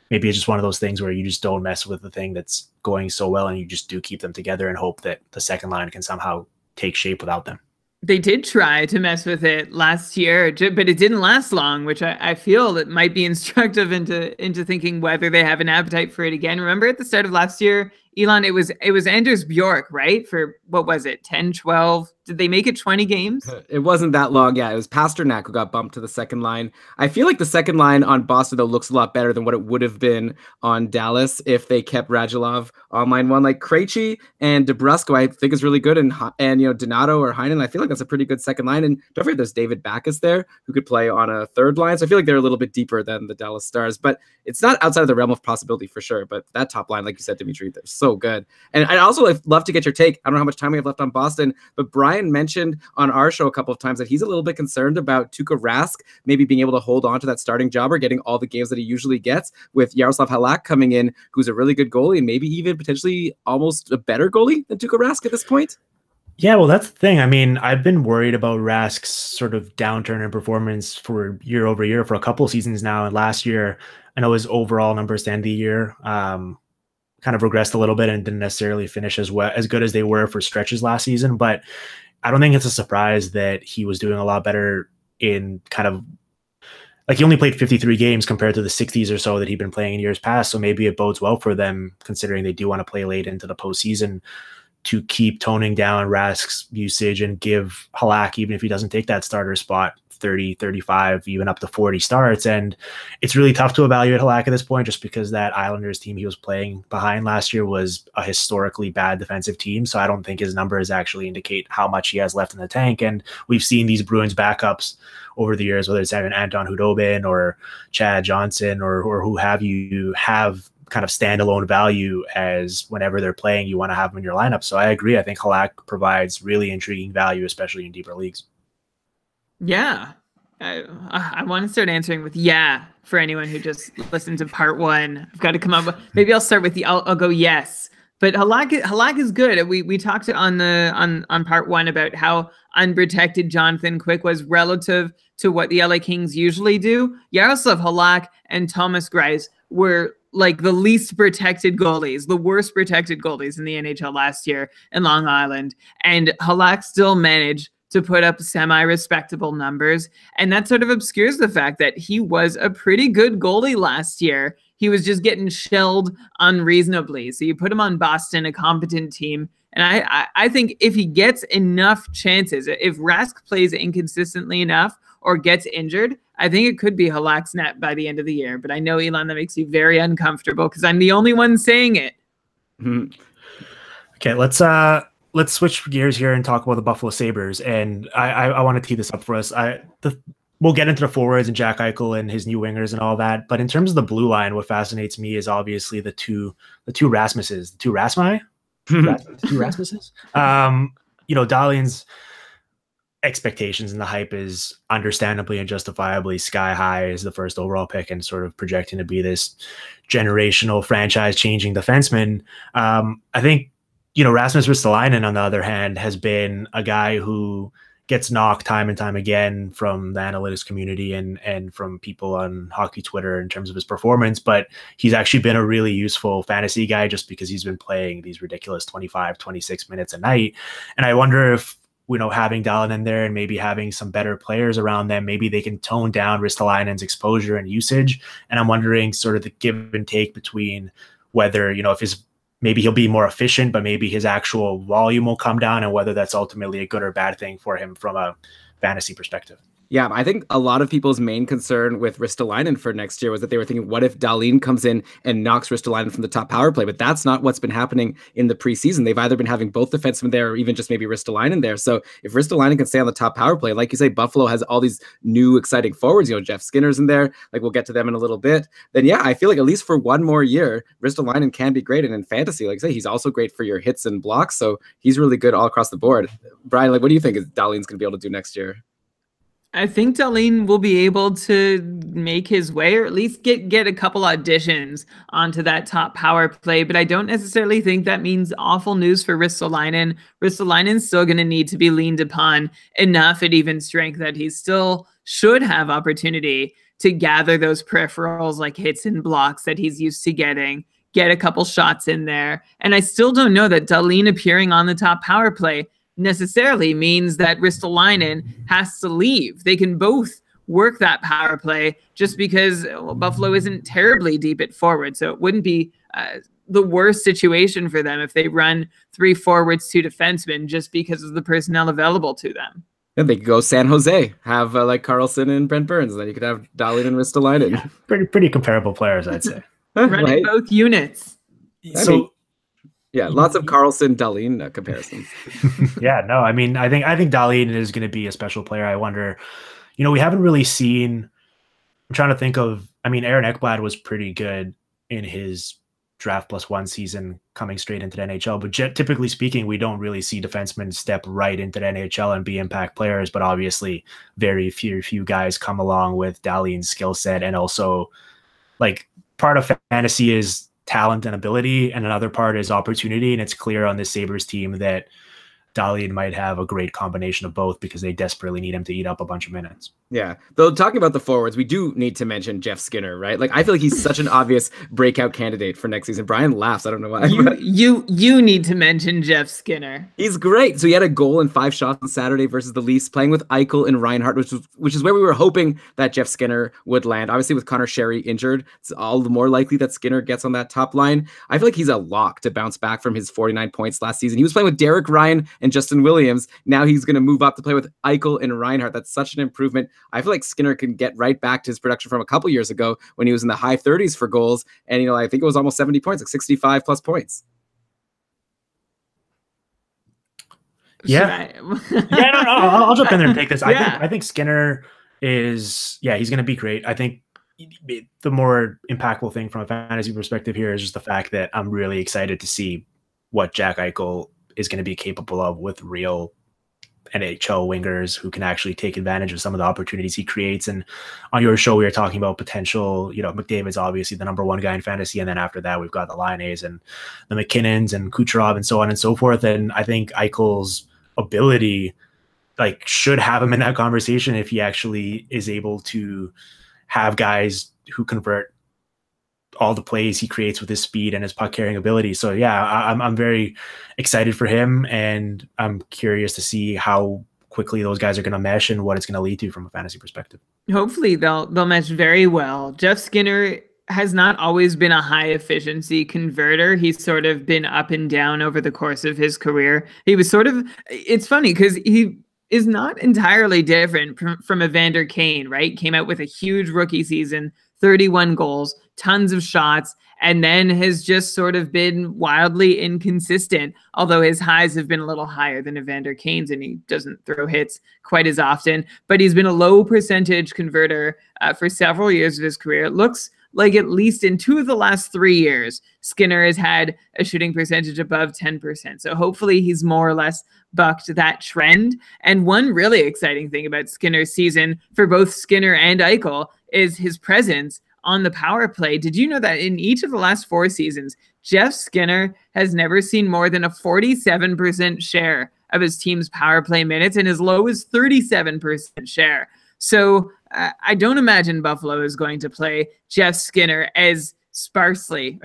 maybe it's just one of those things where you just don't mess with the thing that's going so well, and you just do keep them together and hope that the second line can somehow take shape without them. They did try to mess with it last year, but it didn't last long, which I feel that might be instructive into thinking whether they have an appetite for it again. Remember at the start of last year, Elon, it was Anders Bjork, right? For what was it, 10, 12? Did they make it 20 games? It wasn't that long. Yeah, it was Pasternak who got bumped to the second line. I feel like the second line on Boston, though, looks a lot better than what it would have been on Dallas if they kept Radulov on line 1. Like Krejci and DeBrusk, who I think is really good, and you know, Donato or Heinen, I feel like that's a pretty good second line. And don't forget there's David Backes there who could play on a third line. So I feel like they're a little bit deeper than the Dallas Stars, but it's not outside of the realm of possibility for sure. But that top line, like you said, Dimitri, they're so good. And I'd also love to get your take. I don't know how much time we have left on Boston, but Brian mentioned on our show a couple of times that he's a little bit concerned about Tuukka Rask maybe being able to hold on to that starting job or getting all the games that he usually gets, with Jaroslav Halak coming in, who's a really good goalie and maybe even potentially almost a better goalie than Tuukka Rask at this point. Yeah, well, that's the thing. I mean, I've been worried about Rask's sort of downturn in performance for year over year for a couple of seasons now. And last year, I know his overall numbers to end the year kind of regressed a little bit and didn't necessarily finish as good as they were for stretches last season. But I don't think it's a surprise that he was doing a lot better in kind of like he only played 53 games compared to the 60s or so that he'd been playing in years past. So maybe it bodes well for them, considering they do want to play late into the postseason, to keep toning down Rask's usage and give Halak, even if he doesn't take that starter spot, 30, 35, even up to 40 starts. And it's really tough to evaluate Halak at this point, just because that Islanders team he was playing behind last year was a historically bad defensive team. So I don't think his numbers actually indicate how much he has left in the tank. And we've seen these Bruins backups over the years, whether it's Anton Hudobin or Chad Johnson or who have you, have kind of standalone value as whenever they're playing, you want to have them in your lineup. So I agree. I think Halak provides really intriguing value, especially in deeper leagues. Yeah. I want to start answering with yeah for anyone who just listened to part 1. I've got to come up with, maybe I'll start with I'll go yes. But Halak is good. We talked on part 1 about how unprotected Jonathan Quick was relative to what the LA Kings usually do. Yaroslav Halak and Thomas Greiss were like the least protected goalies, the worst protected goalies in the NHL last year in Long Island. And Halak still managed to put up semi-respectable numbers. And that sort of obscures the fact that he was a pretty good goalie last year. He was just getting shelled unreasonably. So you put him on Boston, a competent team. And I think if he gets enough chances, if Rask plays inconsistently enough or gets injured, I think it could be Halak's net by the end of the year. But I know, Elon, that makes you very uncomfortable because I'm the only one saying it. Okay, let's switch gears here and talk about the Buffalo Sabres. And I want to tee this up for us. We'll get into the forwards and Jack Eichel and his new wingers and all that. But in terms of the blue line, what fascinates me is obviously the two Rasmuses, the two Rasmi, the two Rasmuses. Dahlin's expectations and the hype is understandably and justifiably sky high as the first overall pick and sort of projecting to be this generational franchise changing defenseman. I think, Rasmus Ristolainen, on the other hand, has been a guy who gets knocked time and time again from the analytics community and from people on hockey Twitter in terms of his performance, but he's actually been a really useful fantasy guy just because he's been playing these ridiculous 25, 26 minutes a night. And I wonder if, having Dahlin in there and maybe having some better players around them, maybe they can tone down Ristolainen's exposure and usage. And I'm wondering sort of the give and take between whether, if maybe he'll be more efficient, but maybe his actual volume will come down, and whether that's ultimately a good or bad thing for him from a fantasy perspective. Yeah, I think a lot of people's main concern with Ristolainen for next year was that they were thinking, what if Dahlin comes in and knocks Ristolainen from the top power play? But that's not what's been happening in the preseason. They've either been having both defensemen there or even just maybe Ristolainen there. So if Ristolainen can stay on the top power play, like you say, Buffalo has all these new exciting forwards, Jeff Skinner's in there, like we'll get to them in a little bit. Then yeah, I feel like at least for one more year, Ristolainen can be great. And in fantasy, like I say, he's also great for your hits and blocks. So he's really good all across the board. Brian, what do you think Dahlin's going to be able to do next year? I think Dahlin will be able to make his way, or at least get a couple auditions onto that top power play. But I don't necessarily think that means awful news for Ristolainen. Ristolainen's still going to need to be leaned upon enough at even strength that he still should have opportunity to gather those peripherals like hits and blocks that he's used to getting, get a couple shots in there. And I still don't know that Dahlin appearing on the top power play necessarily means that Ristolainen has to leave. They can both work that power play just because Buffalo isn't terribly deep at forward. So it wouldn't be the worst situation for them if they run 3 forwards, 2 defensemen just because of the personnel available to them. Yeah, they could go San Jose, have like Karlsson and Brent Burns. Then you could have Dahlin and Ristolainen. Yeah, pretty comparable players, I'd say. Running right? Both units. Yeah, lots of Karlsson Dahlin comparisons. Yeah, no, I think Dahlin is going to be a special player. I wonder, we haven't really seen. I'm trying to think of. Aaron Ekblad was pretty good in his draft +1 season coming straight into the NHL. But typically speaking, we don't really see defensemen step right into the NHL and be impact players. But obviously, very few guys come along with Dahlin's skill set, and also, like, part of fantasy is talent and ability, and another part is opportunity. And it's clear on this Sabres team that Dahlin might have a great combination of both because they desperately need him to eat up a bunch of minutes. Yeah. Though talking about the forwards, we do need to mention Jeff Skinner, right? Like I feel like he's such an obvious breakout candidate for next season. Brian laughs. I don't know why. You need to mention Jeff Skinner. He's great. So he had a goal and 5 shots on Saturday versus the Leafs, playing with Eichel and Reinhart, which is where we were hoping that Jeff Skinner would land. Obviously, with Connor Sherry injured, it's all the more likely that Skinner gets on that top line. I feel like he's a lock to bounce back from his 49 points last season. He was playing with Derek Ryan and Justin Williams. Now he's going to move up to play with Eichel and Reinhart. That's such an improvement. I feel like Skinner can get right back to his production from a couple years ago when he was in the high 30s for goals. And, I think it was almost 70 points, like 65 plus points. Yeah. No, I'll jump in there and take this. I think Skinner is, he's going to be great. I think the more impactful thing from a fantasy perspective here is just the fact that I'm really excited to see what Jack Eichel is going to be capable of with real NHL wingers who can actually take advantage of some of the opportunities he creates. And on your show, we were talking about potential, McDavid's obviously the #1 guy in fantasy. And then after that, we've got the Laine's and the McKinnons and Kucherov and so on and so forth. And I think Eichel's ability, should have him in that conversation if he actually is able to have guys who convert all the plays he creates with his speed and his puck carrying ability. So yeah, I'm very excited for him, and I'm curious to see how quickly those guys are going to mesh and what it's going to lead to from a fantasy perspective. Hopefully they'll mesh very well. Jeff Skinner has not always been a high efficiency converter. He's sort of been up and down over the course of his career. He was sort of, it's funny because he is not entirely different from Evander Kane, right? Came out with a huge rookie season, 31 goals, tons of shots, and then has just sort of been wildly inconsistent, although his highs have been a little higher than Evander Kane's, and he doesn't throw hits quite as often. But he's been a low percentage converter for several years of his career. It looks like at least in 2 of the last 3 years, Skinner has had a shooting percentage above 10%. So hopefully he's more or less bucked that trend. And one really exciting thing about Skinner's season for both Skinner and Eichel is his presence on the power play. Did you know that in each of the last 4 seasons, Jeff Skinner has never seen more than a 47% share of his team's power play minutes and as low as 37% share? So I don't imagine Buffalo is going to play Jeff Skinner as scarcely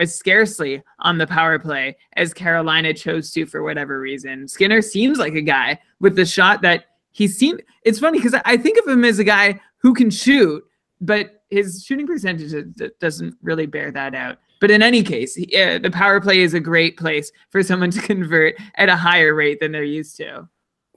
on the power play as Carolina chose to for whatever reason. Skinner seems like a guy with the shot that it's funny because I think of him as a guy who can shoot, but his shooting percentage doesn't really bear that out. But in any case, the power play is a great place for someone to convert at a higher rate than they're used to.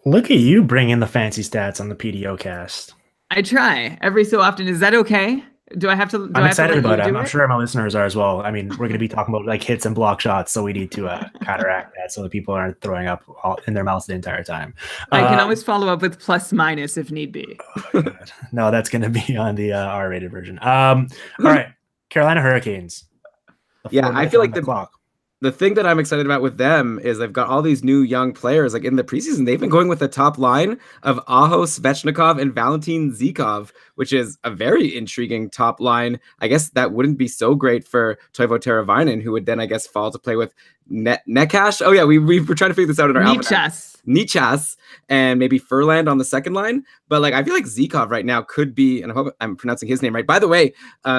Look at you bringing the fancy stats on the PDO cast. I try every so often. Is that okay? Do I have to? I'm excited about it. I'm sure my listeners are as well. I mean, we're going to be talking about like hits and block shots, so we need to counteract that so that people aren't throwing up in their mouths the entire time. I can always follow up with plus minus if need be. No, that's going to be on the R-rated version. All right, Carolina Hurricanes. Yeah, I feel like the thing that I'm excited about with them is they've got all these new young players. Like in the preseason, they've been going with the top line of Aho, Svechnikov, and Valentin Zykov, which is a very intriguing top line. I guess that wouldn't be so great for Toivo Teravainen, who would then, I guess, fall to play with Nekash. Oh, yeah, we were trying to figure this out in our Nichas and maybe Furland on the second line. But like, I feel like Zykov right now could be, and I hope I'm pronouncing his name right. By the way,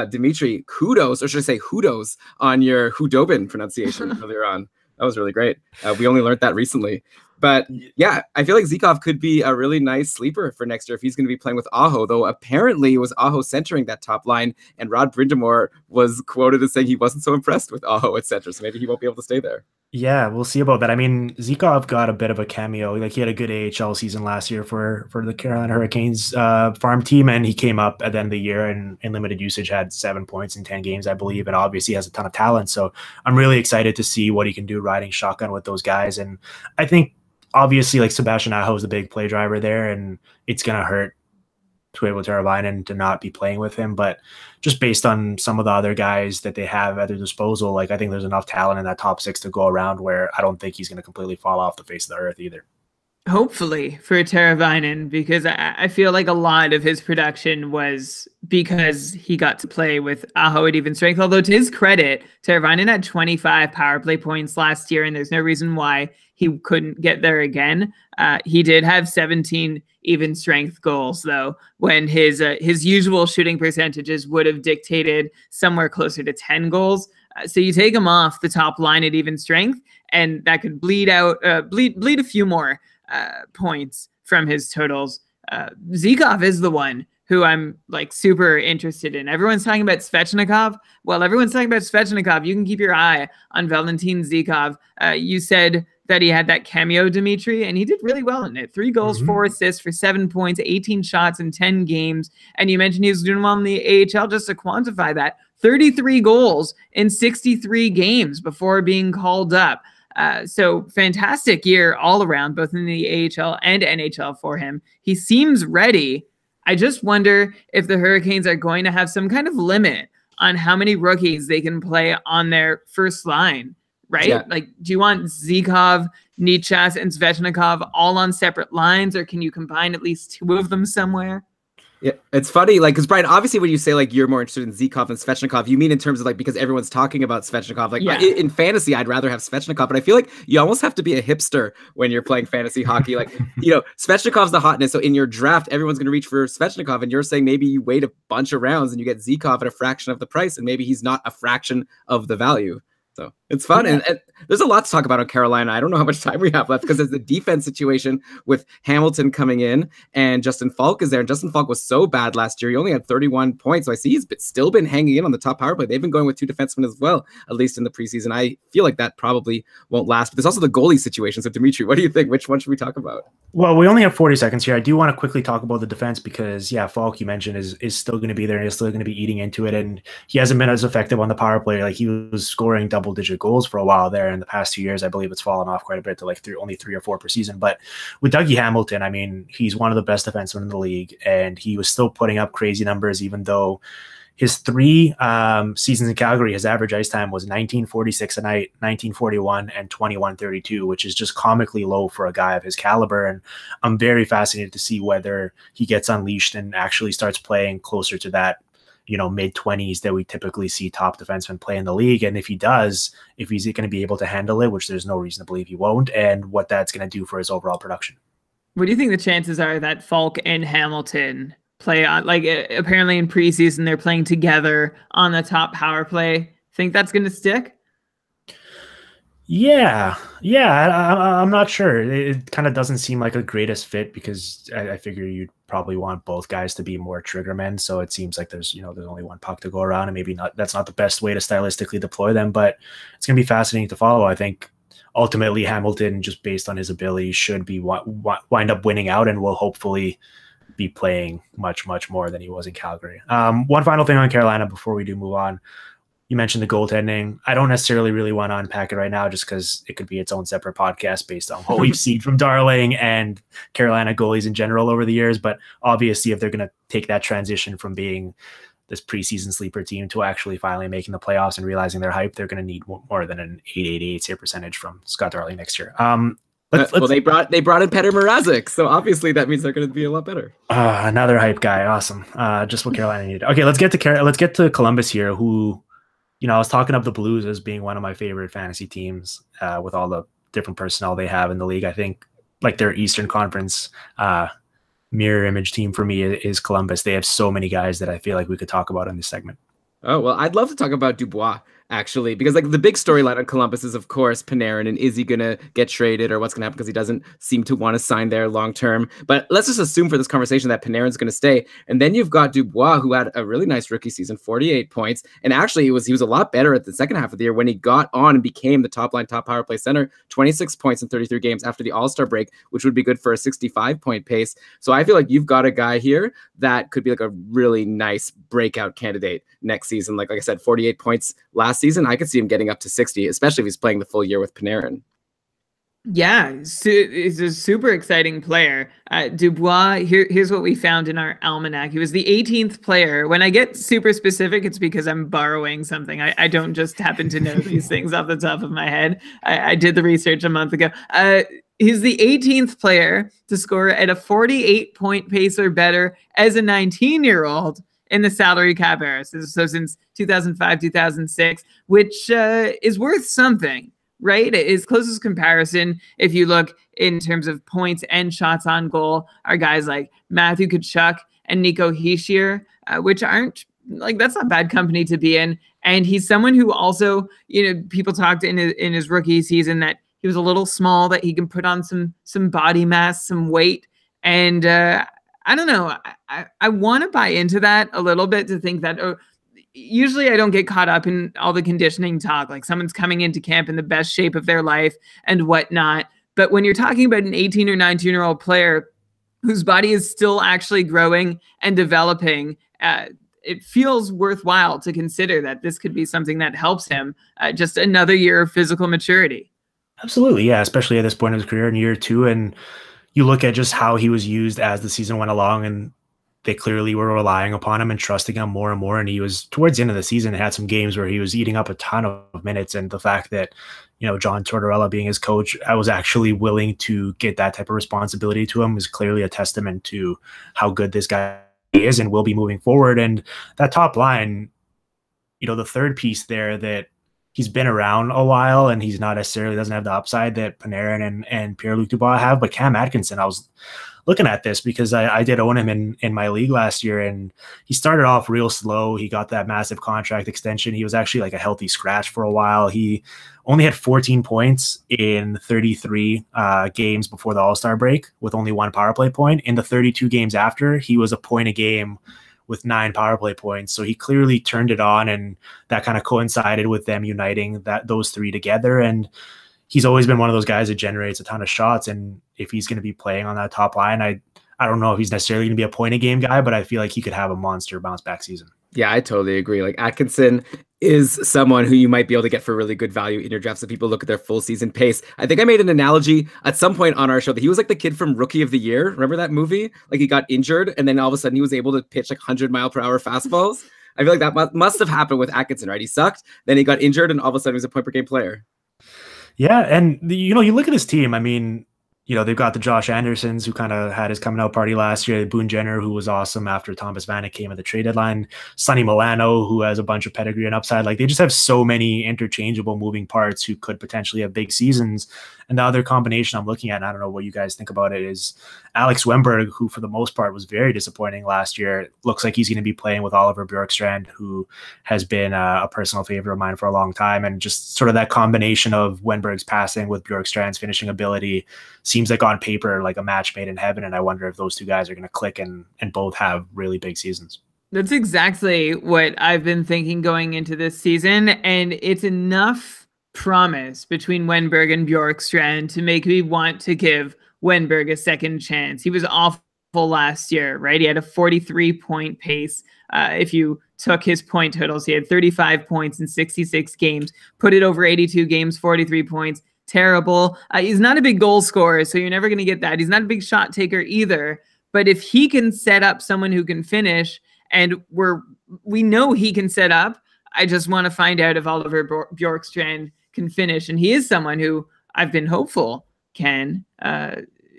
Dimitri, kudos, or should I say hudos, on your Hudobin pronunciation earlier on. That was really great. We only learned that recently. But yeah, I feel like Zykov could be a really nice sleeper for next year if he's going to be playing with Aho, though apparently it was Aho centering that top line, and Rod Brindamore was quoted as saying he wasn't so impressed with Aho, etc. So maybe he won't be able to stay there. Yeah, we'll see about that. I mean, Zykov got a bit of a cameo. Like he had a good AHL season last year for the Carolina Hurricanes farm team, and he came up at the end of the year and in limited usage had 7 points in 10 games, I believe, and obviously has a ton of talent. So I'm really excited to see what he can do riding shotgun with those guys. And I think obviously like Sebastian Aho is the big play driver there, and it's going to hurt Toivo Teravainen to not be playing with him. But just based on some of the other guys that they have at their disposal, like I think there's enough talent in that top 6 to go around where I don't think he's going to completely fall off the face of the earth either. Hopefully for Teravainen, because I feel like a lot of his production was because he got to play with Aho at even strength. Although to his credit, Teravainen had 25 power play points last year, and there's no reason why he couldn't get there again. He did have 17 even strength goals, though, when his usual shooting percentages would have dictated somewhere closer to 10 goals. So you take him off the top line at even strength, and that could bleed a few more points from his totals. Zykov is the one who I'm like super interested in. Everyone's talking about Svechnikov. Well, everyone's talking about Svechnikov. You can keep your eye on Valentin Zykov. You said that he had that cameo, Dimitri, and he did really well in it. 3 goals, 4 assists for 7 points, 18 shots in 10 games. And you mentioned he was doing well in the AHL. Just to quantify that, 33 goals in 63 games before being called up. So fantastic year all around, both in the AHL and NHL for him. He seems ready. I just wonder if the Hurricanes are going to have some kind of limit on how many rookies they can play on their first line, right? Yeah. Like, do you want Zykov, Nichas, and Svechnikov all on separate lines, or can you combine at least 2 of them somewhere? Yeah, it's funny, like, because Brian, obviously, when you say like you're more interested in Zykov than Svechnikov, you mean in terms of like because everyone's talking about Svechnikov. Like Yeah. in fantasy, I'd rather have Svechnikov, but I feel like you almost have to be a hipster when you're playing fantasy hockey. Like, Svechnikov's the hotness, so in your draft, everyone's going to reach for Svechnikov, and you're saying maybe you wait a bunch of rounds and you get Zykov at a fraction of the price, and maybe he's not a fraction of the value. So it's fun. Yeah. And there's a lot to talk about on Carolina. I don't know how much time we have left because there's the defense situation with Hamilton coming in and Justin Falk is there. And Justin Falk was so bad last year. He only had 31 points. So I see he's still been hanging in on the top power play. They've been going with 2 defensemen as well, at least in the preseason. I feel like that probably won't last. But there's also the goalie situation. So Dimitri, what do you think? Which one should we talk about? Well, we only have 40 seconds here. I do want to quickly talk about the defense because, Falk, you mentioned, is still going to be there and is still going to be eating into it. And he hasn't been as effective on the power play. Like, he was scoring double-digit goals for a while there. In the past 2 years, I believe it's fallen off quite a bit to like only 3 or 4 per season. But with Dougie Hamilton, I mean, he's one of the best defensemen in the league, and he was still putting up crazy numbers, even though his 3 seasons in Calgary, his average ice time was 19:46 a night, 19:41, and 21:32, which is just comically low for a guy of his caliber. And I'm very fascinated to see whether he gets unleashed and actually starts playing closer to that, mid-20s that we typically see top defensemen play in the league. And if he does, if he's going to be able to handle it, which there's no reason to believe he won't, and what that's going to do for his overall production. What do you think the chances are that Falk and Hamilton play on, like, apparently in preseason they're playing together on the top power play? Think that's going to stick? Yeah, I'm not sure. It kind of doesn't seem like a greatest fit because I figure you'd probably want both guys to be more trigger men. So it seems like there's only one puck to go around, and maybe that's not the best way to stylistically deploy them. But it's going to be fascinating to follow. I think ultimately Hamilton, just based on his ability, should be wind up winning out, and will hopefully be playing much more than he was in Calgary. One final thing on Carolina before we do move on. You mentioned the goaltending. I don't necessarily really want to unpack it right now just because it could be its own separate podcast based on what we've seen from Darling and Carolina goalies in general over the years. But obviously, if they're going to take that transition from being this preseason sleeper team to actually finally making the playoffs and realizing their hype, they're going to need more than an 888 save percentage from Scott Darling next year. Well, they brought in Petr Mrazek, so obviously that means they're going to be a lot better. Another hype guy, awesome. Just what Carolina needed. Okay, let's get to Columbus here, who, I was talking up the Blues as being one of my favorite fantasy teams with all the different personnel they have in the league. I think like their Eastern Conference mirror image team for me is Columbus. They have so many guys that I feel like we could talk about in this segment. Oh, well, I'd love to talk about Dubois, actually, because like the big storyline on Columbus is, of course, Panarin, and is he going to get traded or what's going to happen because he doesn't seem to want to sign there long term. But let's just assume for this conversation that Panarin's going to stay. And then you've got Dubois, who had a really nice rookie season, 48 points. And actually, he was a lot better at the second half of the year when he got on and became the top power play center, 26 points in 33 games after the All-Star break, which would be good for a 65-point pace. So I feel like you've got a guy here that could be like a really nice breakout candidate next season. Like I said, 48 points last season. I could see him getting up to 60, especially if he's playing the full year with Panarin. Yeah, he's a super exciting player. Dubois, here's what we found in our almanac. He was the 18th player. When I get super specific, it's because I'm borrowing something. I don't just happen to know these things off the top of my head. I did the research a month ago. He's the 18th player to score at a 48-point pace or better as a 19-year-old in the salary cap era. So since 2005, 2006, which is worth something, right? His closest comparison, if you look in terms of points and shots on goal, are guys like Matthew Tkachuk and Nico Hischier, which aren't, like, that's not bad company to be in. And he's someone who also, people talked in his rookie season that he was a little small, that he can put on some body mass, some weight. And I don't know. I want to buy into that a little bit, to think that usually I don't get caught up in all the conditioning talk, like someone's coming into camp in the best shape of their life and whatnot. But when you're talking about an 18 or 19-year-old player whose body is still actually growing and developing, it feels worthwhile to consider that this could be something that helps him just another year of physical maturity. Absolutely. Yeah. Especially at this point in his career in year 2. And you look at just how he was used as the season went along, and they clearly were relying upon him and trusting him more and more. And he was, towards the end of the season, had some games where he was eating up a ton of minutes. And the fact that, John Tortorella being his coach, I was actually willing to get that type of responsibility to him, is clearly a testament to how good this guy is and will be moving forward. And that top line, the third piece there, that he's been around a while and he's not necessarily doesn't have the upside that Panarin and Pierre-Luc Dubois have, but Cam Atkinson, I was looking at this because I did own him in my league last year, and he started off real slow. He got that massive contract extension. He was actually like a healthy scratch for a while. He only had 14 points in 33 games before the All-Star break with only one power play point. In the 32 games after, he was a point a game with 9 power play points. So he clearly turned it on, and that kind of coincided with them uniting those three together. And he's always been one of those guys that generates a ton of shots. And if he's going to be playing on that top line, I don't know if he's necessarily going to be a point a game guy, but I feel like he could have a monster bounce back season. Yeah, I totally agree. Like, Atkinson is someone who you might be able to get for really good value in your drafts if people look at their full season pace. I think I made an analogy at some point on our show that he was like the kid from Rookie of the Year. Remember that movie? Like, he got injured and then all of a sudden he was able to pitch like 100-mile-per-hour fastballs. I feel like that must have happened with Atkinson, right? He sucked, then he got injured, and all of a sudden he was a point per game player. Yeah, and you look at his team. I mean, they've got the Josh Andersons, who kind of had his coming out party last year. Boone Jenner, who was awesome after Thomas Vanek came at the trade deadline. Sonny Milano, who has a bunch of pedigree and upside. Like, they just have so many interchangeable moving parts who could potentially have big seasons. And the other combination I'm looking at, and I don't know what you guys think about it, is Alex Wemberg, who for the most part was very disappointing last year. It looks like he's going to be playing with Oliver Bjorkstrand, who has been a personal favorite of mine for a long time. And just sort of that combination of Wemberg's passing with Bjorkstrand's finishing ability seems like on paper like a match made in heaven. And I wonder if those two guys are going to click and both have really big seasons. That's exactly what I've been thinking going into this season. And it's enough promise between Wennberg and Bjorkstrand to make me want to give Wennberg a second chance. He was awful last year, right? He had a 43-point pace. If you took his point totals, he had 35 points in 66 games, put it over 82 games, 43 points. Terrible. He's not a big goal scorer, so you're never going to get that. He's not a big shot taker either. But if he can set up someone who can finish, and we know he can set up, I just want to find out if Oliver Bjorkstrand can finish. And he is someone who I've been hopeful can.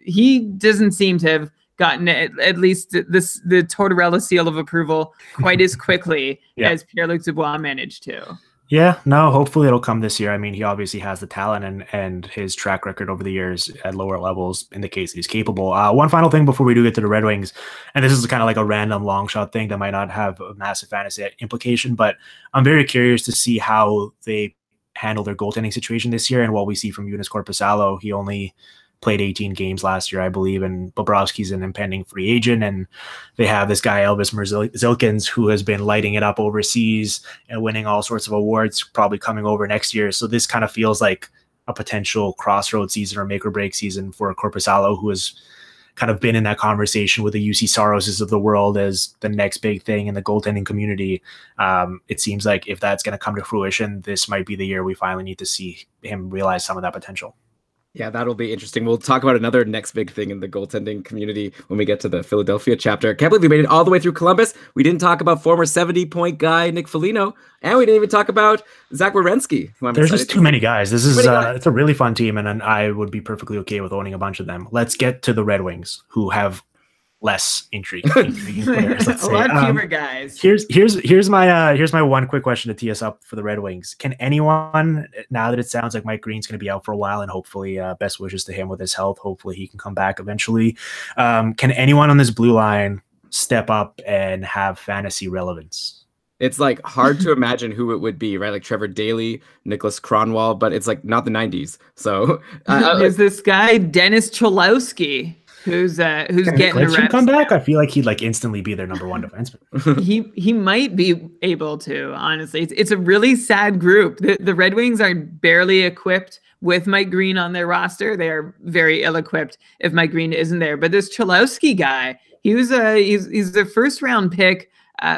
He doesn't seem to have gotten at least the Tortorella seal of approval quite as quickly as Pierre-Luc Dubois managed to. Yeah, no, hopefully it'll come this year. I mean, he obviously has the talent and his track record over the years at lower levels indicates that he's capable. One final thing before we do get to the Red Wings, and this is kind of like a random long shot thing that might not have a massive fantasy implication, but I'm very curious to see how they handle their goaltending situation this year and what we see from Joonas Korpisalo. He only played 18 games last year, I believe, and Bobrovsky's an impending free agent, and they have this guy, Elvis Merzlikins, who has been lighting it up overseas and winning all sorts of awards, probably coming over next year. So this kind of feels like a potential crossroad season or make or break season for Korpisalo, who has kind of been in that conversation with the UC Saroses of the world as the next big thing in the goaltending community. It seems like if that's going to come to fruition, this might be the year we finally need to see him realize some of that potential. Yeah, that'll be interesting. We'll talk about another next big thing in the goaltending community when we get to the Philadelphia chapter. Can't believe we made it all the way through Columbus. We didn't talk about former 70-point guy Nick Foligno, and we didn't even talk about Zach Werenski. There's just too many guys. This is it's a really fun team, and I would be perfectly okay with owning a bunch of them. Let's get to the Red Wings, who have less intriguing players. Let's say. A lot fewer guys. Here's my one quick question to tee us up for the Red Wings. Can anyone, now that it sounds like Mike Green's going to be out for a while, and hopefully best wishes to him with his health, hopefully he can come back eventually, can anyone on this blue line step up and have fantasy relevance? It's like hard to imagine who it would be, right? Like Trevor Daley, Nicholas Kronwall, but it's like not the 90s. So there's this guy Dennis Cholowski, who's getting the reps. Come back? I feel like he'd like instantly be their number one defenseman. he might be able to, honestly. It's a really sad group. The Red Wings are barely equipped with Mike Green on their roster. They are very ill-equipped if Mike Green isn't there. But this Cholowski guy, he's the first round pick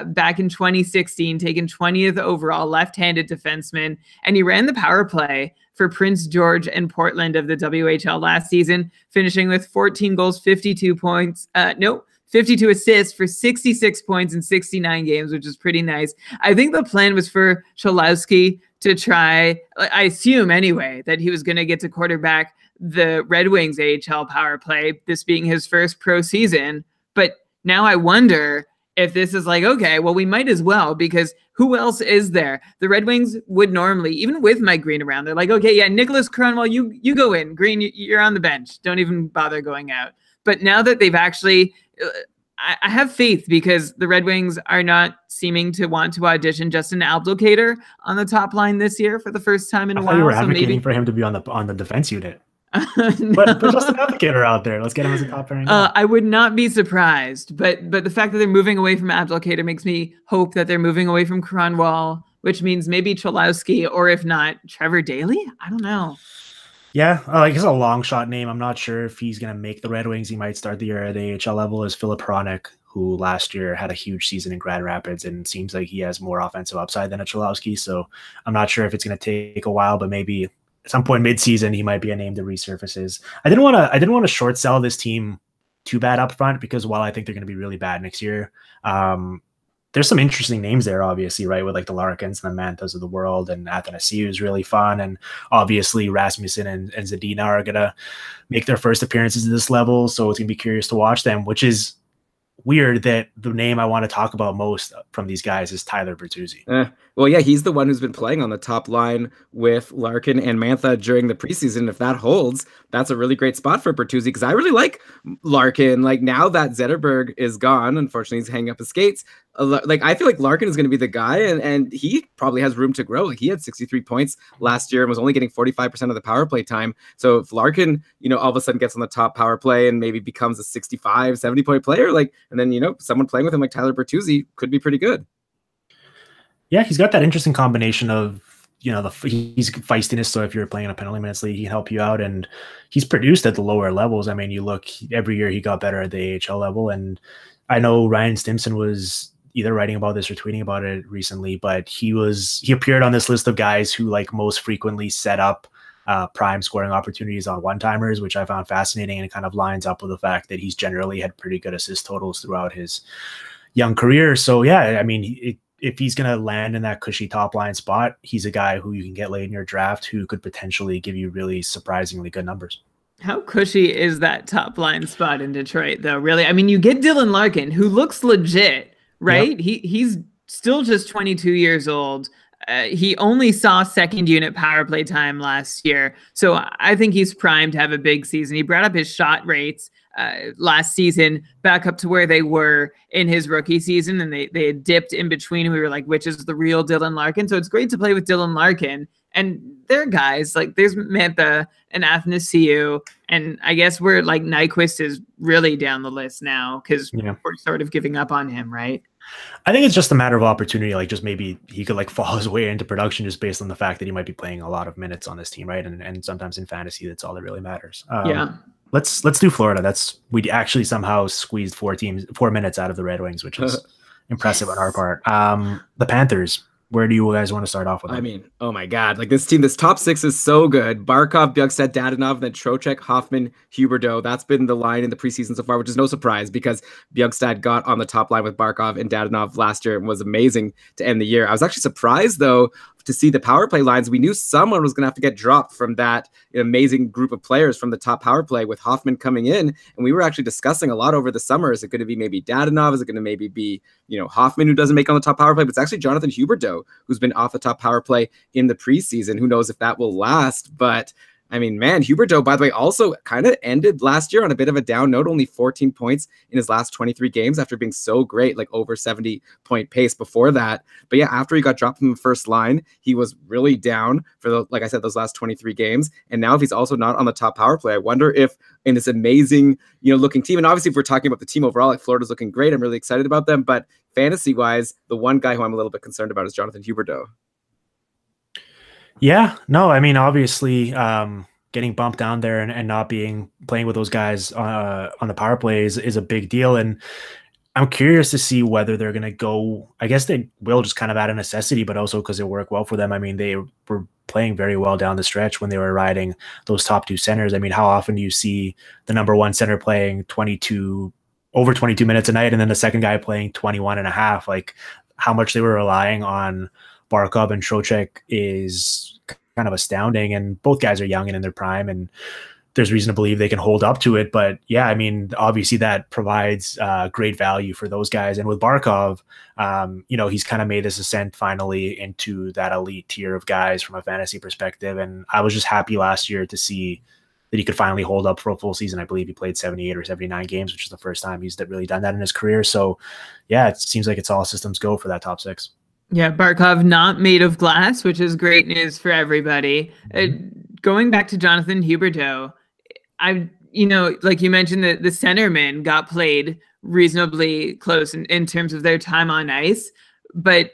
back in 2016, taken 20th overall, left-handed defenseman, and he ran the power play for Prince George and Portland of the WHL last season, finishing with 14 goals, 52 assists for 66 points in 69 games, which is pretty nice. I think the plan was for Cholowski to try, I assume anyway, that he was going to get to quarterback the Red Wings AHL power play, this being his first pro season. But now I wonder if this is like, okay, well, we might as well, because who else is there? The Red Wings would normally, even with Mike Green around, they're like, okay, yeah, Nicholas Kronwall, you go in. Green, you're on the bench. Don't even bother going out. But now that they've actually, I have faith, because the Red Wings are not seeming to want to audition Justin Abdelkader on the top line this year for the first time in a while. You were advocating for him to be on the defense unit. No. But just an advocator out there. Let's get him as a top pairing. I would not be surprised, but the fact that they're moving away from Abdelkader makes me hope that they're moving away from Kronwall, which means maybe Cholowski, or if not, Trevor Daley. I don't know. Yeah, like it's a long shot name. I'm not sure if he's going to make the Red Wings. He might start the year at the AHL level. Is Philip Hronek, who last year had a huge season in Grand Rapids and seems like he has more offensive upside than a Cholowski. So I'm not sure if it's going to take a while, but maybe at some point mid-season he might be a name that resurfaces. I didn't want to short sell this team too bad up front, because while I think they're going to be really bad next year, there's some interesting names there, obviously, right? With like the Larkins and the Manthas of the world, and Athanasiou is really fun. And obviously Rasmussen and Zadina are going to make their first appearances at this level. So it's going to be curious to watch them, which is weird that the name I want to talk about most from these guys is Tyler Bertuzzi. Well, yeah, he's the one who's been playing on the top line with Larkin and Mantha during the preseason. If that holds, that's a really great spot for Bertuzzi, because I really like Larkin. Like, now that Zetterberg is gone, unfortunately, he's hanging up his skates. Like, I feel like Larkin is going to be the guy, and he probably has room to grow. Like, he had 63 points last year and was only getting 45% of the power play time. So if Larkin, all of a sudden gets on the top power play and maybe becomes a 65, 70 point player, like, and then, someone playing with him like Tyler Bertuzzi could be pretty good. Yeah, he's got that interesting combination of, he's feistiness. So if you're playing in a penalty minutes league, he can help you out. And he's produced at the lower levels. I mean, you look, every year he got better at the AHL level. And I know Ryan Stimson was either writing about this or tweeting about it recently, but he appeared on this list of guys who like most frequently set up prime scoring opportunities on one-timers, which I found fascinating, and it kind of lines up with the fact that he's generally had pretty good assist totals throughout his young career. So yeah, I mean, if he's going to land in that cushy top line spot, he's a guy who you can get late in your draft who could potentially give you really surprisingly good numbers. How cushy is that top line spot in Detroit, though? Really? I mean, you get Dylan Larkin, who looks legit, right? Yep. He's still just 22 years old. He only saw second unit power play time last year. So I think he's primed to have a big season. He brought up his shot rates last season back up to where they were in his rookie season, and they had dipped in between. We were like, which is the real Dylan Larkin? So it's great to play with Dylan Larkin. And there are guys like there's Mantha and Athanasiou, and I guess we're like Nyquist is really down the list now because we're sort of giving up on him, right? I think it's just a matter of opportunity. Like, just maybe he could like fall his way into production just based on the fact that he might be playing a lot of minutes on this team, right? And sometimes in fantasy, that's all that really matters. Let's do Florida. We actually somehow squeezed 4 minutes out of the Red Wings, which is impressive on our part. The Panthers. Where do you guys want to start off with them? I mean, oh my God, like this team, this top 6 is so good. Barkov, Bjugstad, Dadonov, then Trocheck, Hoffman, Huberdeau. That's been the line in the preseason so far, which is no surprise because Bjugstad got on the top line with Barkov and Dadonov last year and was amazing to end the year. I was actually surprised, though, to see the power play lines. We knew someone was going to have to get dropped from that amazing group of players from the top power play with Hoffman coming in. And we were actually discussing a lot over the summer. Is it going to be maybe Dadonov? Is it going to maybe be, Hoffman, who doesn't make on the top power play? But it's actually Jonathan Huberdeau, who's been off the top power play in the preseason. Who knows if that will last? But I mean, man, Huberdeau, by the way, also kind of ended last year on a bit of a down note, only 14 points in his last 23 games after being so great, like over 70-point pace before that. But yeah, after he got dropped from the first line, he was really down for, like I said, those last 23 games. And now if he's also not on the top power play, I wonder if in this amazing, looking team, and obviously if we're talking about the team overall, like Florida's looking great, I'm really excited about them. But fantasy-wise, the one guy who I'm a little bit concerned about is Jonathan Huberdeau. Yeah, no, I mean, obviously, getting bumped down there and not playing with those guys on the power play is a big deal. And I'm curious to see whether they're going to go, I guess they will just kind of out of necessity, but also because it worked well for them. I mean, they were playing very well down the stretch when they were riding those top 2 centers. I mean, how often do you see the number 1 center playing over 22 minutes a night and then the second guy playing 21 and a half? Like, how much they were relying on Barkov and Trocheck is kind of astounding, and both guys are young and in their prime. And there's reason to believe they can hold up to it. But yeah, I mean, obviously that provides great value for those guys. And with Barkov, he's kind of made this ascent finally into that elite tier of guys from a fantasy perspective. And I was just happy last year to see that he could finally hold up for a full season. I believe he played 78 or 79 games, which is the first time he's really done that in his career. So yeah, it seems like it's all systems go for that top six. Yeah, Barkov not made of glass, which is great news for everybody. Going back to Jonathan Huberdeau, like you mentioned, the centermen got played reasonably close in terms of their time on ice. But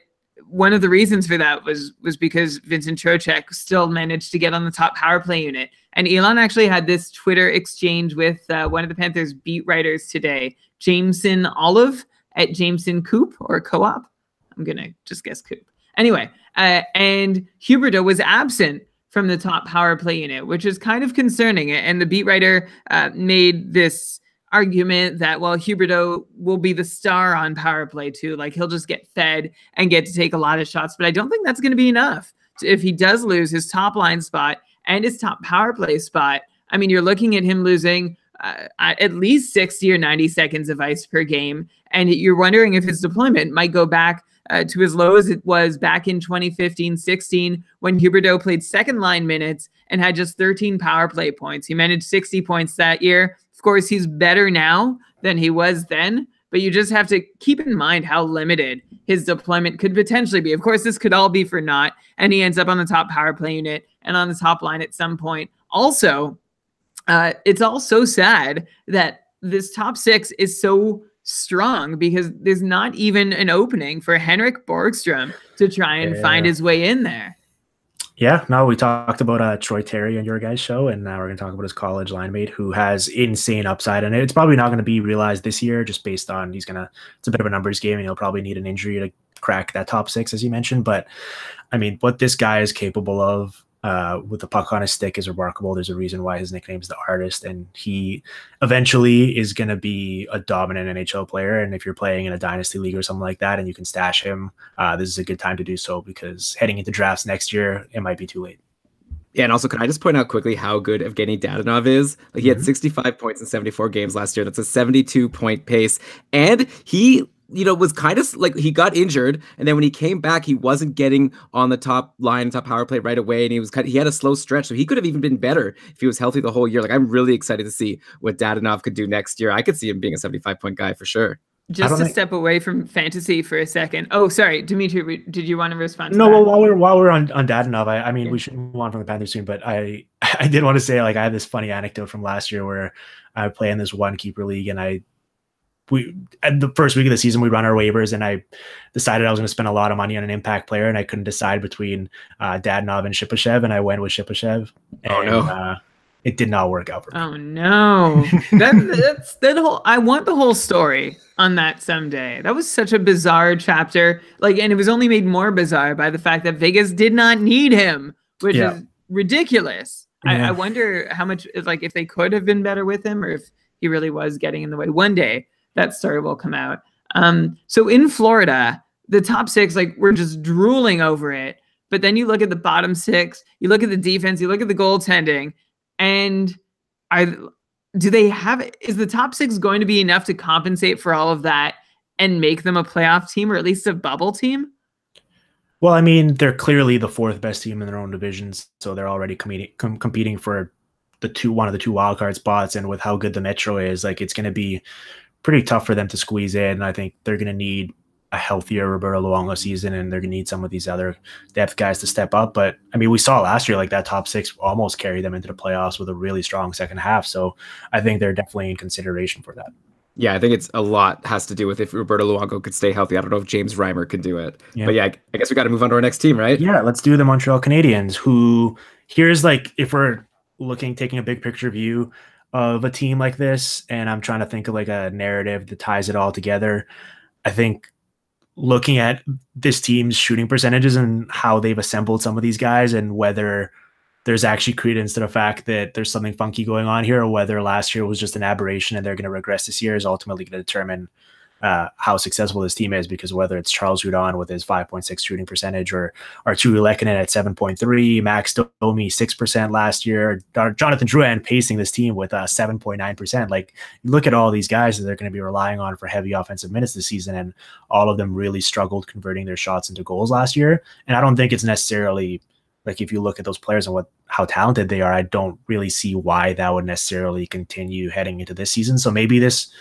one of the reasons for that was because Vincent Trocheck still managed to get on the top power play unit. And Elon actually had this Twitter exchange with one of the Panthers beat writers today, Jameson Olive at Jameson Coop or Co-op. I'm going to just guess Coop. Anyway, and Huberdeau was absent from the top power play unit, which is kind of concerning. And the beat writer made this argument that, well, Huberdeau will be the star on power play too. Like he'll just get fed and get to take a lot of shots. But I don't think that's going to be enough. If he does lose his top line spot and his top power play spot, I mean, you're looking at him losing at least 60 or 90 seconds of ice per game. And you're wondering if his deployment might go back to as low as it was back in 2015-16 when Huberdeau played second line minutes and had just 13 power play points. He managed 60 points that year. Of course, he's better now than he was then, but you just have to keep in mind how limited his deployment could potentially be. Of course, this could all be for naught, and he ends up on the top power play unit and on the top line at some point. Also, it's all so sad that this top six is so strong because there's not even an opening for Henrik Borgstrom to try and find his way in there. Yeah, no, we talked about Troy Terry on your guys' show, and now we're going to talk about his college line mate who has insane upside, and it's probably not going to be realized this year just based on it's a bit of a numbers game, and he'll probably need an injury to crack that top six, as you mentioned. But I mean, what this guy is capable of with the puck on his stick is remarkable. There's a reason why his nickname is the Artist, and he eventually is going to be a dominant NHL player. And if you're playing in a dynasty league or something like that and you can stash him, this is a good time to do so, because heading into drafts next year, it might be too late. Yeah, and also, can I just point out quickly how good Evgeny Dadonov is? Like, he had 65 points in 74 games last year. That's a 72-point pace. And he was kind of like, he got injured, and then when he came back, he wasn't getting on the top line, top power play right away, and he had a slow stretch, so he could have even been better if he was healthy the whole year. Like, I'm really excited to see what Dadonov could do next year. I could see him being a 75-point guy for sure. Just to step away from fantasy for a second. Oh, sorry, Dimitri, did you want to respond to that? No, well, while we're on Dadonov, I mean, we should move on from the Panthers soon, but I did want to say, like, I have this funny anecdote from last year where I play in this one keeper league, and at the first week of the season, we run our waivers, and I decided I was going to spend a lot of money on an impact player, and I couldn't decide between Dadonov and Shipachyov, and I went with Shipachyov. Oh, no. It did not work out for me. Oh, no. That whole, I want the whole story on that someday. That was such a bizarre chapter. Like, and it was only made more bizarre by the fact that Vegas did not need him, which is ridiculous. Yeah. I wonder how much, like, if they could have been better with him, or if he really was getting in the way. One day that story will come out. So in Florida, the top six, like, we're just drooling over it. But then you look at the bottom six, you look at the defense, you look at the goaltending, and is the top six going to be enough to compensate for all of that and make them a playoff team, or at least a bubble team? Well, I mean, they're clearly the fourth best team in their own divisions, so they're already competing for one of the two wildcard spots. And with how good the Metro is, like, it's going to be pretty tough for them to squeeze in. I think they're going to need a healthier Roberto Luongo season, and they're going to need some of these other depth guys to step up. But I mean, we saw last year, like, that top six almost carried them into the playoffs with a really strong second half. So I think they're definitely in consideration for that. Yeah, I think it's a lot has to do with if Roberto Luongo could stay healthy. I don't know if James Reimer could do it. Yeah. But yeah, I guess we got to move on to our next team, right? Yeah, let's do the Montreal Canadiens, who here's, like, if we're taking a big picture view of a team like this, and I'm trying to think of, like, a narrative that ties it all together. I think looking at this team's shooting percentages and how they've assembled some of these guys, and whether there's actually credence to the fact that there's something funky going on here, or whether last year was just an aberration and they're going to regress this year, is ultimately going to determine how successful this team is, because whether it's Charles Hudon with his 5.6 shooting percentage, or Arturi Lehkonen at 7.3, Max Domi 6% last year, Jonathan Drouin pacing this team with 7.9%. Like, you look at all these guys that they're going to be relying on for heavy offensive minutes this season, and all of them really struggled converting their shots into goals last year. And I don't think it's necessarily, like, if you look at those players and how talented they are, I don't really see why that would necessarily continue heading into this season. So maybe this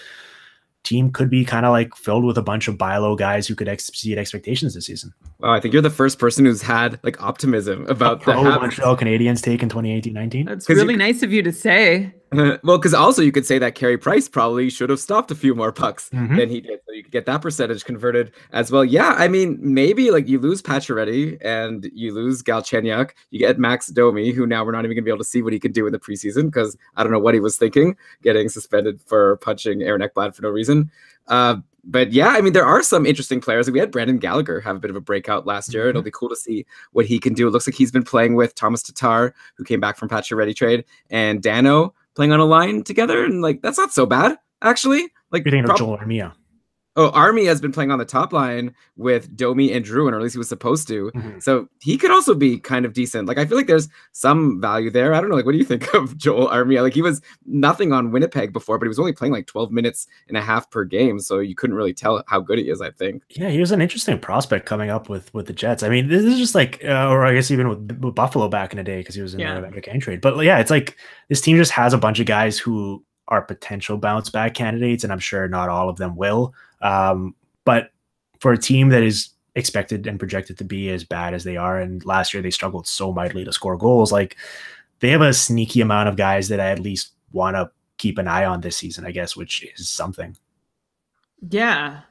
team could be kind of like filled with a bunch of buy low guys who could exceed expectations this season. Wow, I think you're the first person who's had like optimism about the Montreal Canadiens take in 2018-19. That's really nice of you to say. Well, because also you could say that Carey Price probably should have stopped a few more pucks than he did, so you could get that percentage converted as well. Yeah, I mean, maybe like you lose Pacioretty and you lose Galchenyuk, you get Max Domi, who now we're not even gonna be able to see what he could do in the preseason, because I don't know what he was thinking, getting suspended for punching Aaron Ekblad for no reason. But yeah, I mean, there are some interesting players. We had Brandon Gallagher have a bit of a breakout last year. It'll be cool to see what he can do. It looks like he's been playing with Thomas Tatar, who came back from Pacioretty trade, and Dano playing on a line together. And like, that's not so bad, actually. Like, you're thinking of Joel Armia. Oh, Army has been playing on the top line with Domi and Drouin, or at least he was supposed to. So he could also be kind of decent. Like, I feel like there's some value there. I don't know. Like, what do you think of Joel Armia? Like, he was nothing on Winnipeg before, but he was only playing like 12 minutes and a half per game. So you couldn't really tell how good he is, I think. Yeah, he was an interesting prospect coming up with the Jets. I mean, this is just like, or I guess even with Buffalo back in the day, because he was in the Evander Kane trade. But yeah, it's like this team just has a bunch of guys who are potential bounce back candidates, and I'm sure not all of them will. But for a team that is expected and projected to be as bad as they are, and last year they struggled so mightily to score goals, like, they have a sneaky amount of guys that I at least want to keep an eye on this season, I guess, which is something. Yeah.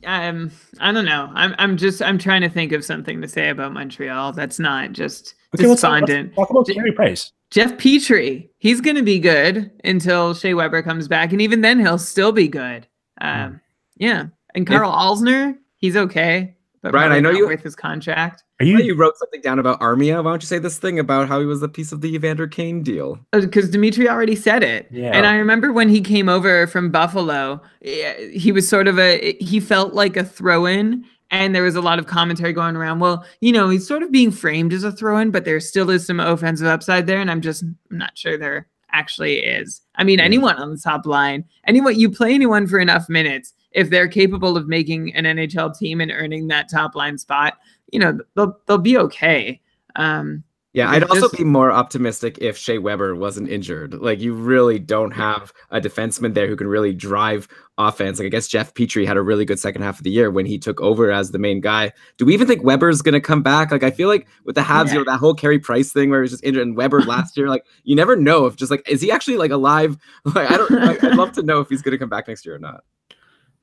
I don't know. I'm trying to think of something to say about Montreal that's not just despondent. Let's talk about Carey Price. Jeff Petrie, he's going to be good until Shea Weber comes back, and even then he'll still be good. Yeah. And Karl Alzner, he's okay, but Brian, I know not you worth his contract. You wrote something down about Armia. Why don't you say this thing about how he was a piece of the Evander Kane deal? Because Dimitri already said it. Yeah. And I remember when he came over from Buffalo, he was sort of he felt like a throw-in. And there was a lot of commentary going around. Well, you know, he's sort of being framed as a throw-in, but there still is some offensive upside there. And I'm not sure there actually is. I mean, anyone on the top line, you play anyone for enough minutes, if they're capable of making an NHL team and earning that top line spot, you know, they'll be okay. Yeah, I'd also be more optimistic if Shea Weber wasn't injured. Like, you really don't have a defenseman there who can really drive offense. Like, I guess Jeff Petrie had a really good second half of the year when he took over as the main guy. Do we even think Weber's going to come back? Like, I feel like with the Habs, you know, that whole Carey Price thing where he was just injured, and Weber last year, like, you never know if just like, is he actually like alive? Like, I'd love to know if he's going to come back next year or not.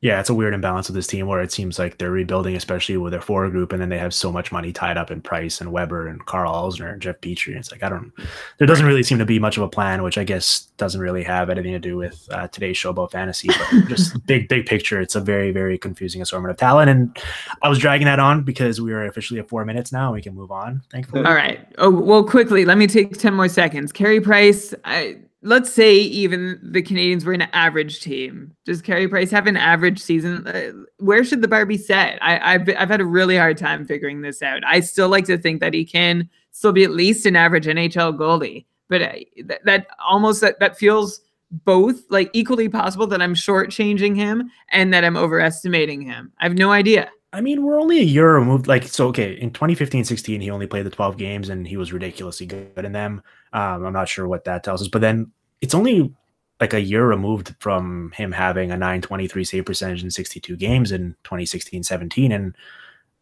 Yeah, it's a weird imbalance of this team where it seems like they're rebuilding, especially with their forward group, and then they have so much money tied up in Price and Weber and Karl Alzner and Jeff Petrie. It's like, there doesn't really seem to be much of a plan, which I guess doesn't really have anything to do with today's show about fantasy, but just big picture. It's a very, very confusing assortment of talent. And I was dragging that on because we are officially at 4 minutes now. We can move on, thankfully. All right. Oh, well, quickly, let me take 10 more seconds. Carey Price, let's say even the Canadians were an average team. Does Carey Price have an average season? Where should the bar be set? I've had a really hard time figuring this out. I still like to think that he can still be at least an average NHL goalie, but that feels both like equally possible that I'm shortchanging him and that I'm overestimating him. I have no idea. I mean, we're only a year removed. Like, so, okay, in 2015-16, he only played the 12 games and he was ridiculously good in them. I'm not sure what that tells us, but then it's only like a year removed from him having a .923 save percentage in 62 games in 2016-17. And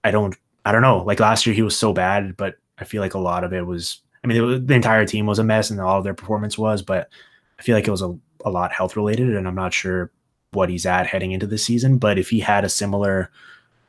I don't know, like last year he was so bad, but I feel like a lot of it was, I mean, the entire team was a mess and all of their performance was, but I feel like it was a lot health related, and I'm not sure what he's at heading into this season. But if he had a similar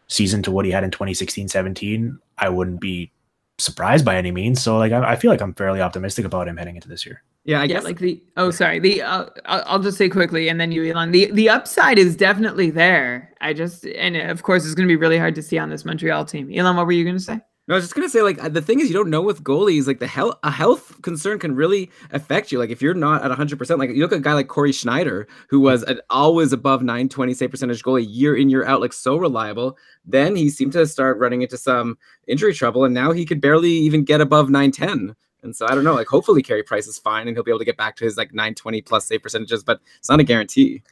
season to what he had in 2016-17, I wouldn't be surprised by any means. So like, I feel like I'm fairly optimistic about him heading into this year. Yeah, I guess like I'll just say quickly, and then you, Elon, the upside is definitely there. And of course it's going to be really hard to see on this Montreal team. Elon, what were you going to say? No, I was just gonna say, like, the thing is, you don't know with goalies, like a health concern can really affect you. Like, if you're not at 100%, like you look at a guy like Corey Schneider, who was an always above 920 save percentage goalie year in, year out, like so reliable. Then he seemed to start running into some injury trouble, and now he could barely even get above 910. And so I don't know, like hopefully Carey Price is fine and he'll be able to get back to his like 920 plus save percentages, but it's not a guarantee.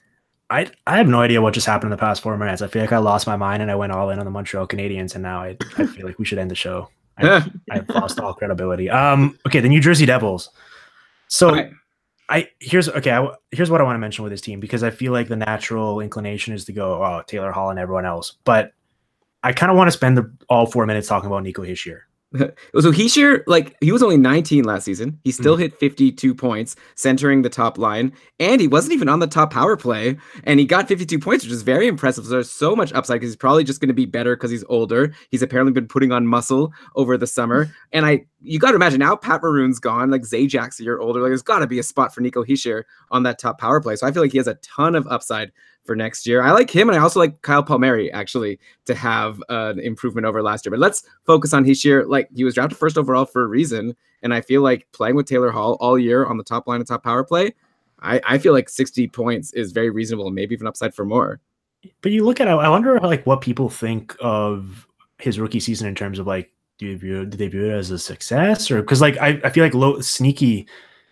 I have no idea what just happened in the past 4 minutes. I feel like I lost my mind and I went all in on the Montreal Canadiens, and now I feel like we should end the show. I've lost all credibility. Okay, the New Jersey Devils. So okay. Here's what I want to mention with this team, because I feel like the natural inclination is to go, Taylor Hall and everyone else, but I kind of want to spend all 4 minutes talking about Nico Hischier. So Hischier, like, he was only 19 last season. He still hit 52 points, centering the top line, and he wasn't even on the top power play, and he got 52 points, which is very impressive. So there's so much upside because he's probably just going to be better because he's older. He's apparently been putting on muscle over the summer, and you got to imagine now Pat Maroon's gone, like Zajak's a year older. Like, there's got to be a spot for Nico Hischier on that top power play. So I feel like he has a ton of upside for next year. I like him, and I also like Kyle Palmieri actually to have an improvement over last year. But let's focus on Hischier. Like, he was drafted first overall for a reason, and I feel like playing with Taylor Hall all year on the top line and top power play, I feel like 60 points is very reasonable, maybe even upside for more. But you look at, I wonder like what people think of his rookie season in terms of like, did they view it as a success, or because like I feel like sneaky,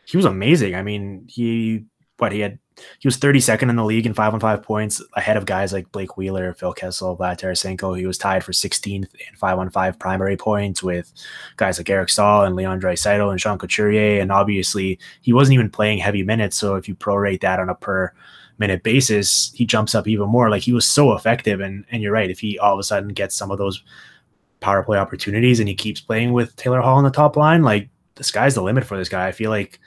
he was amazing. I mean, he was 32nd in the league in 5-on-5 points, ahead of guys like Blake Wheeler, Phil Kessel, Vlad Tarasenko. He was tied for 16th in 5-on-5 primary points with guys like Eric Stahl and Leon Draisaitl and Sean Couturier. And obviously, he wasn't even playing heavy minutes. So if you prorate that on a per minute basis, he jumps up even more. Like, he was so effective. And you're right, if he all of a sudden gets some of those power play opportunities and he keeps playing with Taylor Hall on the top line, like, the sky's the limit for this guy. I feel like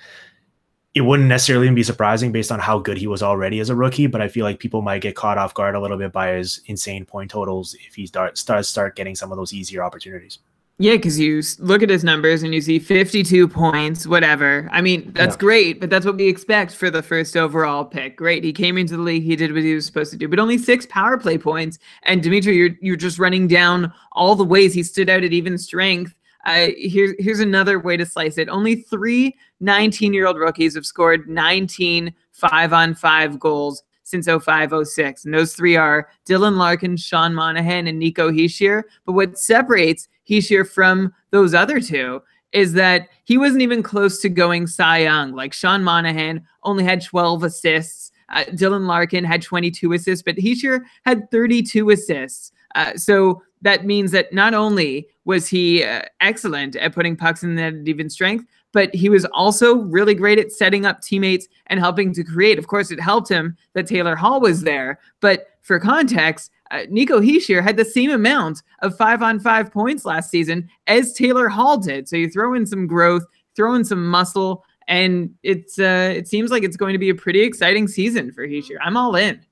it wouldn't necessarily even be surprising based on how good he was already as a rookie, but I feel like people might get caught off guard a little bit by his insane point totals if he start getting some of those easier opportunities. Yeah, because you look at his numbers and you see 52 points, whatever. I mean, that's great, but that's what we expect for the first overall pick. Great, he came into the league, he did what he was supposed to do, but only 6 power play points. And Dimitri, you're just running down all the ways he stood out at even strength. Here's another way to slice it. Only 3 19-year-old rookies have scored 19 5-on-5 goals since 05-06. And those 3 are Dylan Larkin, Sean Monahan, and Nico Hischier. But what separates Hischier from those other 2 is that he wasn't even close to going Cy Young. Like, Sean Monahan only had 12 assists. Dylan Larkin had 22 assists, but Hischier had 32 assists. So that means that not only was he excellent at putting pucks in the net at even strength, but he was also really great at setting up teammates and helping to create. Of course, it helped him that Taylor Hall was there. But for context, Nico Hischier had the same amount of 5-on-5 points last season as Taylor Hall did. So you throw in some growth, throw in some muscle, and it seems like it's going to be a pretty exciting season for Hischier. I'm all in.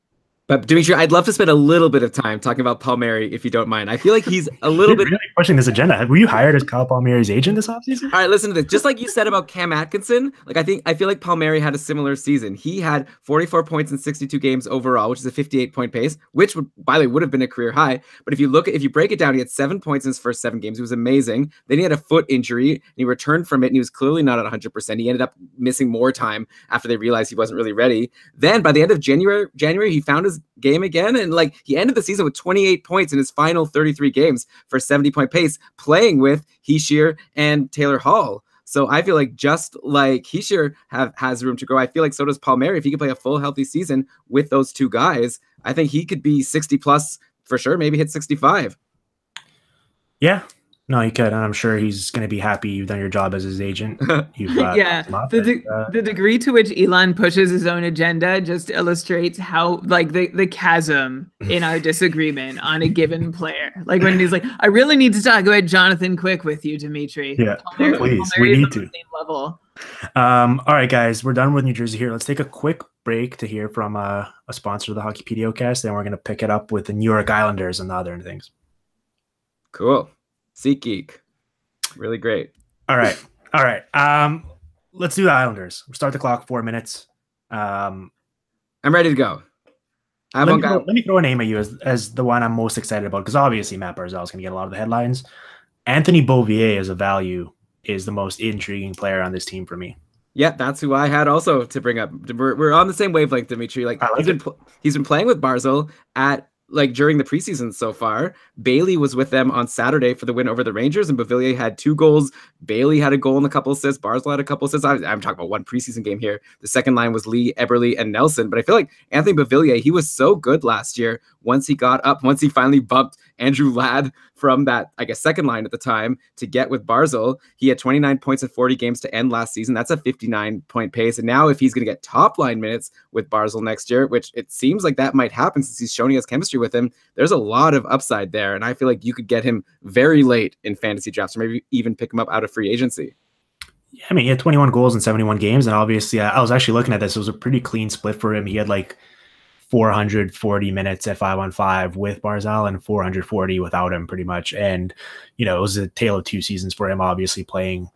But Dimitri, I'd love to spend a little bit of time talking about Palmieri, if you don't mind. I feel like he's a little bit really pushing this agenda. Were you hired as Kyle Palmieri's agent this offseason? All right, listen to this. Just like you said about Cam Atkinson, like I feel like Palmieri had a similar season. He had 44 points in 62 games overall, which is a 58-point pace, which would, by the way, would have been a career high. But if you break it down, he had 7 points in his first 7 games. He was amazing. Then he had a foot injury, and he returned from it, and he was clearly not at 100%. He ended up missing more time after they realized he wasn't really ready. Then by the end of January, he found his game again, and like he ended the season with 28 points in his final 33 games for a 70-point pace, playing with Hischier and Taylor Hall. So I feel like just like Hischier has room to grow, I feel like so does Palmieri. If he could play a full healthy season with those 2 guys, I think he could be 60 plus for sure, maybe hit 65. Yeah. No, he could, and I'm sure he's going to be happy you've done your job as his agent. Yeah, the degree to which Elon pushes his own agenda just illustrates how, like, the chasm in our disagreement on a given player. Like, when he's like, I really need to talk about Jonathan Quick with you, Dimitri. Yeah, please, we need to. Same level. All right, guys, we're done with New Jersey here. Let's take a quick break to hear from a sponsor of the Hockey PDOcast, then we're going to pick it up with the New York Islanders and the other things. Cool. SeatGeek. Really great. All right. Let's do the Islanders. We'll start the clock, 4 minutes. I'm ready to go. Let me throw a name at you as the one I'm most excited about, because obviously Matt Barzal is going to get a lot of the headlines. Anthony Beauvillier as a value is the most intriguing player on this team for me. Yeah, that's who I had also to bring up. We're on the same wavelength, Dimitri. Like, he's been playing with Barzal at like during the preseason so far. Bailey was with them on Saturday for the win over the Rangers, and Beauvillier had 2 goals. Bailey had a goal and a couple assists. Barzal had a couple assists. I'm talking about one preseason game here. The second line was Lee, Eberle, and Nelson. But I feel like Anthony Beauvillier, he was so good last year once he finally bumped Andrew Ladd from that, I guess, second line at the time to get with Barzal. He had 29 points in 40 games to end last season. That's a 59-point pace. And now if he's going to get top line minutes with Barzal next year, which it seems like that might happen since he's showing us chemistry with him, there's a lot of upside there. And I feel like you could get him very late in fantasy drafts, or maybe even pick him up out of free agency. Yeah, I mean, he had 21 goals in 71 games. And obviously, I was actually looking at this. It was a pretty clean split for him. He had like 440 minutes at 5-on-5 with Barzal and 440 without him pretty much. And, you know, it was a tale of 2 seasons for him, obviously playing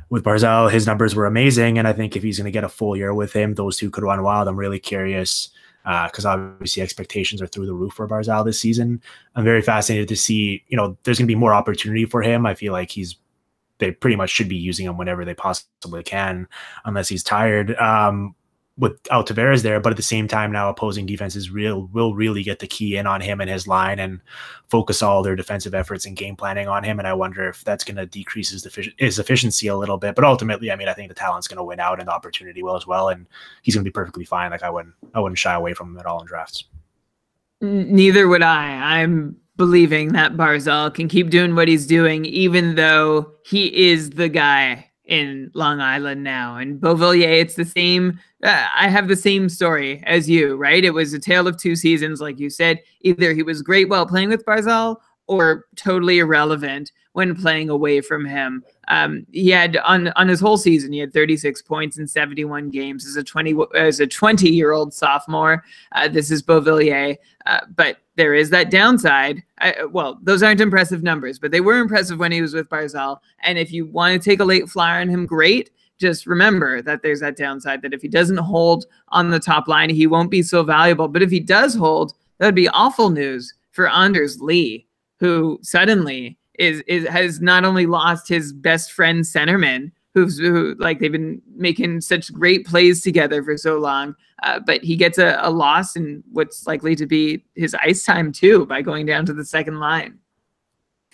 with Barzal. His numbers were amazing. And I think if he's going to get a full year with him, those two could run wild. I'm really curious because obviously expectations are through the roof for Barzal this season. I'm very fascinated to see, you know, there's going to be more opportunity for him. I feel like they pretty much should be using him whenever they possibly can, unless he's tired. Without Tavares there, but at the same time now opposing defenses will really get the key in on him and his line and focus all their defensive efforts and game planning on him. And I wonder if that's going to decrease his efficiency a little bit. But ultimately, I mean, I think the talent's going to win out and the opportunity will as well. And he's going to be perfectly fine. Like I wouldn't shy away from him at all in drafts. Neither would I. I'm believing that Barzal can keep doing what he's doing, even though he is the guy in Long Island now. And Beauvillier, it's the same. I have the same story as you, right? It was a tale of 2 seasons, like you said. Either he was great while playing with Barzal or totally irrelevant when playing away from him. He had on his whole season, he had 36 points in 71 games as a 20-year-old sophomore. This is Beauvillier, but there is that downside. Well, those aren't impressive numbers, but they were impressive when he was with Barzal. And if you want to take a late flyer on him, great. Just remember that there's that downside that if he doesn't hold on the top line, he won't be so valuable. But if he does hold, that would be awful news for Anders Lee, who suddenly has not only lost his best friend centerman, who like they've been making such great plays together for so long, but he gets a loss in what's likely to be his ice time too by going down to the second line.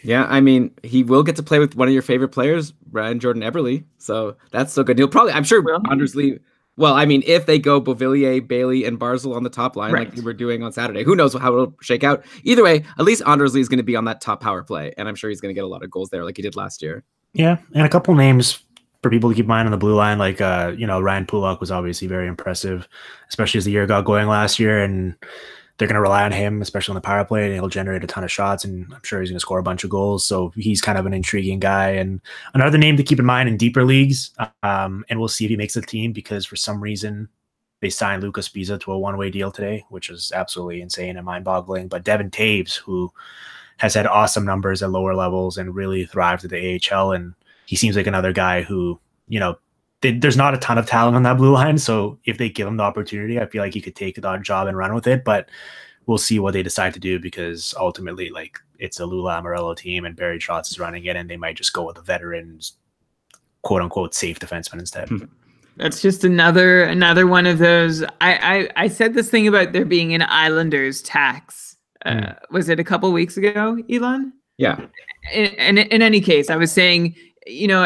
Yeah, I mean, he will get to play with one of your favorite players, Brian Jordan Eberle. So that's so good. I'm sure Anders Lee. Well, I mean, if they go Beauvillier, Bailey, and Barzal on the top line, right, like we were doing on Saturday, who knows how it'll shake out. Either way, at least Anders Lee is going to be on that top power play, and I'm sure he's going to get a lot of goals there like he did last year. Yeah, and a couple names for people to keep in mind on the blue line, like Ryan Pulock was obviously very impressive, especially as the year got going last year, and they're going to rely on him, especially on the power play, and he'll generate a ton of shots, and I'm sure he's going to score a bunch of goals. So he's kind of an intriguing guy. And another name to keep in mind in deeper leagues, and we'll see if he makes the team, because for some reason they signed Lucas Spiza to a one-way deal today, which is absolutely insane and mind-boggling. But Devin Taves, who has had awesome numbers at lower levels and really thrived at the AHL, and he seems like another guy who, there's not a ton of talent on that blue line. So if they give him the opportunity, I feel like he could take that job and run with it. But we'll see what they decide to do, because ultimately, like, it's a Lou Lamoriello team and Barry Trotz is running it, and they might just go with a veterans, quote unquote, safe defenseman instead. That's just another one of those. I said this thing about there being an Islanders tax. Was it a couple weeks ago, Elon? Yeah. In any case, I was saying,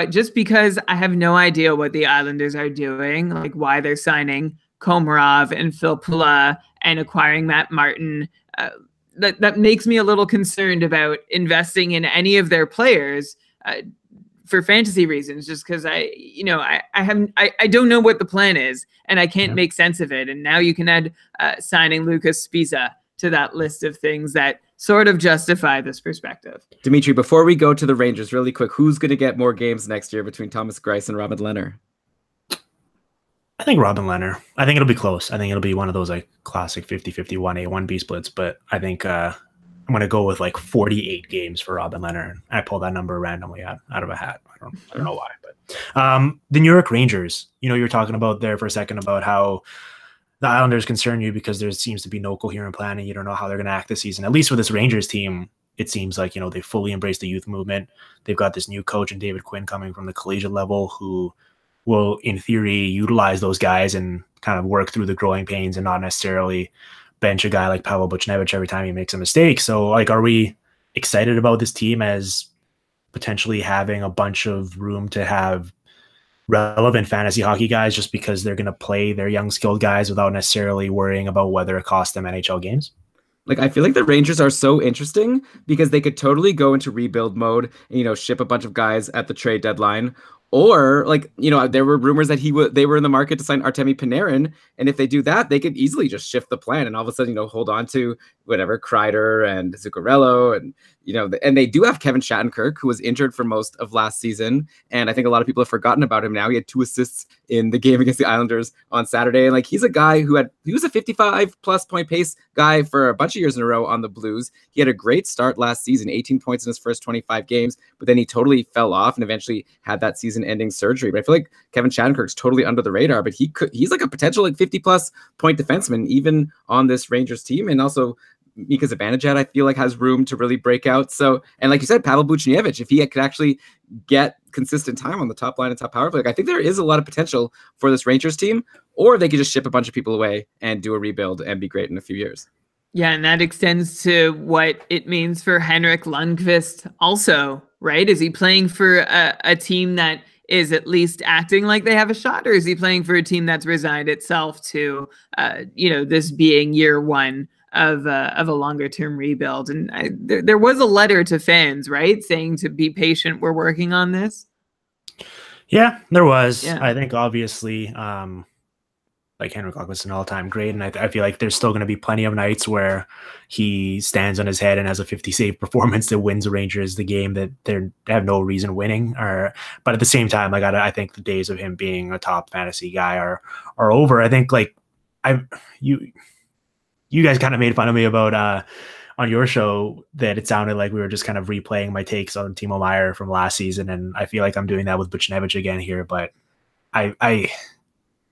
just because I have no idea what the Islanders are doing, like why they're signing Komarov and Filppula and acquiring Matt Martin, that makes me a little concerned about investing in any of their players for fantasy reasons, just because I don't know what the plan is and I can't make sense of it. And now you can add signing Lucas Spiza to that list of things that sort of justify this perspective. Dimitri, before we go to the Rangers, really quick, who's going to get more games next year between Thomas Greiss and Robin Lehner? I think Robin Lehner. I think it'll be close. I think it'll be one of those like classic 50-50 1A, 1B splits, but I think I'm going to go with like 48 games for Robin Lehner. I pulled that number randomly out of a hat. I don't know why, but the New York Rangers, you were talking about there for a second about how the Islanders concern you because there seems to be no coherent plan and you don't know how they're going to act this season. At least with this Rangers team, it seems like, they fully embraced the youth movement. They've got this new coach and David Quinn coming from the collegiate level who will, in theory, utilize those guys and kind of work through the growing pains and not necessarily bench a guy like Pavel Buchnevich every time he makes a mistake. So, like, are we excited about this team as potentially having a bunch of room to have relevant fantasy hockey guys just because they're going to play their young skilled guys without necessarily worrying about whether it costs them NHL games? Like, I feel like the Rangers are so interesting because they could totally go into rebuild mode and, ship a bunch of guys at the trade deadline. Or, like, there were rumors that they were in the market to sign Artemi Panarin. And if they do that, they could easily just shift the plan and all of a sudden, hold on to whatever Kreider and Zuccarello. And, and they do have Kevin Shattenkirk, who was injured for most of last season. And I think a lot of people have forgotten about him now. He had 2 assists in the game against the Islanders on Saturday. And, like, he's a guy he was a 55-plus point pace guy for a bunch of years in a row on the Blues. He had a great start last season, 18 points in his first 25 games, but then he totally fell off and eventually had that season-ending surgery. But I feel like Kevin Shattenkirk's totally under the radar, but he's like a potential like 50-plus point defenseman even on this Rangers team. And also Mika Zibanejad, I feel like, has room to really break out. So, and like you said, Pavel Buchnevich, if he could actually get consistent time on the top line and top power play, like, I think there is a lot of potential for this Rangers team, or they could just ship a bunch of people away and do a rebuild and be great in a few years. Yeah, and that extends to what it means for Henrik Lundqvist also, right? Is he playing for a team that is at least acting like they have a shot, or is he playing for a team that's resigned itself to, this being year one of a longer term rebuild? And there was a letter to fans, right, saying to be patient. We're working on this. Yeah, there was. Yeah. I think obviously, like, Henrik Lundqvist is an all-time great, and I feel like there's still going to be plenty of nights where he stands on his head and has a 50-save performance that wins the Rangers the game that they have no reason winning. But at the same time, like, I think the days of him being a top fantasy guy are over. I think, like, you guys kind of made fun of me about on your show that it sounded like we were just kind of replaying my takes on Timo Meier from last season, and I feel like I'm doing that with Buchnevich again here. But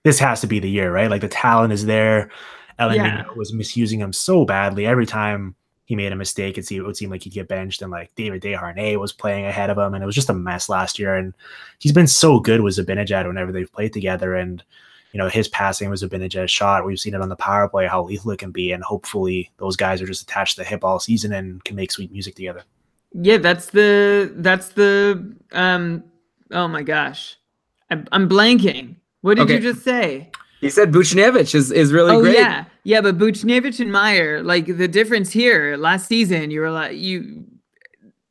this has to be the year, right? Like, the talent is there. Ellen Vigneault was misusing him so badly. Every time he made a mistake, it would seem like he'd get benched, and like David Desharnais was playing ahead of him, and it was just a mess last year. And he's been so good with Zibanejad whenever they've played together. And, his passing was Zibanejad's shot. We've seen it on the power play, how lethal it can be. And hopefully those guys are just attached to the hip all season and can make sweet music together. Yeah, that's the oh my gosh. I'm blanking. What did you just say? He said Buchnevich is really great. Yeah, but Buchnevich and Meier, like, the difference here last season, you were like,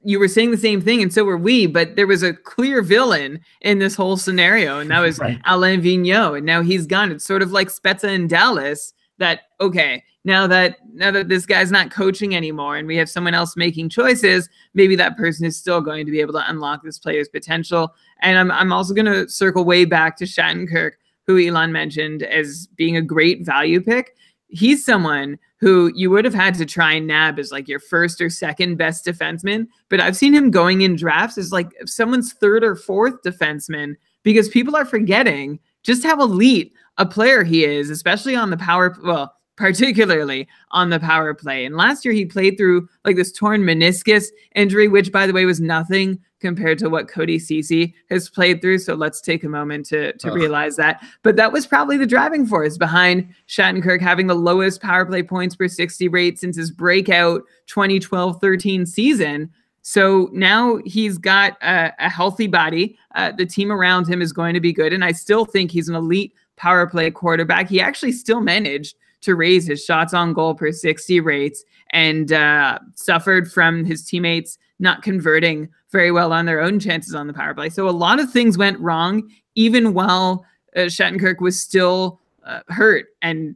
you were saying the same thing, and so were we, but there was a clear villain in this whole scenario, and that was right. Alain Vigneault, and now he's gone. It's sort of like Spezza in Dallas, that, okay, now that this guy's not coaching anymore and we have someone else making choices, maybe that person is still going to be able to unlock this player's potential. And I'm also going to circle way back to Shattenkirk, who Elon mentioned as being a great value pick. He's someone who you would have had to try and nab as like your first or second best defenseman. But I've seen him going in drafts as like someone's third or fourth defenseman, because people are forgetting just how elite a player he is, especially on the particularly on the power play. And last year he played through like this torn meniscus injury, which, by the way, was nothing compared to what Cody Ceci has played through. So let's take a moment to realize that. But that was probably the driving force behind Shattenkirk having the lowest power play points per 60 rate since his breakout 2012-13 season. So now he's got a healthy body. The team around him is going to be good. And I still think he's an elite power play quarterback. He actually still managed to raise his shots on goal per 60 rates and suffered from his teammates not converting very well on their own chances on the power play. So a lot of things went wrong, even while Shattenkirk was still hurt and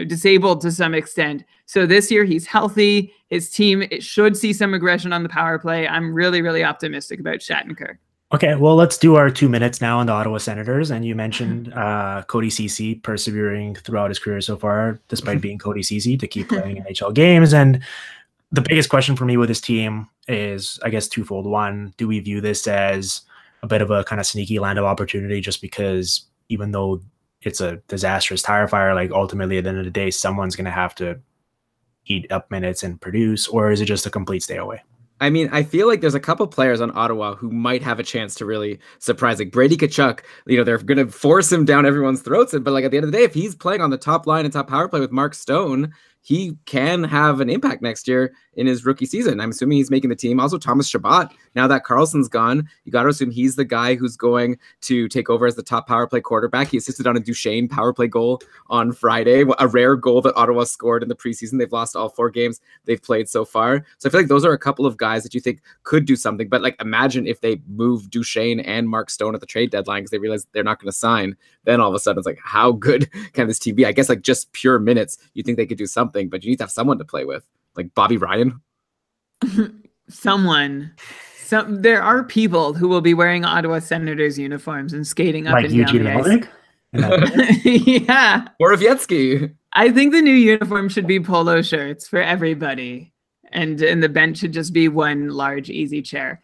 disabled to some extent. So this year he's healthy. His team should see some aggression on the power play. I'm really, really optimistic about Shattenkirk. Okay, well, let's do our 2 minutes now on the Ottawa Senators. And you mentioned Cody Ceci persevering throughout his career so far, despite being Cody Ceci, to keep playing NHL games. And the biggest question for me with this team is, I guess, twofold. One, do we view this as a bit of a kind of sneaky land of opportunity, just because even though it's a disastrous tire fire, like, ultimately at the end of the day, someone's going to have to eat up minutes and produce, or is it just a complete stay away? I mean, I feel like there's a couple players on Ottawa who might have a chance to really surprise. Like Brady Tkachuk, they're going to force him down everyone's throats. But like at the end of the day, if he's playing on the top line and top power play with Mark Stone, he can have an impact next year in his rookie season. I'm assuming he's making the team. Also, Thomas Chabot, now that Karlsson's gone, you got to assume he's the guy who's going to take over as the top power play quarterback. He assisted on a Duchesne power play goal on Friday, a rare goal that Ottawa scored in the preseason. They've lost all 4 games they've played so far. So I feel like those are a couple of guys that you think could do something. But like, imagine if they move Duchesne and Mark Stone at the trade deadline because they realize they're not going to sign. Then all of a sudden it's like, how good can this team be? I guess like just pure minutes, you think they could do something, but you need to have someone to play with, like Bobby Ryan. There are people who will be wearing Ottawa Senators uniforms and skating up like and Eugene down the ice. Yeah. Morawiecki. I think the new uniform should be polo shirts for everybody. And the bench should just be one large easy chair.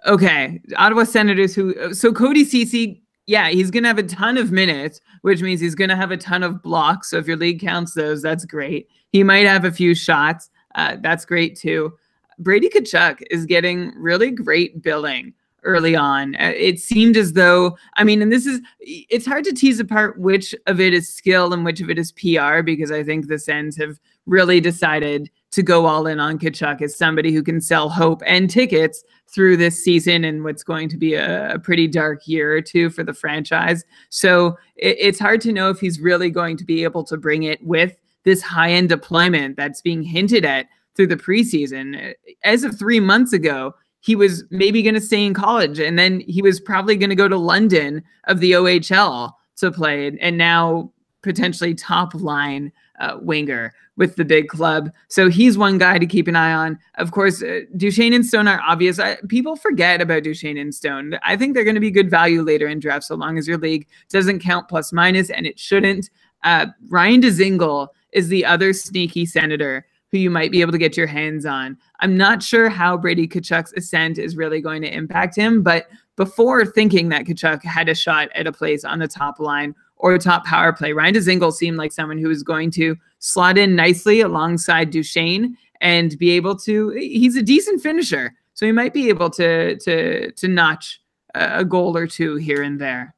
Okay. Ottawa Senators so Cody Ceci, yeah, he's going to have a ton of minutes, which means he's going to have a ton of blocks. So if your league counts those, that's great. He might have a few shots. That's great too. Brady Tkachuk is getting really great billing early on. It seemed as though, and it's hard to tease apart which of it is skill and which of it is PR, because I think the Sens have really decided to go all in on Tkachuk as somebody who can sell hope and tickets through this season and what's going to be a pretty dark year or two for the franchise. So it's hard to know if he's really going to be able to bring it with this high-end deployment that's being hinted at through the preseason. As of 3 months ago, he was maybe going to stay in college, and then he was probably going to go to London of the OHL to play, and now potentially top line winger with the big club. So he's one guy to keep an eye on. Of course, Duchesne and Stone are obvious. People forget about Duchesne and Stone. I think they're going to be good value later in drafts, so long as your league doesn't count plus minus, and it shouldn't. Ryan Dzingel is the other sneaky Senator who you might be able to get your hands on. I'm not sure how Brady Tkachuk's ascent is really going to impact him, but before thinking that Tkachuk had a shot at a place on the top line or top power play, Ryan Dzingel seemed like someone who was going to slot in nicely alongside Duchesne and be able to, he's a decent finisher, so he might be able to notch a goal or two here and there.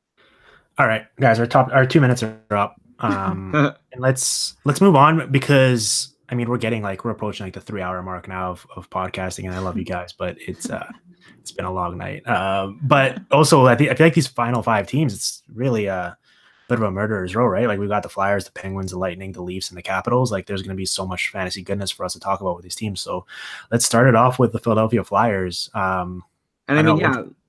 All right, guys, our 2 minutes are up. And let's move on, because we're approaching the 3-hour mark now of podcasting, and I love you guys, but it's been a long night. But also I feel like these final 5 teams, it's really a bit of a murderer's row, right? Like we've got the Flyers, the Penguins, the Lightning, the Leafs, and the Capitals. Like there's going to be so much fantasy goodness for us to talk about with these teams. So let's start it off with the Philadelphia Flyers.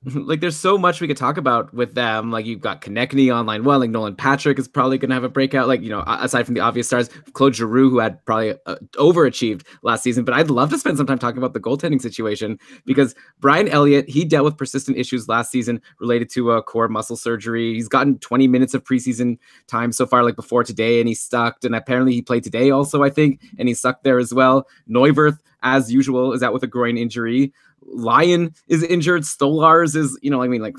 Like there's so much we could talk about with them. Like you've got Konechny online. Well, like Nolan Patrick is probably going to have a breakout. Like, aside from the obvious stars, Claude Giroux, who had probably overachieved last season. But I'd love to spend some time talking about the goaltending situation, because Brian Elliott, he dealt with persistent issues last season related to a core muscle surgery. He's gotten 20 minutes of preseason time so far, like before today, and he sucked. And apparently he played today also, I think, and he sucked there as well. Neuwirth, as usual, is out with a groin injury. Lyon is injured. Stolars is,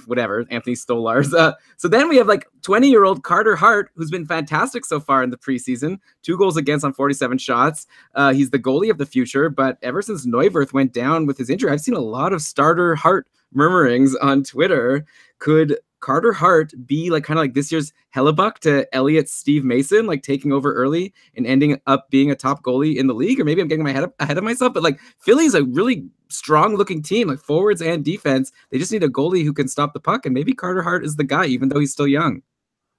whatever, Anthony Stolars. So then we have 20-year-old Carter Hart, who's been fantastic so far in the preseason. 2 goals against on 47 shots. He's the goalie of the future, but ever since Neuwirth went down with his injury, I've seen a lot of starter Hart murmurings on Twitter. Could Carter Hart be kind of this year's Hellebuck to Elliott's Steve Mason, taking over early and ending up being a top goalie in the league? Or maybe I'm getting my head ahead of myself, but Philly's a really strong looking team, forwards and defense. They just need a goalie who can stop the puck, and maybe Carter Hart is the guy, even though he's still young.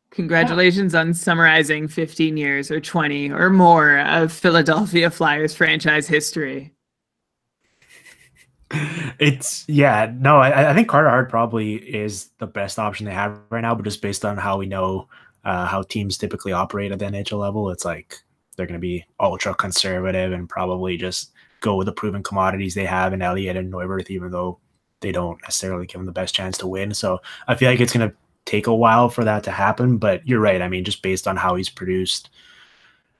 Congratulations on summarizing 15 years or 20 or more of Philadelphia Flyers franchise history. I think Carter Hart probably is the best option they have right now, but just based on how we know how teams typically operate at the NHL level, it's they're going to be ultra conservative and probably just go with the proven commodities they have in Elliott and Neuwirth, even though they don't necessarily give them the best chance to win. So I feel like it's going to take a while for that to happen, but you're right. Just based on how he's produced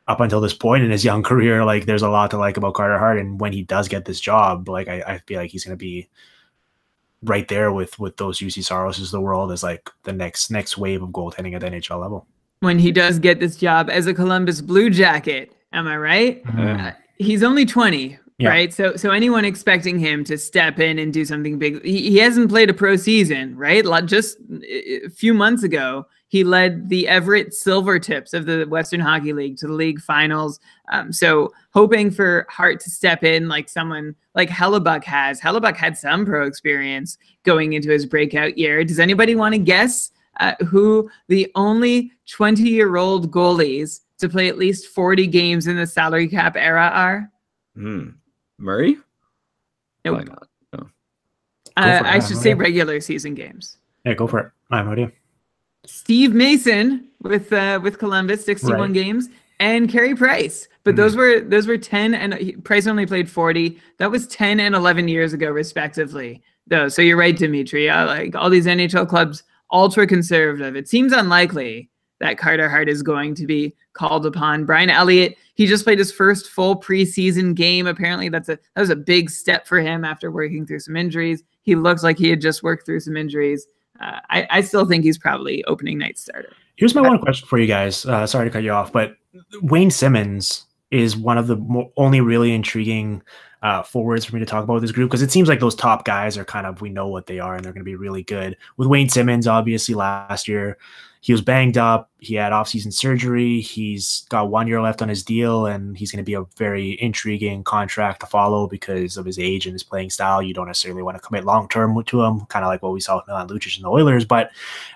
up until this point in his young career, there's a lot to like about Carter Hart. And when he does get this job, I feel like he's going to be right there with those UC Saroses of the world as the next wave of goaltending at the NHL level. When he does get this job as a Columbus Blue Jacket, Am I right? Mm. He's only 20, Yeah. right? So anyone expecting him to step in and do something big, he hasn't played a pro season, right? Just a few months ago, he led the Everett Silvertips of the Western Hockey League to the league finals. So hoping for Hart to step in like someone like Hellebuck has. Hellebuck had some pro experience going into his breakout year. Does anybody want to guess who the only 20-year-old goalies to play at least 40 games in the salary cap era are? Murray? Nope. Why not? No. I should say regular season games. Yeah, go for it. I have no idea. Steve Mason with Columbus, 61 games, and Carey Price. But those were 10, and Price only played 40. That was 10 and 11 years ago, respectively. Though, so you're right, Dimitri. Like all these NHL clubs, ultra conservative. It seems unlikely that Carter Hart is going to be called upon. Brian Elliott, he just played his first full preseason game. Apparently, that was a big step for him after working through some injuries. He looks like he had just worked through some injuries. I still think he's probably opening night starter. Here's my one question for you guys. Sorry to cut you off, but Wayne Simmons is one of the only really intriguing forwards for me to talk about with this group, because it seems like those top guys are kind of, we know what they are and they're going to be really good. With Wayne Simmons, obviously last year he was banged up. He had off-season surgery. He's got 1 year left on his deal, and he's going to be a very intriguing contract to follow because of his age and his playing style. You don't necessarily want to commit long-term to him, kind of like what we saw with Milan Lucic and the Oilers. But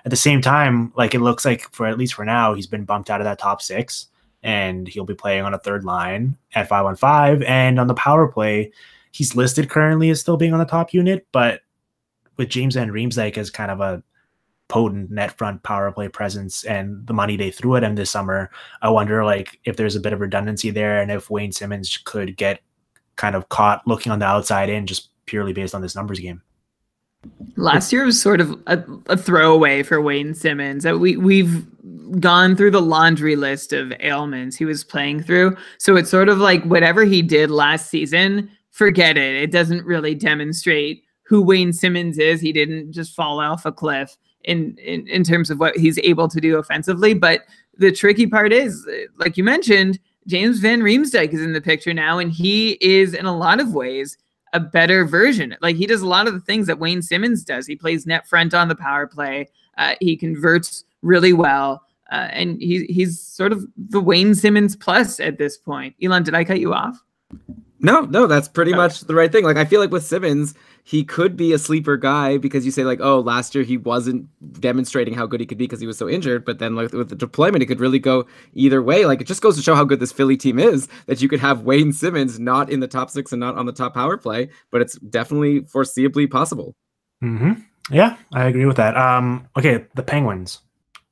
at the same time, like, it looks like, for at least for now, he's been bumped out of that top six, and he'll be playing on a third line at 5-on-5. And on the power play, he's listed currently as still being on the top unit, but with James Van Riemsdyk as kind of a potent net front power play presence and the money they threw at him this summer, I wonder like if there's a bit of redundancy there, and if Wayne Simmons could get kind of caught looking on the outside in just purely based on this numbers game. Last year was sort of a throwaway for Wayne Simmons. We've gone through the laundry list of ailments he was playing through. So it's sort of like whatever he did last season, forget it. It doesn't really demonstrate who Wayne Simmons is. He didn't just fall off a cliff in terms of what he's able to do offensively. But the tricky part is, like you mentioned, James Van Riemsdyk is in the picture now, and he is in a lot of ways a better version. Like, he does a lot of the things that Wayne Simmons does. He plays net front on the power play. He converts really well. And he's sort of the Wayne Simmons plus at this point. Elon, did I cut you off? No, that's pretty much the right thing. Like, I feel like with Simmons, he could be a sleeper guy because you say like, oh, last year he wasn't demonstrating how good he could be because he was so injured. But then like with the deployment, it could really go either way. Like, it just goes to show how good this Philly team is, that you could have Wayne Simmons not in the top six and not on the top power play, but it's definitely foreseeably possible. Yeah, I agree with that. Okay, the Penguins.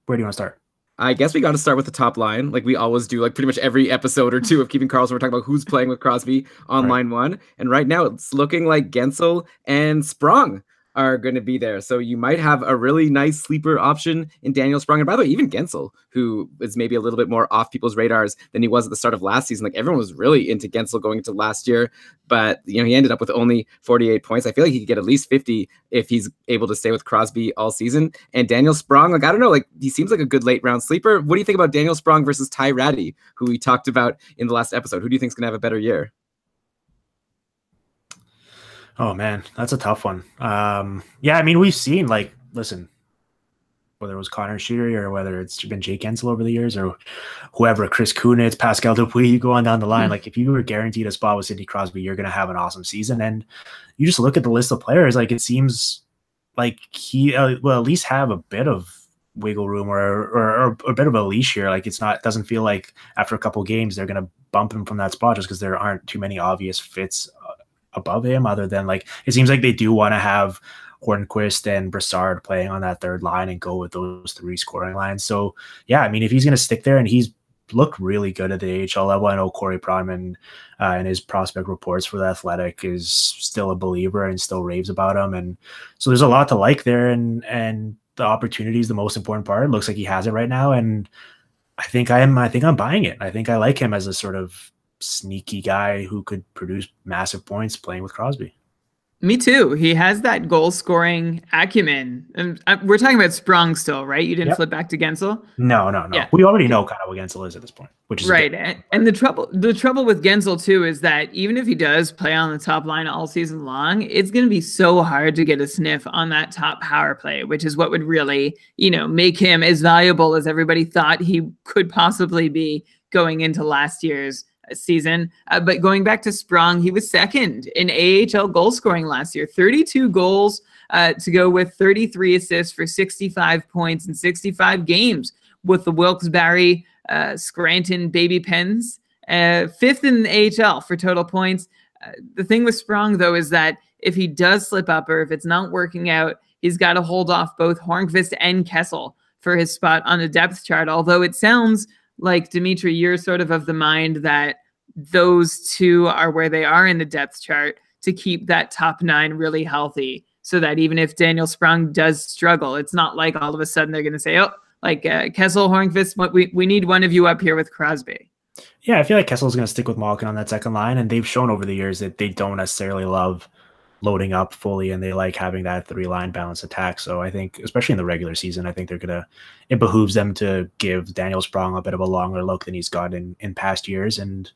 Where do you want to start? I guess we got to start with the top line, like we always do, like pretty much every episode or two of Keeping Karlsson. We're talking about who's playing with Crosby on line one. And right now it's looking like Gensel and Sprong are going to be there. So you might have a really nice sleeper option in Daniel Sprong. And by the way, even Gensel, who is maybe a little bit more off people's radars than he was at the start of last season. Like, everyone was really into Gensel going into last year, but he ended up with only 48 points. I feel like he could get at least 50 if he's able to stay with Crosby all season. And Daniel Sprong, like, I don't know, like, he seems like a good late round sleeper. What do you think about Daniel Sprong versus Ty Ratty, who we talked about in the last episode? Who do you think is going to have a better year? Oh man, that's a tough one. Yeah, I mean, we've seen, like, listen, whether it was Connor Sheary or whether it's been Jake Gensel over the years or whoever, Chris Kunitz, Pascal Dupuis, you go on down the line. Like, if you were guaranteed a spot with Sidney Crosby, you're going to have an awesome season. And you just look at the list of players, like, it seems like he will at least have a bit of wiggle room or a bit of a leash here. Like, it doesn't feel like after a couple of games they're going to bump him from that spot just because there aren't too many obvious fits above him, other than, like, it seems like they do want to have Hornquist and Brassard playing on that third line and go with those three scoring lines. So yeah, I mean, if he's going to stick there, and he's looked really good at the AHL level. I know Corey Pronman in his prospect reports for The Athletic is still a believer and still raves about him. And so there's a lot to like there, and the opportunity is the most important part. It looks like he has it right now. And I think I'm buying it. I think I like him as a sort of sneaky guy who could produce massive points playing with Crosby. Me too. He has that goal scoring acumen. And we're talking about Sprung still, right? You didn't Yep. flip back to Gensel? No. Yeah. We already know kind of what Gensel is at this point, which is Right. And the trouble with Gensel too is that even if he does play on the top line all season long, it's going to be so hard to get a sniff on that top power play, which is what would really, make him as valuable as everybody thought he could possibly be going into last year's season. But going back to Sprung, he was second in AHL goal scoring last year, 32 goals to go with 33 assists for 65 points in 65 games with the Wilkes-Barre Scranton Baby Pens, fifth in the AHL for total points. The thing with Sprung, though, is that if he does slip up or if it's not working out, he's got to hold off both Hornqvist and Kessel for his spot on the depth chart. Although it sounds like, Dimitri, you're sort of the mind that those two are where they are in the depth chart to keep that top nine really healthy so that even if Daniel Sprung does struggle, it's not like all of a sudden they're going to say, oh, like Kessel, Hornqvist, we need one of you up here with Crosby. Yeah, I feel like Kessel's going to stick with Malkin on that second line, and they've shown over the years that they don't necessarily love loading up fully, and they like having that three-line balance attack. So I think, especially in the regular season, I think it behooves them to give Daniel Sprung a bit of a longer look than he's gotten in past years. And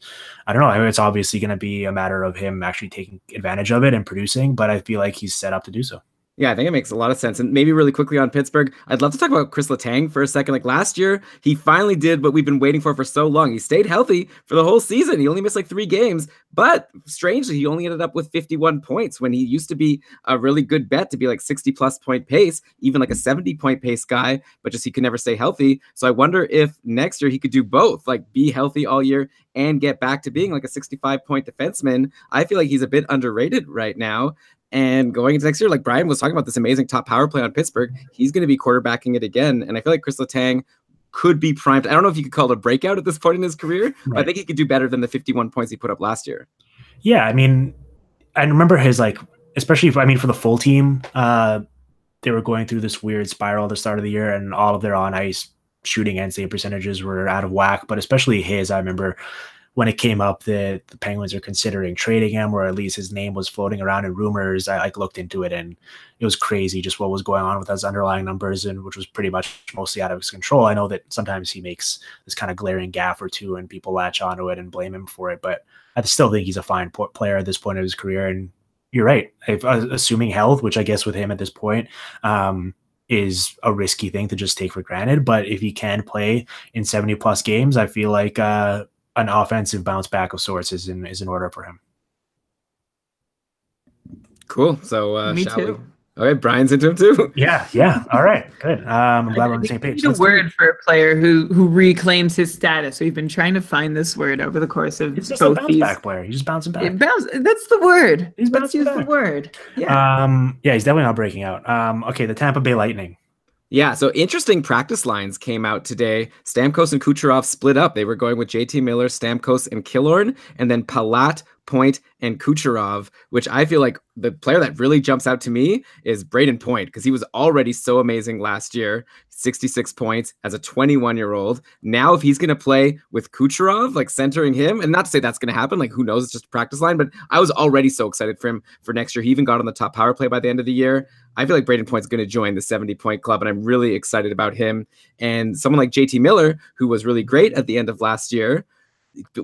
I don't know, I mean, it's obviously going to be a matter of him actually taking advantage of it and producing, but I feel like he's set up to do so. Yeah, I think it makes a lot of sense. And maybe really quickly on Pittsburgh, I'd love to talk about Chris Letang for a second. Like last year, he finally did what we've been waiting for so long. He stayed healthy for the whole season. He only missed like 3 games, but strangely, he only ended up with 51 points when he used to be a really good bet to be like 60+ point pace, even like a 70-point pace guy, but just he could never stay healthy. So I wonder if next year he could do both, like be healthy all year and get back to being like a 65-point defenseman. I feel like he's a bit underrated right now. And going into next year, like Brian was talking about this amazing top power play on Pittsburgh, he's going to be quarterbacking it again. And I feel like Chris Letang could be primed. I don't know if you could call it a breakout at this point in his career, but I think he could do better than the 51 points he put up last year. Yeah, I mean, I remember his especially for the full team, they were going through this weird spiral at the start of the year, and all of their on ice shooting and save percentages were out of whack. But especially his, I remember when it came up that the Penguins are considering trading him, or at least his name was floating around in rumors. I looked into it, and it was crazy just what was going on with those underlying numbers, and which was pretty much mostly out of his control. I know that sometimes he makes this kind of glaring gaffe or two and people latch onto it and blame him for it, but I still think he's a fine player at this point of his career. And you're right. Assuming health, which I guess with him at this point, is a risky thing to just take for granted. But if he can play in 70+ games, I feel like an offensive bounce back of sorts is in order for him. Cool. So Me too. Okay, Brian's into him too. Yeah. All right, good. I'm glad we're on the same page. A word for a player who reclaims his status. We've been trying to find this word over the course of it's just a bounce back player. He's just bouncing back. That's the word. Let's use the word. Yeah. Yeah, he's definitely not breaking out. Okay, the Tampa Bay Lightning. Yeah, so interesting practice lines came out today. Stamkos and Kucherov split up. They were going with JT Miller, Stamkos, and Killorn, and then Palat, Point, and Kucherov, which I feel like the player that really jumps out to me is Braden Point, because he was already so amazing last year, 66 points as a 21-year-old. Now, if he's going to play with Kucherov, like centering him, and not to say that's going to happen, like who knows, it's just a practice line, but I was already so excited for him for next year. He even got on the top power play by the end of the year. I feel like Braden Point's going to join the 70-point club, and I'm really excited about him. And someone like JT Miller, who was really great at the end of last year,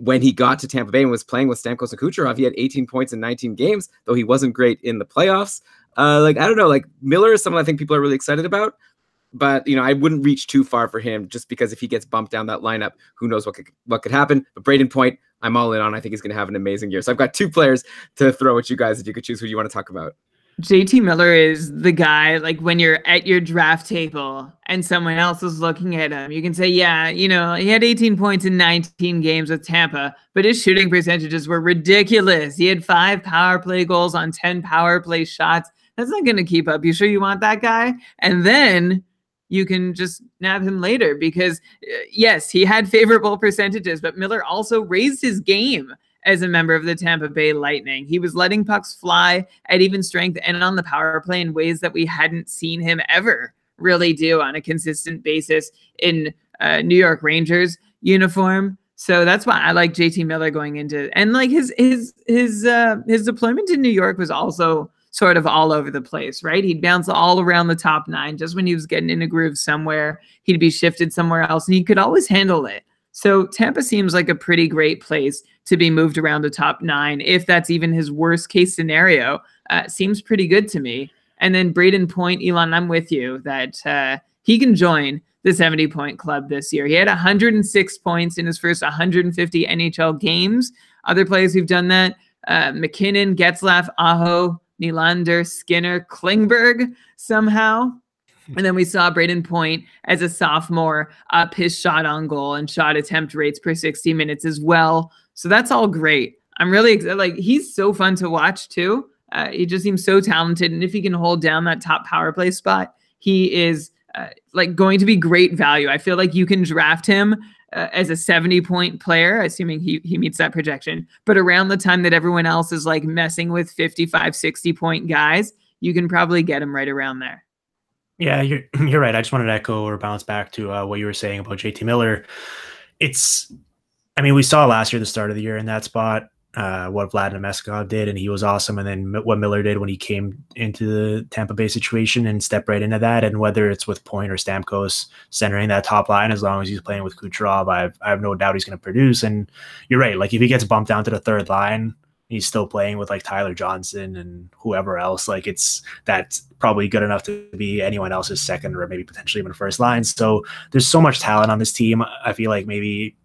when he got to Tampa Bay and was playing with Stamkos and Kucherov, he had 18 points in 19 games, though he wasn't great in the playoffs. I don't know, like Miller is someone I think people are really excited about, but I wouldn't reach too far for him just because if he gets bumped down that lineup, who knows what could happen. But Braden Point, I'm all in on. I think he's going to have an amazing year. So I've got 2 players to throw at you guys if you could choose who you want to talk about. JT Miller is the guy, like when you're at your draft table and someone else is looking at him, you can say, yeah, he had 18 points in 19 games with Tampa, but his shooting percentages were ridiculous. He had 5 power play goals on 10 power play shots. That's not going to keep up. You sure you want that guy? And then you can just nab him later because, yes, he had favorable percentages, but Miller also raised his game as a member of the Tampa Bay Lightning. He was letting pucks fly at even strength and on the power play in ways that we hadn't seen him ever really do on a consistent basis in New York Rangers uniform. So that's why I like JT Miller going into, and like his deployment in New York was also sort of all over the place, right? He'd bounce all around the top 9. Just when he was getting in a groove somewhere, he'd be shifted somewhere else, and he could always handle it. So Tampa seems like a pretty great place to be moved around the top 9. If that's even his worst case scenario, seems pretty good to me. And then Braden Point, Elon, I'm with you that he can join the 70-point club this year. He had 106 points in his first 150 NHL games. Other players who've done that, McKinnon, Getzlaf, Aho, Nylander, Skinner, Klingberg somehow. And then we saw Braden Point as a sophomore up his shot on goal and shot attempt rates per 60 minutes as well. So that's all great. I'm really excited. Like, he's so fun to watch too. He just seems so talented. And if he can hold down that top power play spot, he is like going to be great value. I feel like you can draft him as a 70-point player, assuming he meets that projection. But around the time that everyone else is like messing with 55, 60-point guys, you can probably get him right around there. Yeah, you're right. I just wanted to echo or bounce back to what you were saying about JT Miller. We saw last year, the start of the year in that spot, what Vlad Namestnikov did, and he was awesome. And then what Miller did when he came into the Tampa Bay situation and stepped right into that. And whether it's with Point or Stamkos centering that top line, as long as he's playing with Kucherov, I have no doubt he's going to produce. And you're right. Like, if he gets bumped down to the third line, he's still playing with like Tyler Johnson and whoever else. Like, that's probably good enough to be anyone else's second or maybe potentially even first line. So there's so much talent on this team. I feel like maybe,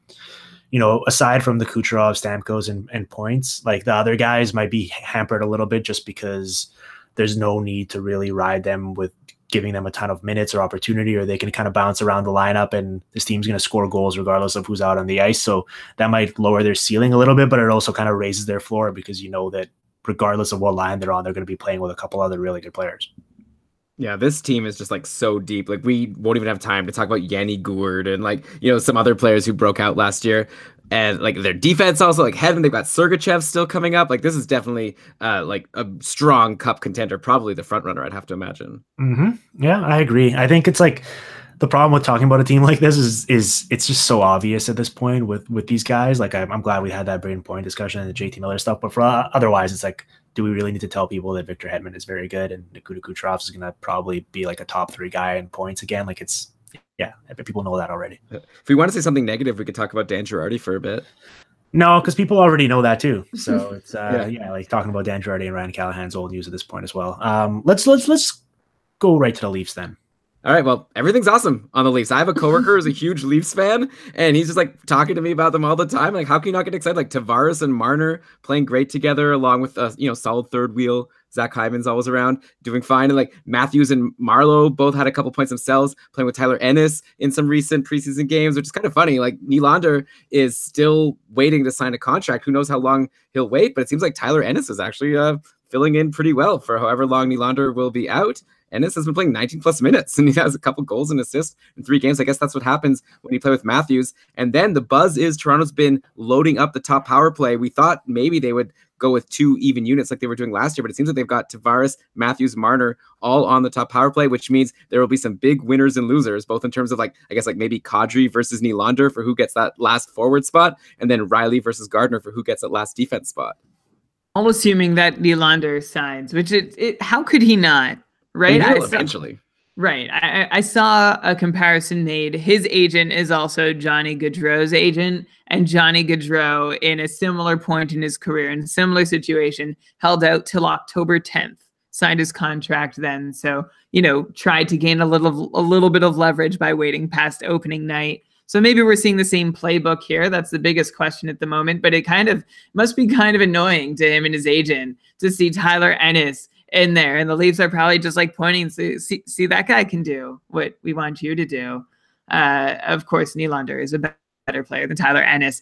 aside from the Kucherov, Stamkos, and Points, like the other guys might be hampered a little bit just because there's no need to really ride them with giving them a ton of minutes or opportunity, or they can kind of bounce around the lineup and this team's going to score goals regardless of who's out on the ice. So that might lower their ceiling a little bit, but it also kind of raises their floor because you know that regardless of what line they're on, they're going to be playing with a couple other really good players. Yeah, this team is just like so deep. Like, we won't even have time to talk about Yanni Gourde and like, some other players who broke out last year. And like their defense also, like Hedman, they've got Sergachev still coming up. Like, this is definitely like a strong cup contender, probably the front runner, I'd have to imagine. Mm-hmm. Yeah, I agree. I think it's like the problem with talking about a team like this is it's just so obvious at this point with these guys. Like, I'm glad we had that Braden Point discussion and the JT Miller stuff, but for otherwise, it's like, do we really need to tell people that Victor Hedman is very good and Nikita Kucherov is going to probably be like a top 3 guy in points again? Like, yeah, people know that already. If we want to say something negative, we could talk about Dan Girardi for a bit. No, because people already know that too. So it's like talking about Dan Girardi and Ryan Callahan's old news at this point as well. Let's go right to the Leafs then. All right, well, everything's awesome on the Leafs. I have a coworker who's a huge Leafs fan, and he's just like talking to me about them all the time. Like, how can you not get excited? Like, Tavares and Marner playing great together, along with solid third wheel. Zach Hyman's always around, doing fine. And like Matthews and Marlowe both had a couple points themselves, playing with Tyler Ennis in some recent preseason games, which is kind of funny. Like, Nylander is still waiting to sign a contract. Who knows how long he'll wait? But it seems like Tyler Ennis is actually filling in pretty well for however long Nylander will be out. Ennis has been playing 19 plus minutes and he has a couple goals and assists in 3 games. I guess that's what happens when you play with Matthews. And then the buzz is Toronto's been loading up the top power play. We thought maybe they would go with 2 even units like they were doing last year, but it seems like they've got Tavares, Matthews, Marner all on the top power play, which means there will be some big winners and losers, both in terms of like, I guess like maybe Kadri versus Nylander for who gets that last forward spot, and then Riley versus Gardner for who gets that last defense spot. All assuming that Nylander signs, which how could he not? Right. Eventually. Right. I saw a comparison made. His agent is also Johnny Gaudreau's agent, and Johnny Gaudreau, in a similar point in his career, in a similar situation, held out till October 10th, signed his contract then. So, tried to gain a little bit of leverage by waiting past opening night. So maybe we're seeing the same playbook here. That's the biggest question at the moment, but it must be kind of annoying to him and his agent to see Tyler Ennis in there, and the Leafs are probably just like pointing to see that guy can do what we want you to do. Of course, Nylander is a better player than Tyler Ennis.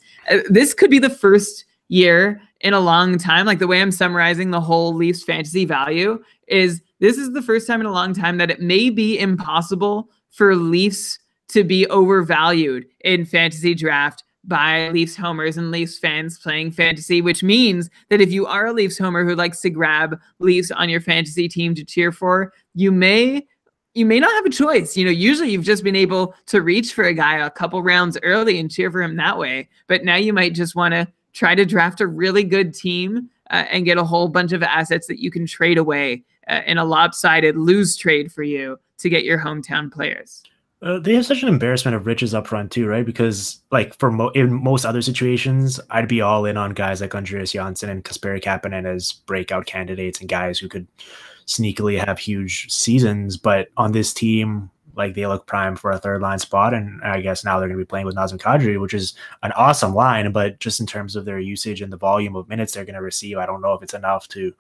This could be the first year in a long time. Like, the way I'm summarizing the whole Leafs fantasy value is this is the first time in a long time that it may be impossible for Leafs to be overvalued in fantasy draft by Leafs homers and Leafs fans playing fantasy, which means that if you are a Leafs homer who likes to grab Leafs on your fantasy team to cheer for, you may not have a choice. Usually you've just been able to reach for a guy a couple rounds early and cheer for him that way. But now you might just want to try to draft a really good team and get a whole bunch of assets that you can trade away in a lopsided lose trade for you to get your hometown players. They have such an embarrassment of riches up front too, right? Because like in most other situations, I'd be all in on guys like Andreas Janssen and Kasperi Kapanen as breakout candidates and guys who could sneakily have huge seasons. But on this team, like they look prime for a third line spot, and I guess now they're going to be playing with Nazem Kadri, which is an awesome line. But just in terms of their usage and the volume of minutes they're going to receive, I don't know if it's enough to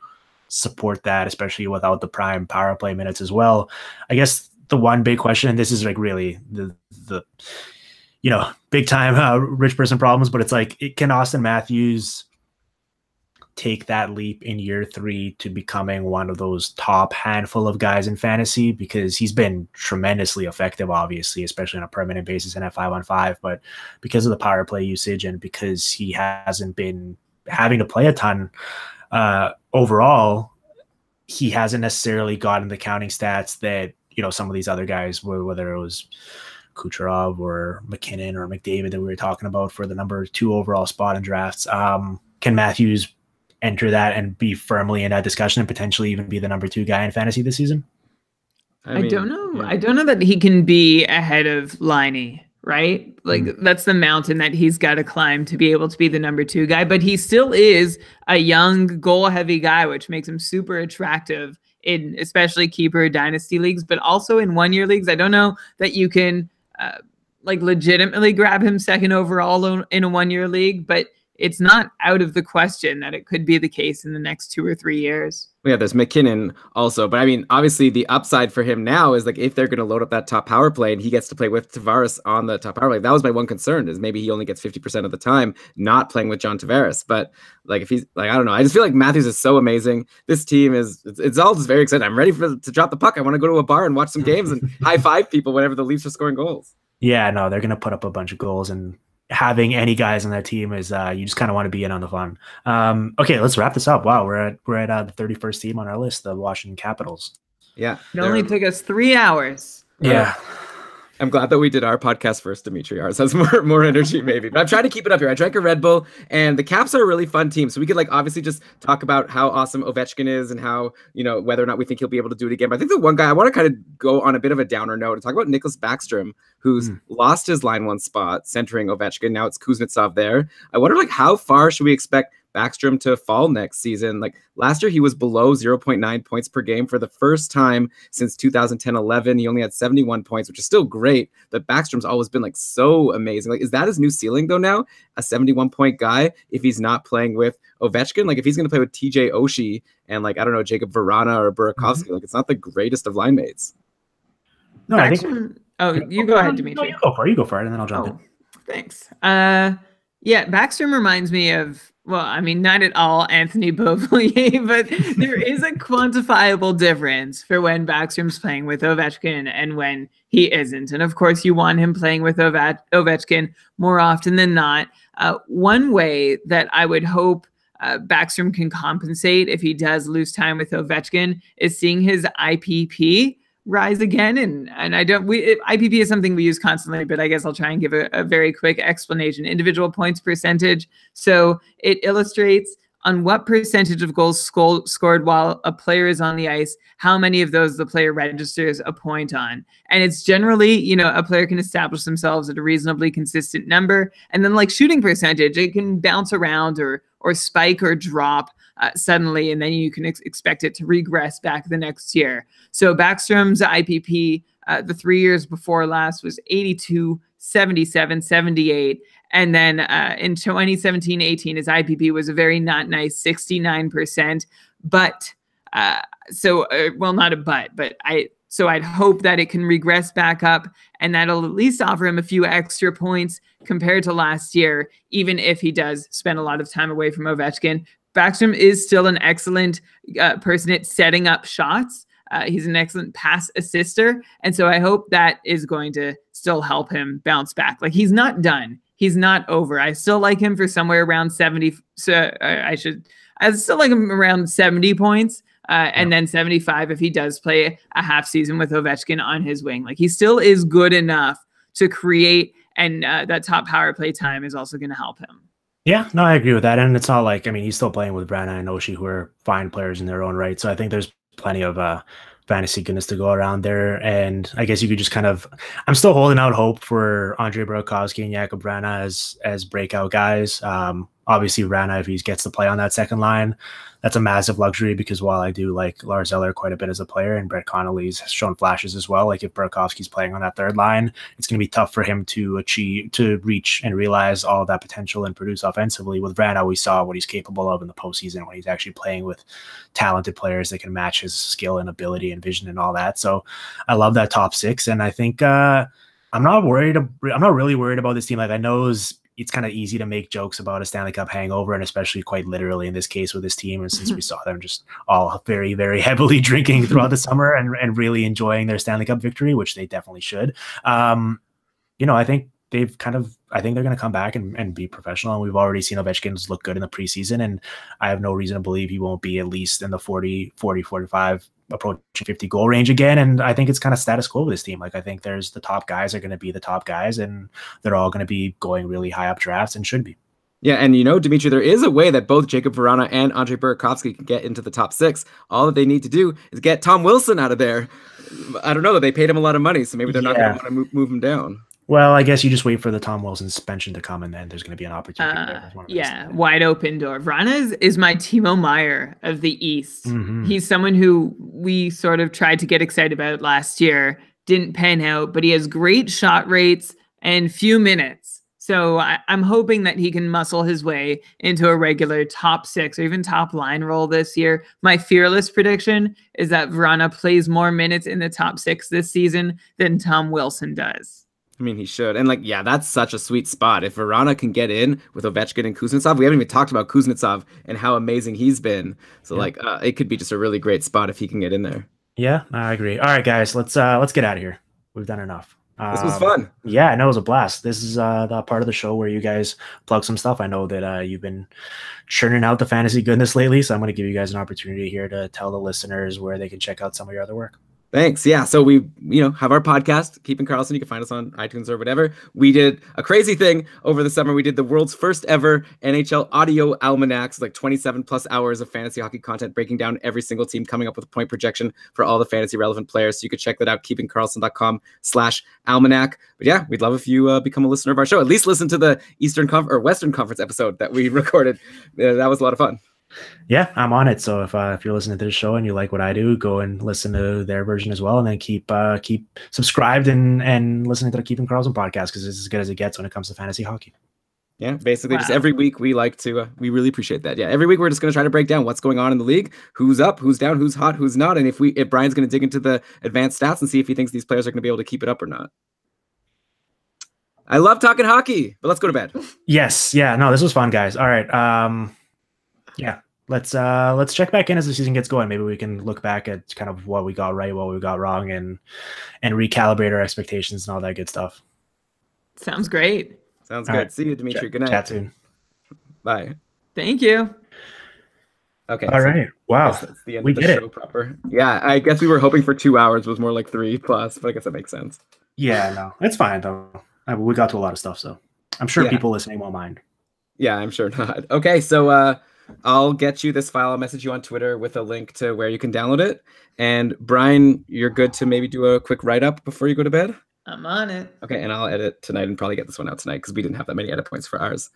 support that, especially without the prime power play minutes as well. I guess the one big question, and this is like really the big time rich person problems, but it's like, can Austin Matthews take that leap in year 3 to becoming one of those top handful of guys in fantasy? Because he's been tremendously effective, obviously, especially on a permanent basis in a 5-on-5, but because of the power play usage and because he hasn't been having to play a ton overall, he hasn't necessarily gotten the counting stats that some of these other guys were, whether it was Kucherov or McKinnon or McDavid that we were talking about for the number 2 overall spot in drafts. Can Matthews enter that and be firmly in that discussion and potentially even be the number 2 guy in fantasy this season? I don't know. Yeah. I don't know that he can be ahead of Laine, right? Like that's the mountain that he's got to climb to be able to be the number 2 guy, but he still is a young goal heavy guy, which makes him super attractive in especially keeper dynasty leagues, but also in 1-year leagues. I don't know that you can legitimately grab him second overall in a 1-year league, but it's not out of the question that it could be the case in the next 2 or 3 years. Yeah, there's McKinnon also, but I mean, obviously the upside for him now is like if they're going to load up that top power play and he gets to play with Tavares on the top power play. That was my one concern, is maybe he only gets 50% of the time not playing with John Tavares. But like if he's like, I don't know, I just feel like Matthews is so amazing. This team it's all just very exciting. I'm ready to drop the puck. I want to go to a bar and watch some games and high five people whenever the Leafs are scoring goals. Yeah, no, they're going to put up a bunch of goals, and having any guys on that team is you just kind of want to be in on the fun. Okay, let's wrap this up. Wow, we're at the 31st team on our list, the Washington Capitals. Yeah, it only took us 3 hours. Yeah. I'm glad that we did our podcast first, Dimitri. Ours has more energy, maybe. But I'm trying to keep it up here. I drank a Red Bull, and the Caps are a really fun team. So we could obviously just talk about how awesome Ovechkin is and how, whether or not we think he'll be able to do it again. But I think the one guy I want to kind of go on a bit of a downer note and talk about Nicklas Backstrom, who's lost his line 1 spot centering Ovechkin. Now it's Kuznetsov there. I wonder how far should we expect Backstrom to fall next season? Last year, he was below 0.9 points per game for the first time since 2010-11. He only had 71 points, which is still great. But Backstrom's always been so amazing. Is that his new ceiling though now? A 71-point guy if he's not playing with Ovechkin? If he's going to play with TJ Oshie and I don't know, Jacob Verana or Burakovsky, it's not the greatest of line mates. No, Backstrom, I think. Oh, you go ahead, Dimitri. No, you go for it, and then I'll jump in. Thanks. Yeah, Backstrom reminds me of, well, I mean, not at all Anthony Beauvillier, but there is a quantifiable difference for when Backstrom's playing with Ovechkin and when he isn't. And of course, you want him playing with Ovechkin more often than not. One way that I would hope Backstrom can compensate if he does lose time with Ovechkin is seeing his IPP rise again. And IPP is something we use constantly, but I guess I'll try and give a very quick explanation. Individual points percentage. So it illustrates on what percentage of goals scored while a player is on the ice, how many of those the player registers a point on. And it's generally, a player can establish themselves at a reasonably consistent number. And then shooting percentage, it can bounce around or spike or drop suddenly, and then you can expect it to regress back the next year. So Backstrom's IPP the 3 years before last was 82, 77, 78. And then in 2017-18, his IPP was a very not nice 69%. But not a but I'd hope that it can regress back up, and that'll at least offer him a few extra points compared to last year, even if he does spend a lot of time away from Ovechkin. Backstrom is still an excellent person at setting up shots. He's an excellent pass assister. And so I hope that is going to still help him bounce back. He's not done. He's not over. I still like him for somewhere around 70. So I still like him around 70 points. And then 75 if he does play a half season with Ovechkin on his wing. He still is good enough to create, and that top power play time is also going to help him. Yeah, no, I agree with that. And it's not like, I mean, he's still playing with Brana and Oshie, who are fine players in their own right. So I think there's plenty of fantasy goodness to go around there. And I guess you could just kind of, I'm still holding out hope for Andre Burakovsky and Jakub Brana as breakout guys. Obviously, Brana, if he gets to play on that second line, that's a massive luxury because while I do like Lars Eller quite a bit as a player and Brett Connolly's shown flashes as well, like if Burakovsky's playing on that third line, it's going to be tough for him to reach and realize all of that potential and produce offensively. With Brana, we saw what he's capable of in the postseason when he's actually playing with talented players that can match his skill and ability and vision and all that. So I love that top six. And I think I'm not really worried about this team. Like I know it's kind of easy to make jokes about a Stanley Cup hangover, and especially quite literally in this case with this team. And since we saw them just all very, very heavily drinking throughout the summer and really enjoying their Stanley Cup victory, which they definitely should. I think they're going to come back and be professional. And we've already seen Ovechkin look good in the preseason. And I have no reason to believe he won't be at least in the 40, 45, approaching 50 goal range again. And I think it's kind of status quo with this team. Like I think there's the top guys are going to be the top guys and they're all going to be going really high up drafts and should be. Yeah, and Dimitri, there is a way that both Jakub Vrana and Andre Burakovsky can get into the top six. All that they need to do is get Tom Wilson out of there. I don't know that they paid him a lot of money, so maybe they're not going to want to move him down. Well, I guess you just wait for the Tom Wilson suspension to come, and then there's going to be an opportunity. Wide open door. Vrana is my Timo Meier of the East. Mm-hmm. He's someone who we sort of tried to get excited about last year, didn't pan out, but he has great shot rates and few minutes. So I'm hoping that he can muscle his way into a regular top six or even top line role this year. My fearless prediction is that Vrana plays more minutes in the top six this season than Tom Wilson does. I mean, he should. And that's such a sweet spot. If Vrana can get in with Ovechkin and Kuznetsov, we haven't even talked about Kuznetsov and how amazing he's been. So it could be just a really great spot if he can get in there. Yeah, I agree. All right, guys, let's get out of here. We've done enough. This was fun. Yeah, I know it was a blast. This is the part of the show where you guys plug some stuff. I know that you've been churning out the fantasy goodness lately, so I'm going to give you guys an opportunity here to tell the listeners where they can check out some of your other work. Thanks. Yeah. So we, have our podcast, Keeping Karlsson. You can find us on iTunes or whatever. We did a crazy thing over the summer. We did the world's first ever NHL audio almanacs, like 27 plus hours of fantasy hockey content, breaking down every single team, coming up with a point projection for all the fantasy relevant players. So you could check that out, keepingkarlsson.com/almanac. But yeah, we'd love if you become a listener of our show. At least listen to the Western Conference episode that we recorded. That was a lot of fun. Yeah, I'm on it. So if you're listening to this show and you like what I do, go and listen to their version as well, and then keep subscribed and listening to the Keeping Karlsson podcast because it's as good as it gets when it comes to fantasy hockey. Yeah, basically just every week we like to we really appreciate that. Yeah, every week we're just going to try to break down what's going on in the league, who's up, who's down, who's hot, who's not, and if Brian's going to dig into the advanced stats and see if he thinks these players are going to be able to keep it up or not. I love talking hockey, but let's go to bed. Yes, yeah, no, this was fun, guys. All right, yeah. Let's check back in as the season gets going. Maybe we can look back at kind of what we got right, what we got wrong, and recalibrate our expectations and all that good stuff. Sounds great. Sounds good. Right. See you, Dimitri. Good night. Chat soon. Bye. Thank you. Okay. All right. Wow. That's the end of the show proper. Yeah, I guess we were hoping for 2 hours. It was more like 3+, but I guess that makes sense. Yeah, no, it's fine though. We got to a lot of stuff, so I'm sure people listening won't mind. Yeah, I'm sure not. Okay, so I'll get you this file. I'll message you on Twitter with a link to where you can download it. And Brian, you're good to maybe do a quick write-up before you go to bed? I'm on it. Okay, and I'll edit tonight and probably get this one out tonight because we didn't have that many edit points for ours.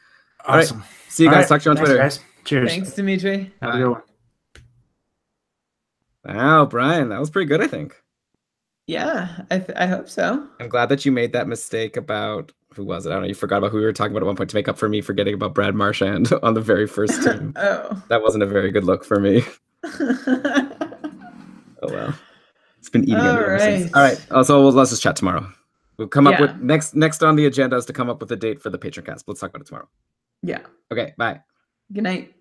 Awesome. All right. See you guys. Talk to you on Twitter. Guys. Cheers. Thanks, Dimitri. Have a good one. Wow, Brian, that was pretty good, I think. Yeah, I hope so. I'm glad that you made that mistake about, who was it? I don't know. You forgot about who we were talking about at one point to make up for me forgetting about Brad Marchand on the very first team. Oh. That wasn't a very good look for me. Oh, well. It's been eating at me ever since. All right. Also, let's just chat tomorrow. We'll come up with, next on the agenda is to come up with a date for the Patreon cast. Let's talk about it tomorrow. Yeah. Okay, bye. Good night.